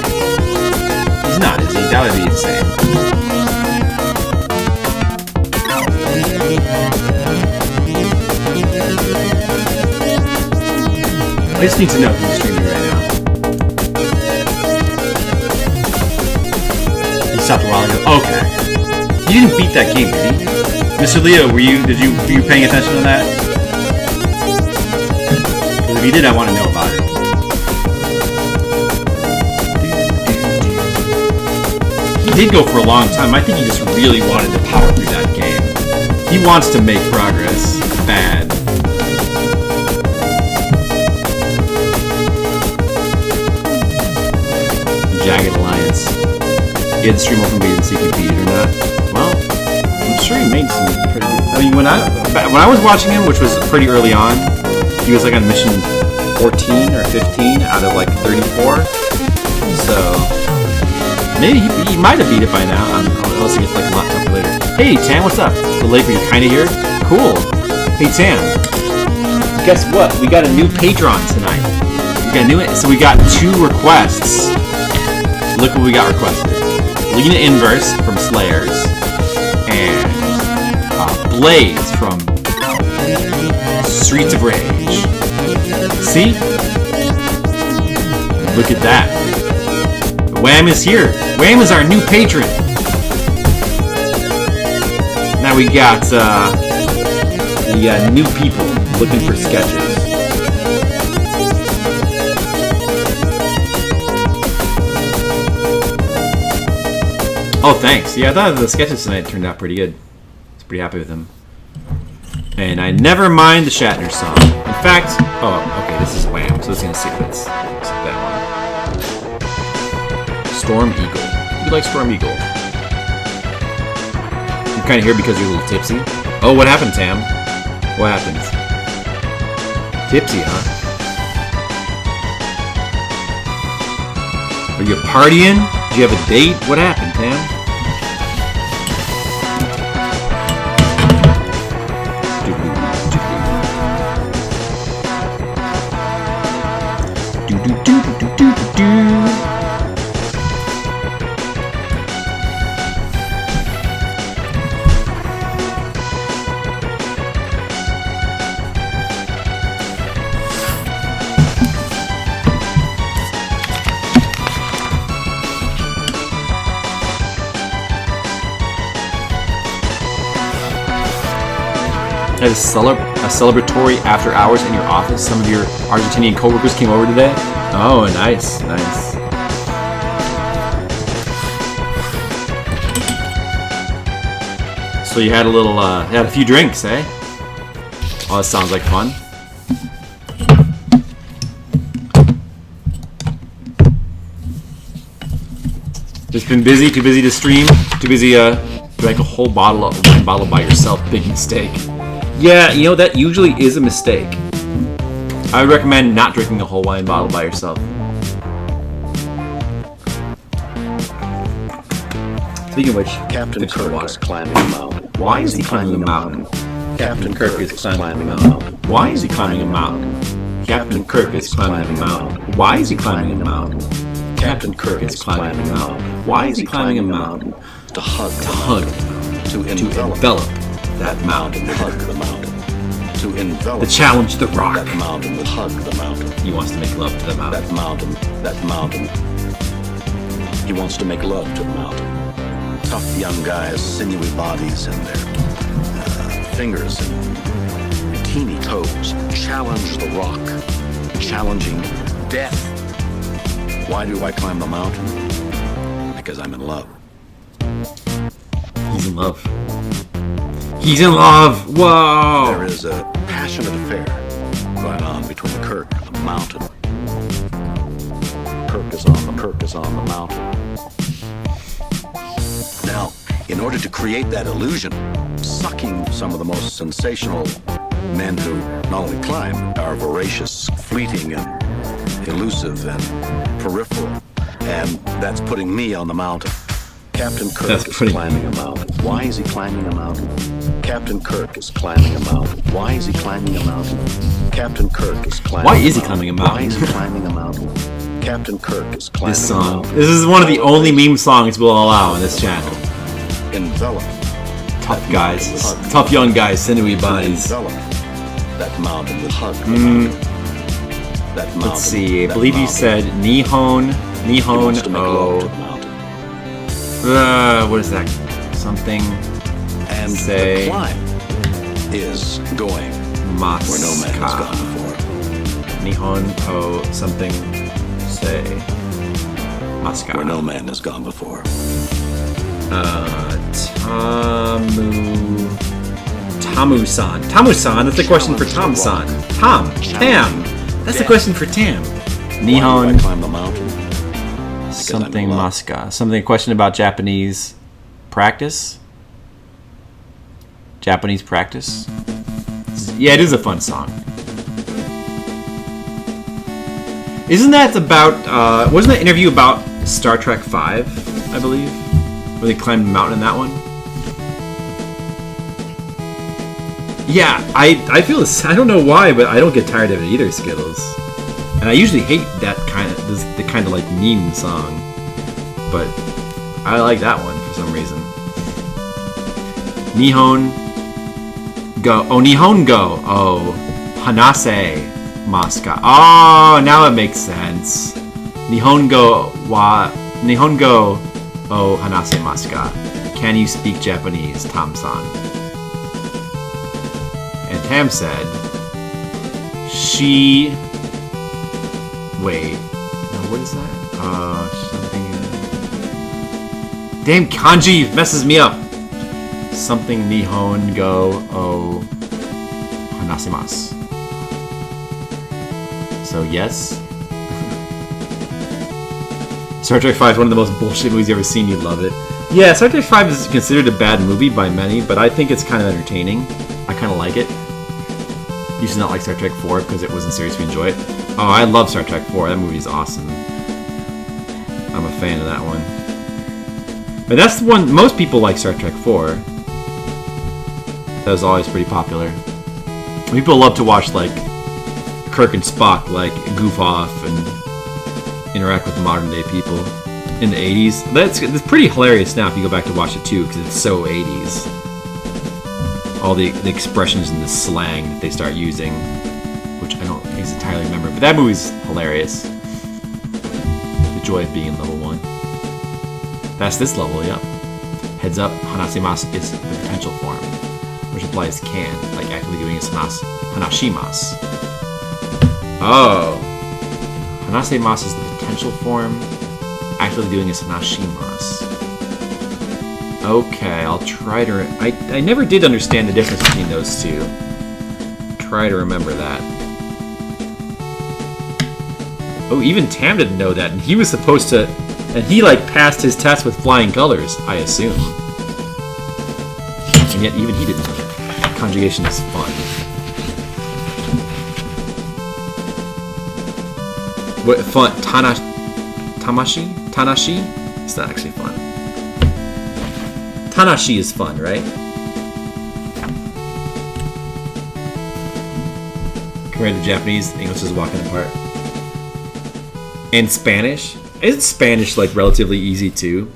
He's not, is he? That would be insane. I just need to know who's streaming right now. He stopped a while ago. Okay. He didn't beat that game, did he? Mr. Leo, were you paying attention to that? Because if you did, I want to know about it. He did go for a long time. I think he just really wanted to power through that game. He wants to make progress. Bad. Jagged Alliance. He had the stream open, wait and see if he beat it or not. Well, I'm sure he made some pretty good. I mean, when I was watching him, which was pretty early on, he was like on mission 14 or 15 out of like 34. So maybe he might have beat it by now. Unless he gets like a lot tougher later. Hey Tam, what's up? So late, but you're kind of here. Cool. Hey Tam, guess what? We got a new patron tonight. So we got 2 requests. Look what we got requested. Lena Inverse from Slayers. And Blaze from Streets of Rage. See? Look at that. Wham is here. Wham is our new patron. Now we got the new people looking for sketches. Oh, thanks. Yeah, I thought the sketches tonight turned out pretty good. I was pretty happy with them. And I never mind the Shatner song. In fact, oh, okay, this is Wham, so let's gonna see what it's that one. Storm Eagle. You like Storm Eagle? I'm kind of here because you're a little tipsy. Oh, what happened, Tam? What happened? Tipsy, huh? Are you partying? Did you have a date? What happened, Tam? Had a celebratory after hours in your office. Some of your Argentinian coworkers came over today. Oh, nice, nice. So you had a little, had a few drinks, eh? Oh, that sounds like fun. Just been busy, too busy to stream, too busy drank a whole wine bottle by yourself. Big mistake. Yeah, you know, that usually is a mistake. I would recommend not drinking a whole wine bottle by yourself. Speaking of which, Captain Kirk is climbing a mountain. Why is he climbing a mountain? Captain Kirk is climbing a mountain. Why is he climbing a mountain? Captain Kirk is climbing a mountain. Why is he climbing a mountain? Captain Kirk is climbing a mountain. Why is he climbing a mountain? To hug. To envelop that mountain. Hug the mountain. To envelop. To challenge the rock. That mountain will hug the mountain. He wants to make love to the mountain. That mountain. He wants to make love to the mountain. Tough young guys, sinewy bodies, and their fingers and teeny toes challenge the rock, challenging death. Why do I climb the mountain? Because I'm in love. He's in love. He's in love! Whoa! There is a passionate affair going on between Kirk and the mountain. Kirk is on the mountain. Now, in order to create that illusion, sucking some of the most sensational men who not only climb, are voracious, fleeting, and elusive, and peripheral. And that's putting me on the mountain. Captain Kirk That's is pretty- climbing a mountain. Why is he climbing a mountain? Captain Kirk is climbing a mountain. Why is he climbing a mountain? Captain Kirk is climbing Why a is he mountain. climbing a Why mountain? is he climbing a mountain? Captain Kirk is climbing This a song. mountain. This is one of the only meme songs we'll allow on this channel. Envelop. Tough guys. Tough young guys, sinewy bodies. Envelop that mountain with hug. The mountain. That mountain. Let's see. I that believe you mountain. said Nihon. He wants to Nihon. make love to Oh. the mountain. What is that? Something. And Say- the climb is going Mas. where no man has gone before. Nihon. Oh. Something. Say. Maska. Where no man has gone before. Tamu-san. Tamu-san, that's a question for Tam-san. Tam. That's a question for Tam. Why do I Nihon. climb the mountain? Something I'm in love. Maska. Something, a question about Japanese practice? Japanese practice? Yeah, it is a fun song. Isn't that about, wasn't that interview about Star Trek V, I believe? Where they climbed the mountain in that one? Yeah, I feel this, I don't know why, but I don't get tired of it either, Skittles. And I usually hate that kind of, the kind of like meme song. But I like that one for some reason. Nihon go. Oh, Nihon go. Oh, Hanase Maska. Oh, now it makes sense. Nihon go wa. Nihon go. Oh, Hanase Maska. Can you speak Japanese, Tam-san? And Tam said, she. Wait. No, what is that? Something. Damn, kanji messes me up. Something Nihon go oh hanasimasu. So yes. Star Trek V is one of the most bullshit movies you've ever seen. You love it. Yeah, Star Trek V is considered a bad movie by many, but I think it's kind of entertaining. I kind of like it. You should not like Star Trek 4 because it wasn't serious to enjoy it. Oh, I love Star Trek 4. That movie is awesome. I'm a fan of that one. But that's the one, most people like Star Trek 4. That was always pretty popular. People love to watch, like, Kirk and Spock, like, goof off and interact with modern day people in the 80s. It's pretty hilarious now if you go back to watch it too, because it's so 80s. All the expressions and the slang that they start using, which I don't entirely remember, but that movie's hilarious. The joy of being in level 1. That's this level, yep. Heads up, hanasimasu is the potential form, which implies can, like actively doing is hanashimasu. Oh. Hanasimasu is the potential form, actively doing is hanashimasu. Okay, I'll try to... I never did understand the difference between those two. Try to remember that. Oh, even Tam didn't know that, and he was supposed to... And he, like, passed his test with flying colors, I assume. And yet, even he didn't know that. Conjugation is fun. What, fun? Tanashi? Tanashi? It's not actually fun. Tanashi is fun, right? Compared to Japanese, English is walking apart. And Spanish? Isn't Spanish like relatively easy too?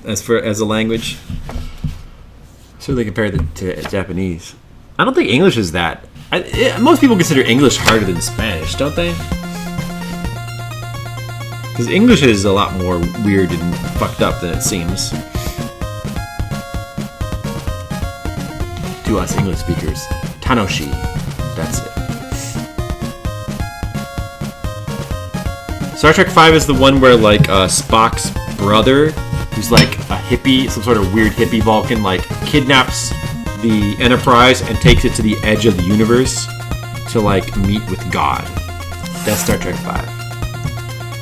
As a language? Certainly compared to Japanese. I don't think English is that. Most people consider English harder than Spanish, don't they? Because English is a lot more weird and fucked up than it seems. To us English speakers. Tanoshi. That's it. Star Trek V is the one where, like, Spock's brother, who's like a hippie, some sort of weird hippie Vulcan, like, kidnaps the Enterprise and takes it to the edge of the universe to, like, meet with God. That's Star Trek V.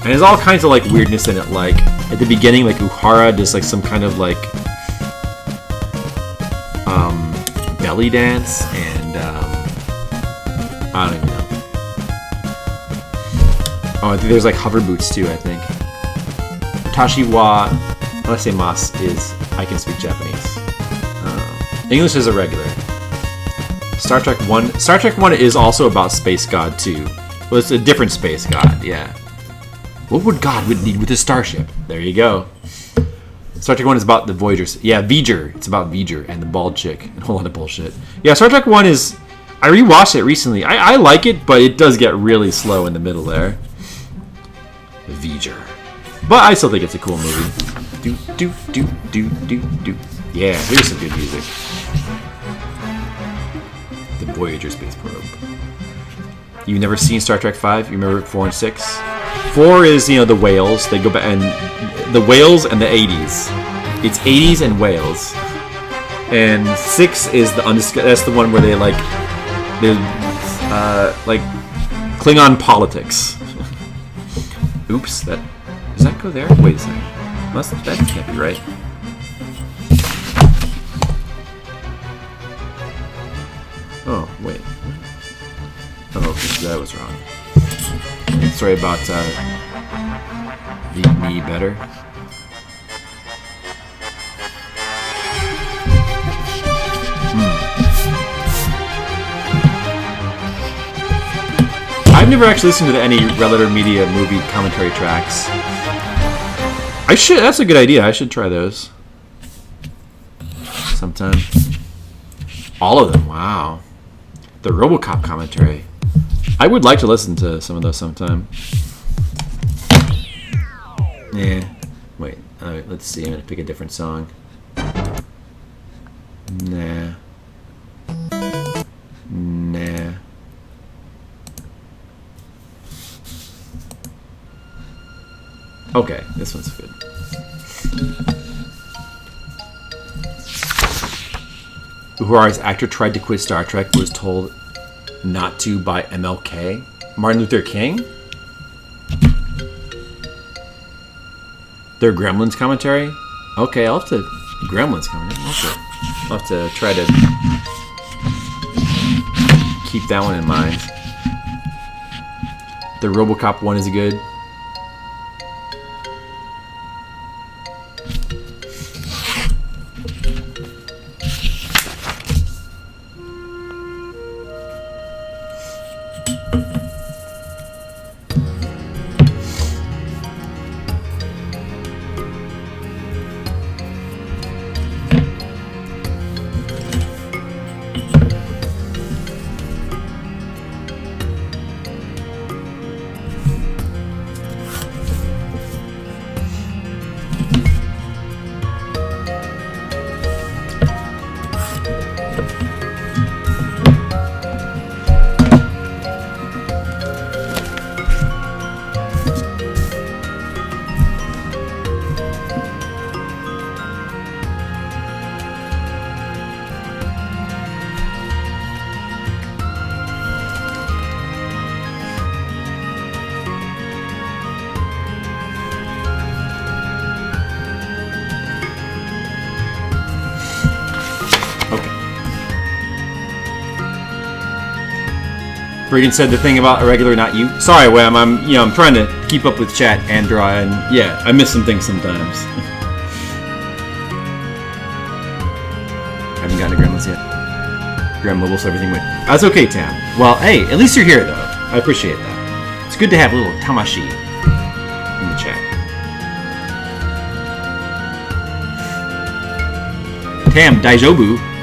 And there's all kinds of, like, weirdness in it, like, at the beginning, like, Uhura does, like, some kind of, like, belly dance, and, I don't even know. Oh, I think there's like hover boots too, I think. Watashi wa When I say mas is, I can speak Japanese. English is irregular. Star Trek 1. Star Trek 1 is also about Space God too. Well, it's a different Space God, yeah. What would God would need with his starship? There you go. Star Trek 1 is about the Voyagers. Yeah, V'ger. It's about V'ger and the bald chick and a whole lot of bullshit. Yeah, Star Trek 1 is... I rewatched it recently. I like it, but it does get really slow in the middle there. V'ger. But I still think it's a cool movie. Do, do, do, do, do, do. Yeah, here's some good music. The Voyager space probe. You've never seen Star Trek 5? You remember 4 and 6? 4 is, you know, the whales. They go back and the whales and the 80s. It's 80s and whales. And 6 is the that's the one where they like Klingon politics. Oops, does that go there? Wait a second. That can't be right. Oh, wait. Oh, okay, that was wrong. Sorry about me better. I've never actually listened to any Red Letter Media movie commentary tracks. I should. That's a good idea. I should try those sometime. All of them. Wow. The RoboCop commentary. I would like to listen to some of those sometime. Yeah. Wait. Let's see. I'm gonna pick a different song. Nah. Nah. Okay, this one's good. Uhura's actor tried to quit Star Trek but was told not to by MLK. Martin Luther King? Their Gremlins commentary? Okay, I'll have to... Gremlins commentary? Okay. I'll have to try to keep that one in mind. The RoboCop one is good. Friggin' said the thing about irregular, not you. Sorry, Wham. I'm trying to keep up with chat and draw, and yeah, I miss some things sometimes. Haven't gotten to Gremlins yet. Graham Mobile's everything went. That's okay, Tam. Well, hey, at least you're here though. I appreciate that. It's good to have a little tamashi in the chat. Tam, Daijobu.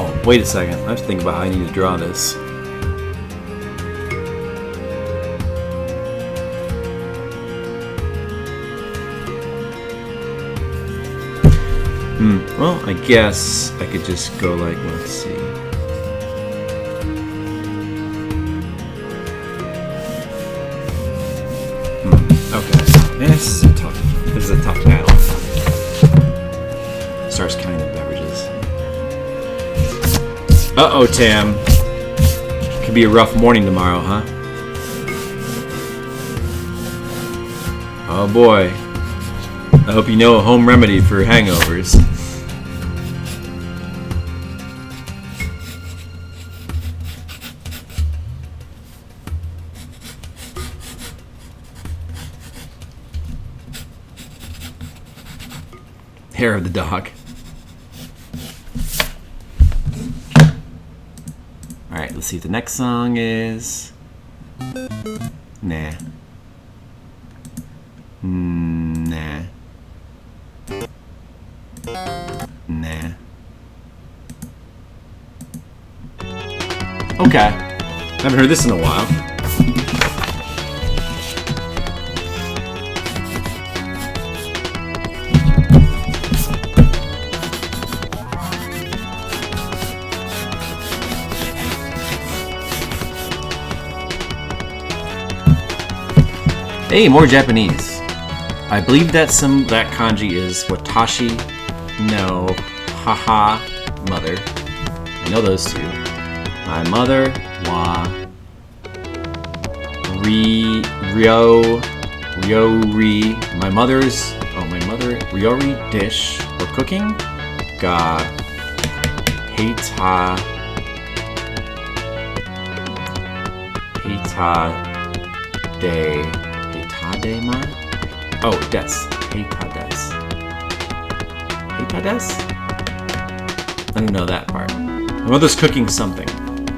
Oh, wait a second. I have to think about how I need to draw this. Well, I guess I could just go like, let's see. Okay. This is a tough battle. Starts counting the beverages. Uh-oh, Tam. Could be a rough morning tomorrow, huh? Oh boy. I hope you know a home remedy for hangovers. Hair of the dog. Alright, let's see what the next song is. Nah. Nah. Nah. Okay. Haven't heard this in a while. Hey, more Japanese. I believe that that kanji is watashi no haha mother. I know those two. My mother wa ryori. My mother ryori dish or cooking ga heita de ma? Oh, des. Heita des. Heita des? I don't know that part. My mother's cooking something.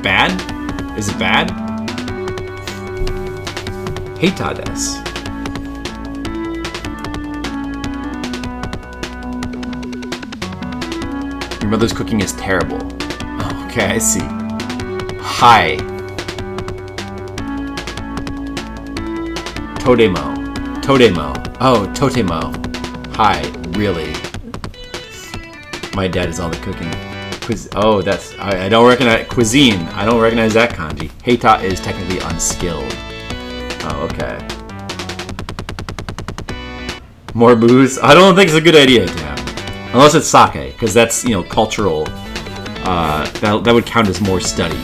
Bad? Is it bad? Heita des. Your mother's cooking is terrible. Oh, okay, I see. Hi. Todemo. Oh, totemo. Hi, really. My dad is all the cooking. Oh, that's... I don't recognize... Cuisine. I don't recognize that kanji. Heita is technically unskilled. Oh, okay. More booze? I don't think it's a good idea to have. Unless it's sake, because that's, cultural... that would count as more study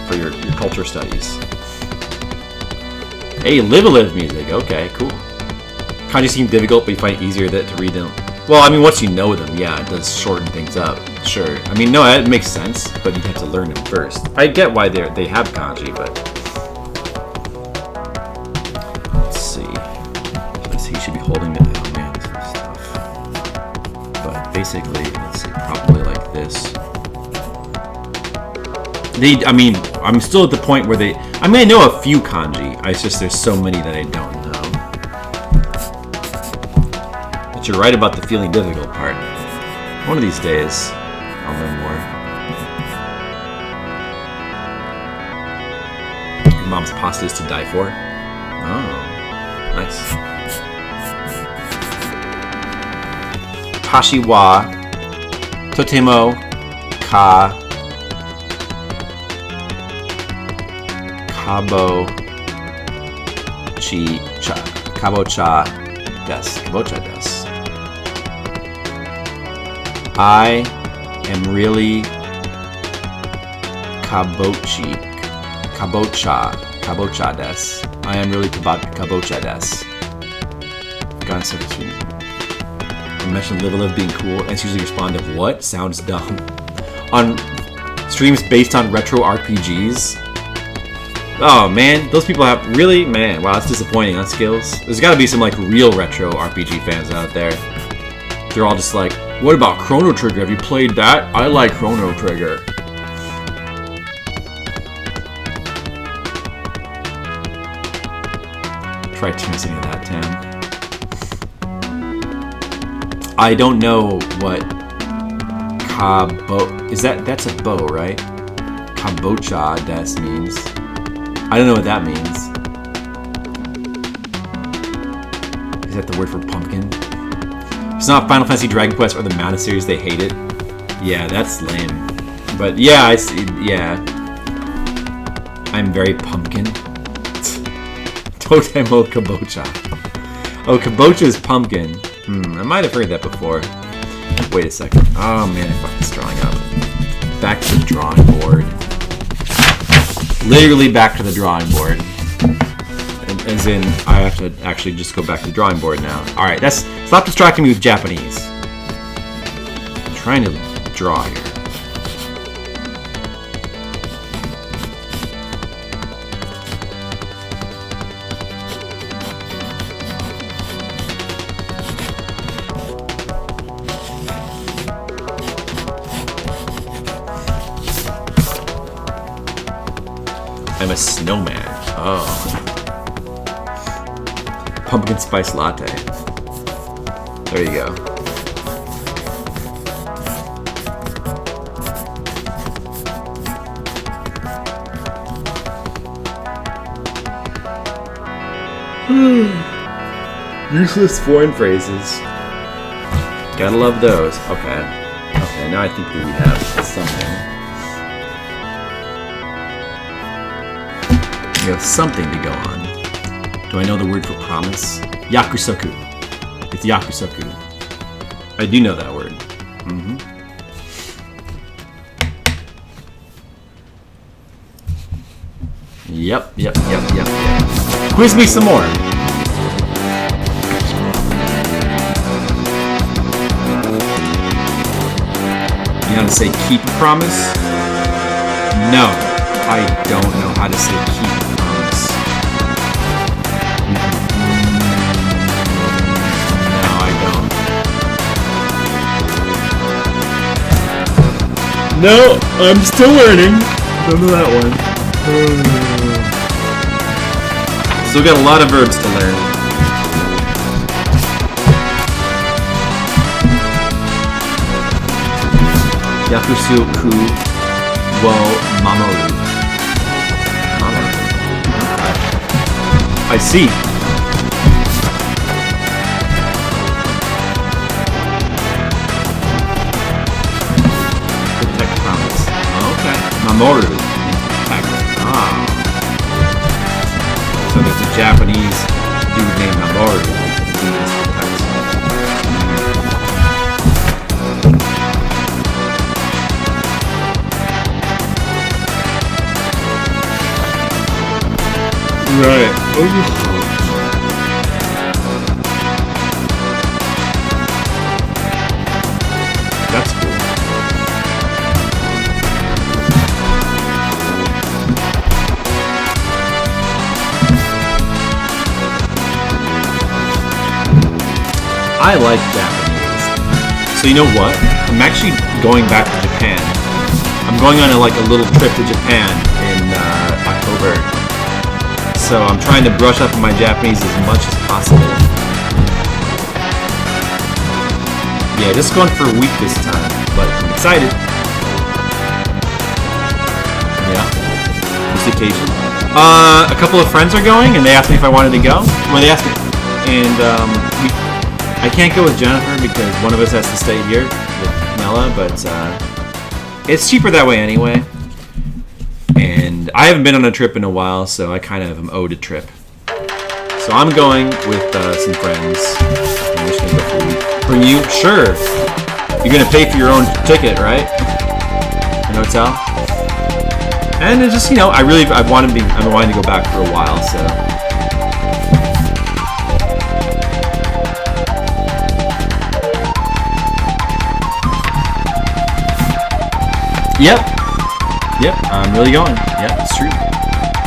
for your culture studies. Hey, live music. Okay, cool. Kanji seem difficult, but you find it easier to read them. Well, I mean, once you know them, yeah, it does shorten things up. Sure. I mean, no, that makes sense, but you have to learn them first. I get why they have kanji, but... Let's see. He should be holding it. Oh, man, this is stuff. But basically, let's see, probably like this. I'm still at the point where I know a few kanji. It's just there's so many that I don't know. But you're right about the feeling difficult part. One of these days, I'll learn more. Your mom's pasta is to die for. Oh, nice. Tashi wa totemo kabocha des. I am really kabocha des. I am really kabocha des. God, so sweet. I mentioned Live being cool, and it's usually respond of what? Sounds dumb. On streams based on retro RPGs. Oh man, those people have really, man, wow, that's disappointing on skills. There's gotta be some real retro RPG fans out there. They're all just like, what about Chrono Trigger? Have you played that? I like Chrono Trigger. Try translating that, Tam. I don't know what That's a bow, right? Kabocha des means. I don't know what that means. Is that the word for pumpkin? It's not Final Fantasy Dragon Quest or the Mana series, they hate it. Yeah, that's lame. But yeah, I see, yeah. I'm very pumpkin. Totemo Kabocha. Oh, Kabocha is pumpkin. I might have heard that before. Wait a second. Oh man, I fucked this drawing up. Back to the drawing board. Literally back to the drawing board. As in, I have to actually just go back to the drawing board now. Alright, stop distracting me with Japanese. I'm trying to draw here. I'm a snowman. Oh. Pumpkin spice latte. There you go. Useless foreign phrases. Gotta love those. Okay. Okay, now I think that we have something. We have something to go on. Do I know the word for promise? Yakusoku. It's yakusoku. I do know that word. Yep. Quiz me some more. You know how to say keep a promise? No, I don't know how to say keep a promise. No, I don't. No, I'm still learning. Don't know that one. Still got a lot of verbs to learn. Yakusoku wo mamoru. I see. Protect promise. Okay. Mamoru. Protect. Ah. So there's a Japanese dude named Mamoru. He means protect. Right. That's cool. I like Japanese. So you know what? I'm actually going back to Japan. I'm going on a little trip to Japan in October. So I'm trying to brush up on my Japanese as much as possible. Yeah, just going for a week this time, but I'm excited. Yeah, this occasion. A couple of friends are going, and they asked me if I wanted to go. Well, they asked me, and I can't go with Jennifer because one of us has to stay here with Nella, but it's cheaper that way anyway. And I haven't been on a trip in a while, so I kind of am owed a trip. So I'm going with some friends. I'm just gonna go for a week. For you? Sure. You're gonna pay for your own ticket, right? An hotel. And it's just, I've been wanting to go back for a while, so. Yep, I'm really going. Yep, it's true.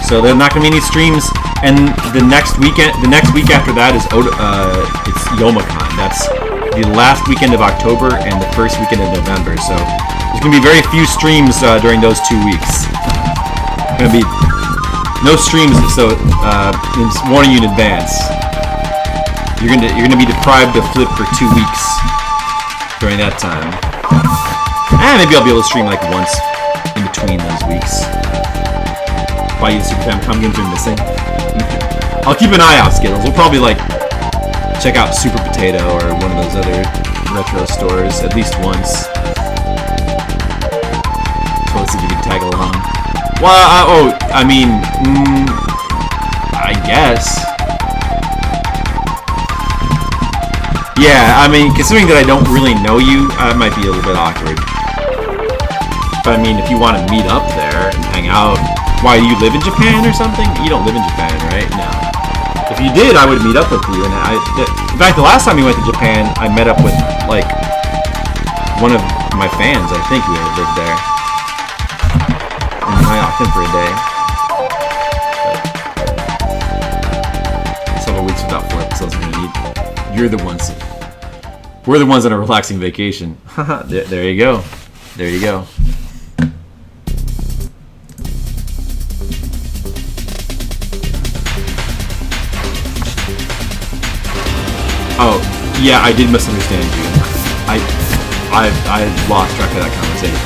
So there's not gonna be any streams, and the next week after that is it's Youmacon. That's the last weekend of October and the first weekend of November. So there's gonna be very few streams during those 2 weeks. Gonna be no streams, so I'm warning you in advance. You're gonna be deprived of Flip for 2 weeks during that time. Maybe I'll be able to stream like once in between those weeks. Buy you the Super Famicom games you're missing. I'll keep an eye out, Skittles. We'll probably like check out Super Potato or one of those other retro stores at least once. So let's see if you can tag along. Well, I mean, I guess. Yeah, I mean, considering that I don't really know you, it might be a little bit awkward. But I mean, if you want to meet up there and hang out, why, do you live in Japan or something? You don't live in Japan, right? No. If you did, I would meet up with you. And in fact, the last time we went to Japan, I met up with like one of my fans. I think who lived there. And I asked him for a day. But several weeks without full episodes I'm gonna need. You're the ones. We're the ones on a relaxing vacation. There you go. There you go. Oh, yeah, I did misunderstand you. I lost track of that conversation.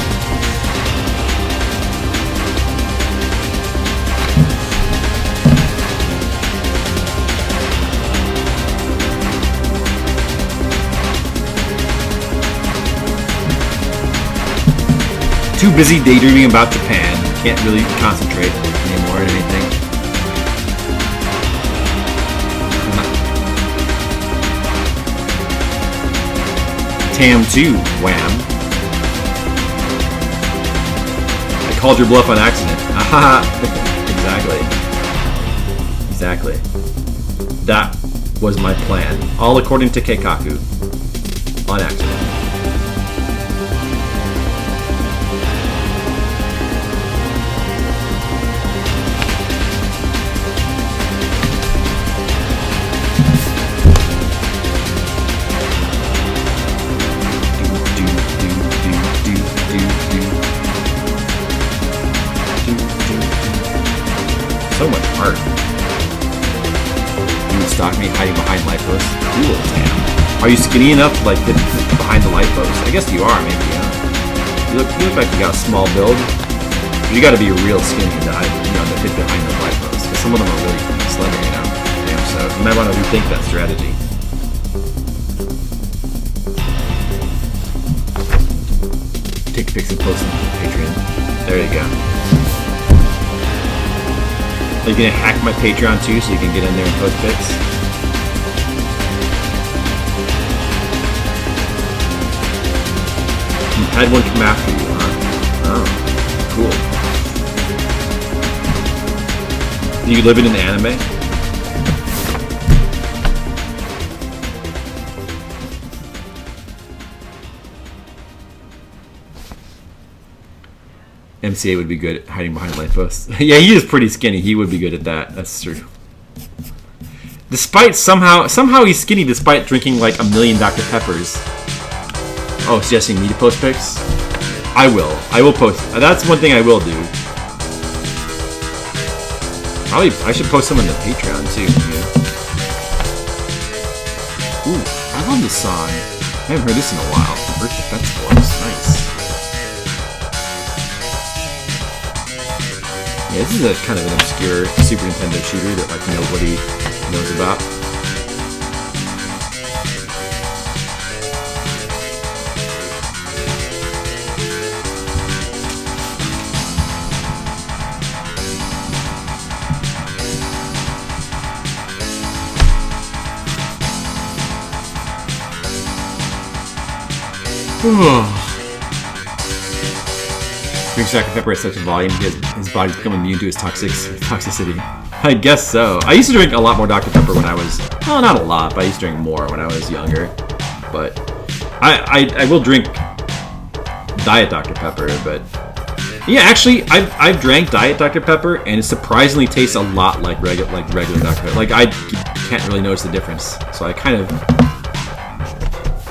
Too busy daydreaming about Japan. Can't really concentrate anymore on anything. Tam 2, wham. I called your bluff on accident. Haha. Exactly. That was my plan. All according to Keikaku. On accident. So much art. You would stalk me hiding behind light posts? Cool, Tam. Are you skinny enough to like fit behind the light post? I guess you are, maybe, huh? You look like you got a small build. You gotta be real skinny to hide, to fit behind the light posts. Because some of them are really slender, Damn, so you might want to rethink that strategy. Take pics and post them to Patreon. There you go. Are you gonna hack my Patreon too so you can get in there and post pics? You had one come after you, huh? Oh, cool. Do you live in an anime? MCA would be good at hiding behind light posts. Yeah, he is pretty skinny. He would be good at that. That's true. Despite somehow he's skinny despite drinking like 1 million Dr. Peppers. Oh, suggesting me to post pics? I will post. That's one thing I will do. Probably I should post some on the Patreon too. Ooh, I love this song. I haven't heard this in a while. First Defense Force, nice. Yeah, this is a kind of an obscure Super Nintendo shooter that like nobody knows about. Drinks Dr. Pepper at such a volume, his body's become immune to his toxicity. I guess so. I used to drink a lot more Dr. Pepper when I was, well, not a lot, but I used to drink more when I was younger. But I will drink Diet Dr. Pepper, but yeah, actually, I've drank Diet Dr. Pepper, and it surprisingly tastes a lot like regular Dr. Pepper. Like I can't really notice the difference, so I kind of.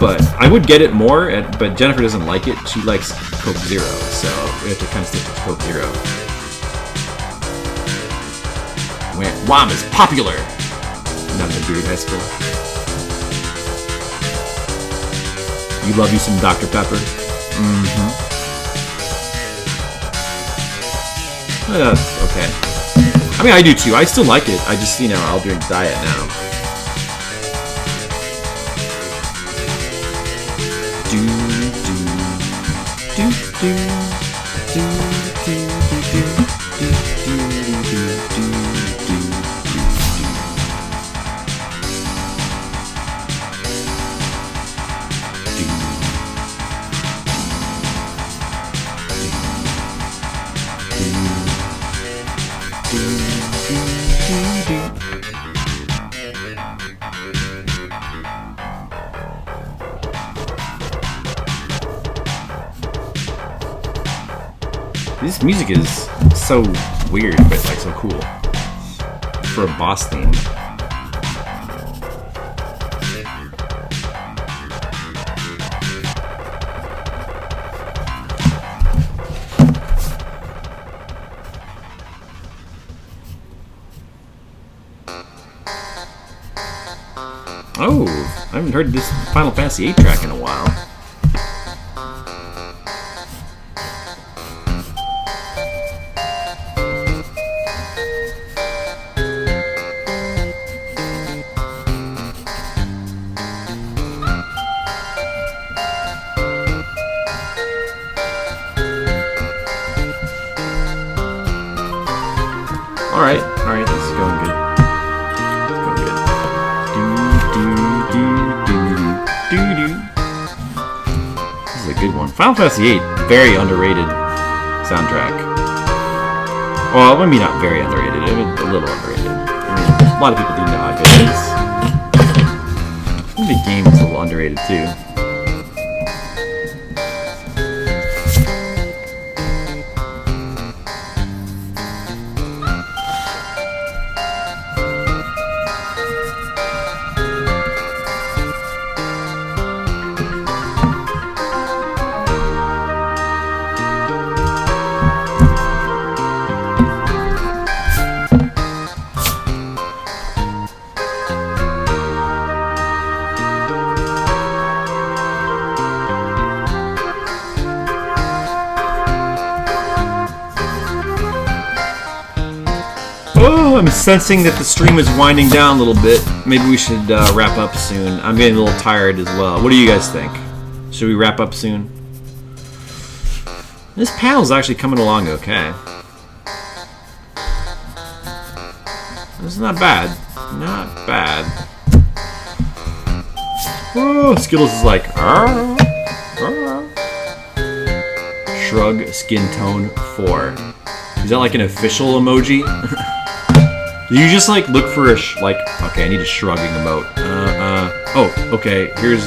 But I would get it more, but Jennifer doesn't like it. She likes Coke Zero, so we have to kind of stick to Coke Zero. WOM is popular! Not in Beard High School. You love you some Dr. Pepper? Mm-hmm. That's okay. I mean, I do too. I still like it. I just, you know, I'll drink diet now. Do do do do do do do do do do. This music is so weird, but like so cool for a boss theme. Oh, I haven't heard this Final Fantasy VIII track in a while. Alright, this is going good. This is a good one. Final Fantasy VIII, very underrated soundtrack. Well, I mean not very underrated, I mean a little underrated. I mean, a lot of people do know how good it is. The game is a little underrated too. Oh, I'm sensing that the stream is winding down a little bit. Maybe we should wrap up soon. I'm getting a little tired as well. What do you guys think? Should we wrap up soon? This panel's actually coming along okay. This is not bad. Not bad. Oh, Skittles is like... Arr, arr. Shrug skin tone 4. Is that like an official emoji? You just like look for a like. Okay, I need a shrugging emote. Oh, okay. Here's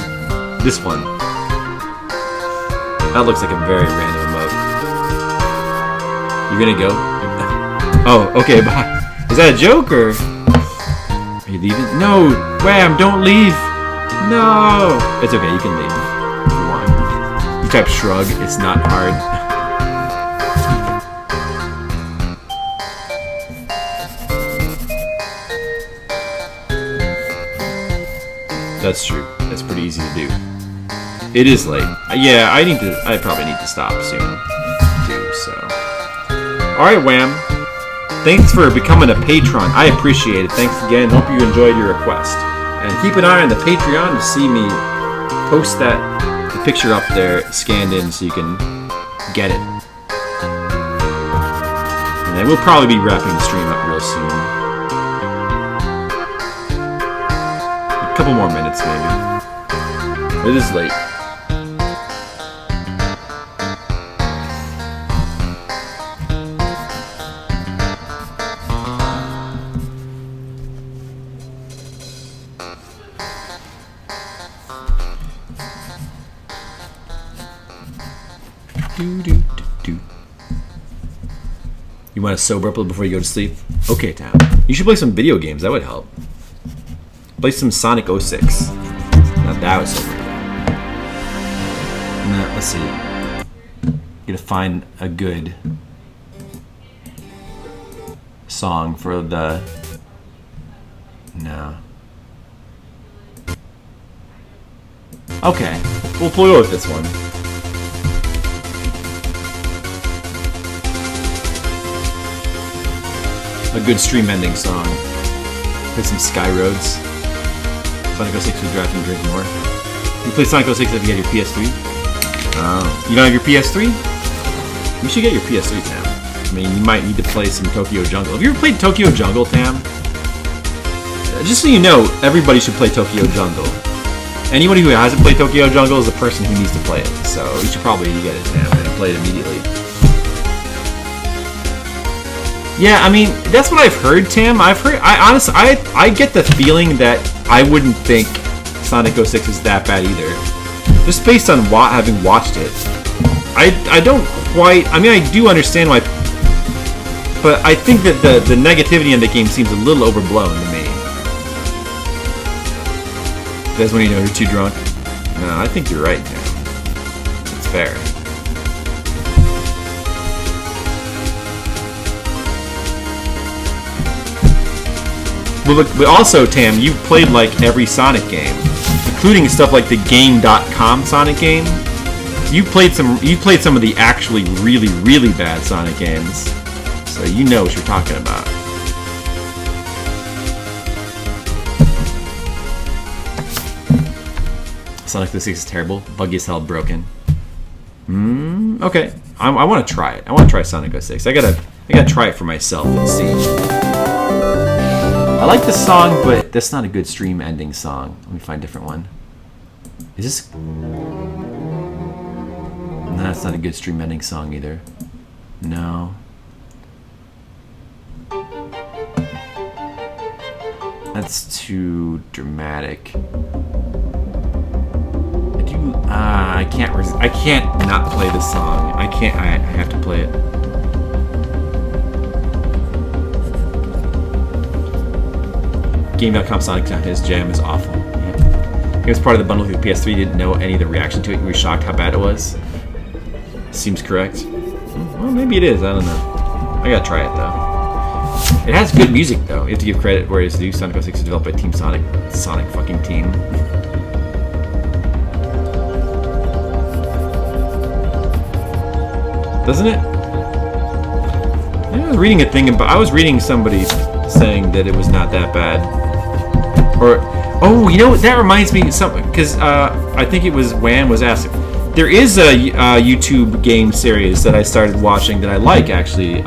this one. That looks like a very random emote. You gonna go? Oh, okay. Bye. Is that a joke or? Are you leaving? No, Wham! Don't leave. No. It's okay. You can leave if you want. You type shrug. It's not hard. That's true. That's pretty easy to do. It is late. Yeah, I probably need to stop soon. Too, so. Alright, Wham. Thanks for becoming a patron. I appreciate it. Thanks again. Hope you enjoyed your request. And keep an eye on the Patreon to see me post the picture up there scanned in so you can get it. And then we'll probably be wrapping the stream up real soon. Couple more minutes maybe. It is late. You want to sober up a little before you go to sleep? Okay, Tam. You should play some video games. That would help. Play some Sonic 06. Now that was so weird. Now, let's see. Gotta find a good song for the. No. Okay, we'll go with this one. a good stream-ending song. Play some Sky Roads. Sonic 06 was drafting Drink More. You play Sonic 06 if you had your PS3? Oh. You don't have your PS3? You should get your PS3, Tam. I mean, you might need to play some Tokyo Jungle. Have you ever played Tokyo Jungle, Tam? Just so you know, everybody should play Tokyo Jungle. Anybody who hasn't played Tokyo Jungle is the person who needs to play it. So you should probably get it, Tam, and play it immediately. Yeah, I mean, that's what I've heard, Tam. I honestly, I get the feeling that I wouldn't think Sonic 06 is that bad either. Just based on having watched it. I don't quite, I mean, I do understand why, but I think that the negativity in the game seems a little overblown to me. That's when you know you're too drunk? No, I think you're right, Tam. It's fair. But also, Tam, you've played like every Sonic game, including stuff like the Game.com Sonic game. You played some of the actually really, really bad Sonic games, so you know what you're talking about. Sonic 06 is terrible, buggy as hell, broken. Okay, I want to try it. I want to try Sonic 06. I gotta try it for myself and see. I like the song, but that's not a good stream ending song. Let me find a different one. Is this? No, that's not a good stream ending song either. No. That's too dramatic. I can't. I can't not play this song. I can't. I have to play it. Game.com Sonic his jam is awful. Yeah. He was part of the bundle through the PS3. Didn't know any of the reaction to it. You were shocked how bad it was. Seems correct. Well, maybe it is. I don't know. I gotta try it though. It has good music though. You have to give credit where it is due. Sonic 06 is developed by Team Sonic. Sonic fucking team. Doesn't it? I was reading a thing about. I was reading somebody saying that it was not that bad. Or, oh, you know what? That reminds me something because I think it was Wan was asking. There is a YouTube game series that I started watching that I like actually,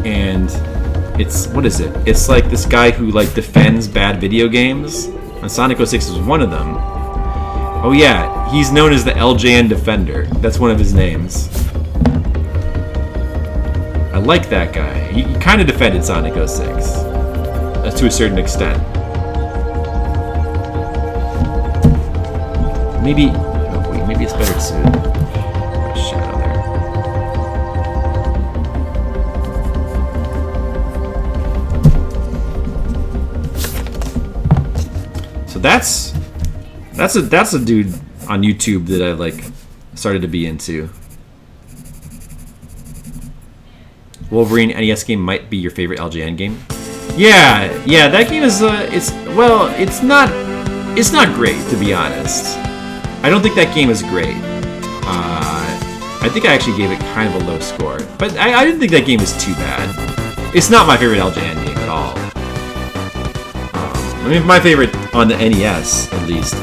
and it's what is it? It's like this guy who like defends bad video games. And Sonic 06 is one of them. Oh yeah, he's known as the LJN Defender. That's one of his names. I like that guy. He kind of defended Sonic 06. To a certain extent. Maybe... Oh wait, maybe it's better to... Shadow there. So that's a dude on YouTube that I like started to be into. Wolverine NES game might be your favorite LJN game. Yeah, that game is it's not great to be honest. I don't think that game is great. I think I actually gave it kind of a low score, but I didn't think that game was too bad. It's not my favorite LJN game at all. I mean, my favorite on the NES at least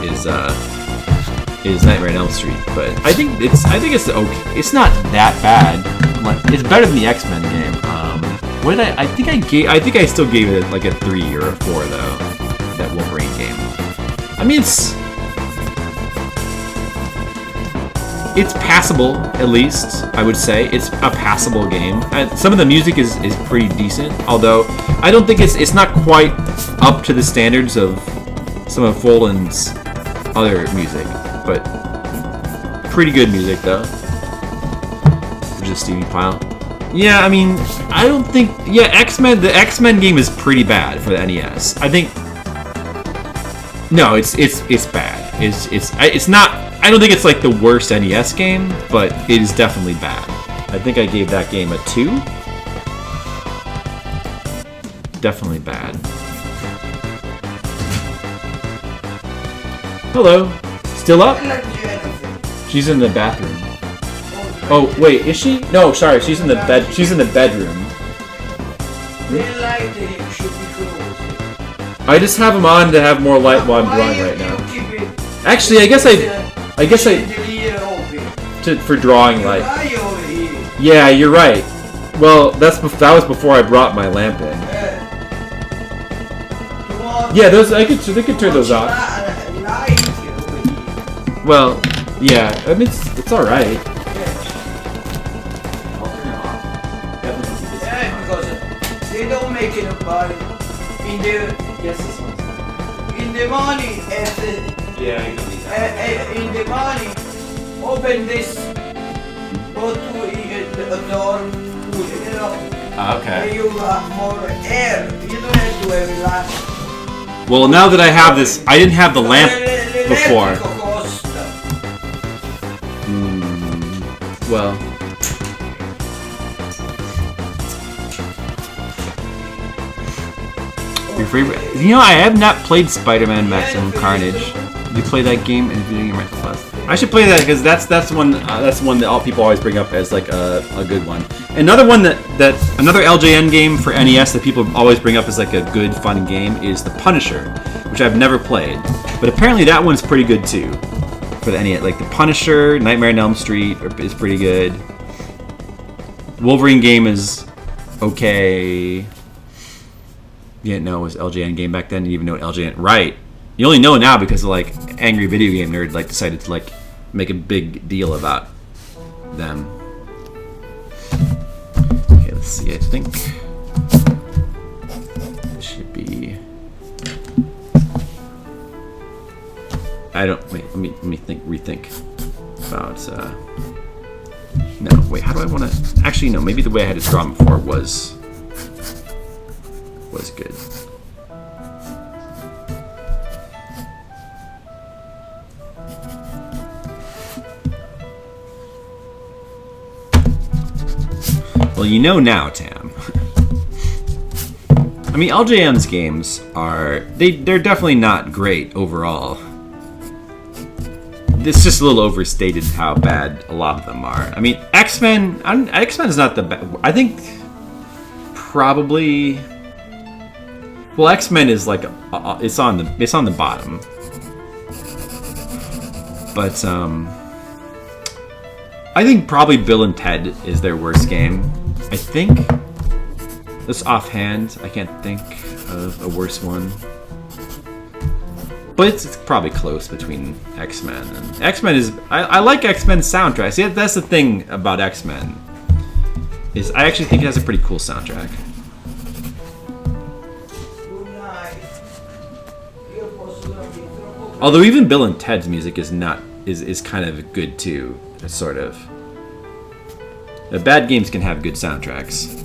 is Nightmare on Elm Street, but I think it's okay. It's not that bad. It's better than the X-Men game. What did I think I still gave it like a 3 or a 4 though. That Wolverine game. I mean, it's passable at least. I would say it's a passable game. Some of the music is pretty decent, although I don't think it's not quite up to the standards of some of Folan's other music, but pretty good music though. Which is Stevie Pyle. Yeah, I mean, I don't think. Yeah, X-Men. The X-Men game is pretty bad for the NES. I think. No, it's bad. It's not. I don't think it's like the worst NES game, but it is definitely bad. I think I gave that game a 2. Definitely bad. Hello. Still up? She's in the bathroom. Oh wait, is she? No, sorry, she's in the bed. She's in the bedroom. The lighting should be closed. I just have them on to have more light while I'm drawing right now. Actually, I guess for drawing light. Yeah, you're right. Well, that was before I brought my lamp in. Yeah, they could turn those off. Well, yeah, I mean it's all right. Yeah, because they don't make it about it. In the morning, in the morning, open this, go to the door, Okay. and you have more air. You don't have to have a lamp. Well, now that I have this, I didn't have the lamp before. Well. Your favorite? You know, I have not played Spider-Man Maximum Carnage. Did you play that game in Video Game Rental Plus? I should play that because that's one that all people always bring up as like a good one. Another one another LJN game for NES that people always bring up as like a good fun game is The Punisher, which I've never played, but apparently that one's pretty good too for the NES. Like The Punisher, Nightmare on Elm Street is pretty good. Wolverine game is okay. You didn't know it was LJN game back then. You didn't even know LJN. Right. You only know now because of like Angry Video Game Nerd like decided to like make a big deal about them. Okay, let's see. I think it should be. I don't wait. Let me rethink about. No, wait. How do I want to? Actually, no. Maybe the way I had to draw them before was good. Well, you know now, Tam. I mean, LJN's games they're definitely not great overall. It's just a little overstated how bad a lot of them are. I mean, X-Men is not the bad. I think probably. Well, X-Men is like it's on the bottom, but I think probably Bill and Ted is their worst game. I think just offhand, I can't think of a worse one, but it's probably close between X-Men and X-Men is. I like X-Men's soundtrack. See, that's the thing about X-Men is I actually think it has a pretty cool soundtrack. Although even Bill and Ted's music is kind of good too, sort of. Bad games can have good soundtracks.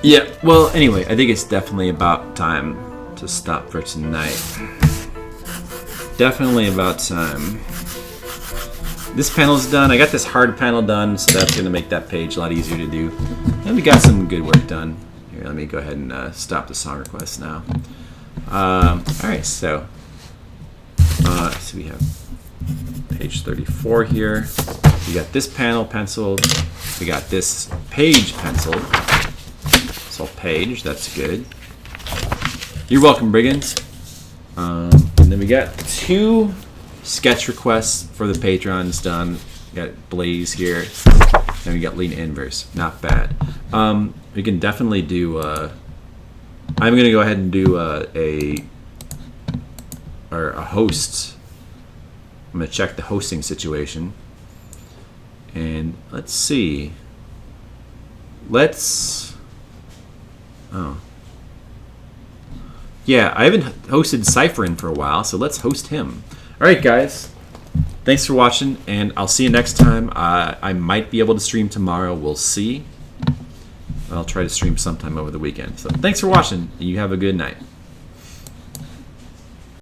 Yeah, well, anyway, I think it's definitely about time to stop for tonight. Definitely about time. This panel's done. I got this hard panel done, so that's going to make that page a lot easier to do. And we got some good work done. Here, let me go ahead and stop the song request now. Alright, so we have page 34 here. We got this panel penciled. We got this page penciled. Page, that's good. You're welcome, Brigands. And then we got 2 sketch requests for the patrons done. We got Blaze here, and we got Lena Inverse. Not bad. We can definitely do. I'm gonna go ahead and do a host. I'm gonna check the hosting situation, and let's see. Oh. Yeah, I haven't hosted Cypherin for a while, so let's host him. All right, guys. Thanks for watching, and I'll see you next time. I might be able to stream tomorrow. We'll see. I'll try to stream sometime over the weekend. So thanks for watching, and you have a good night.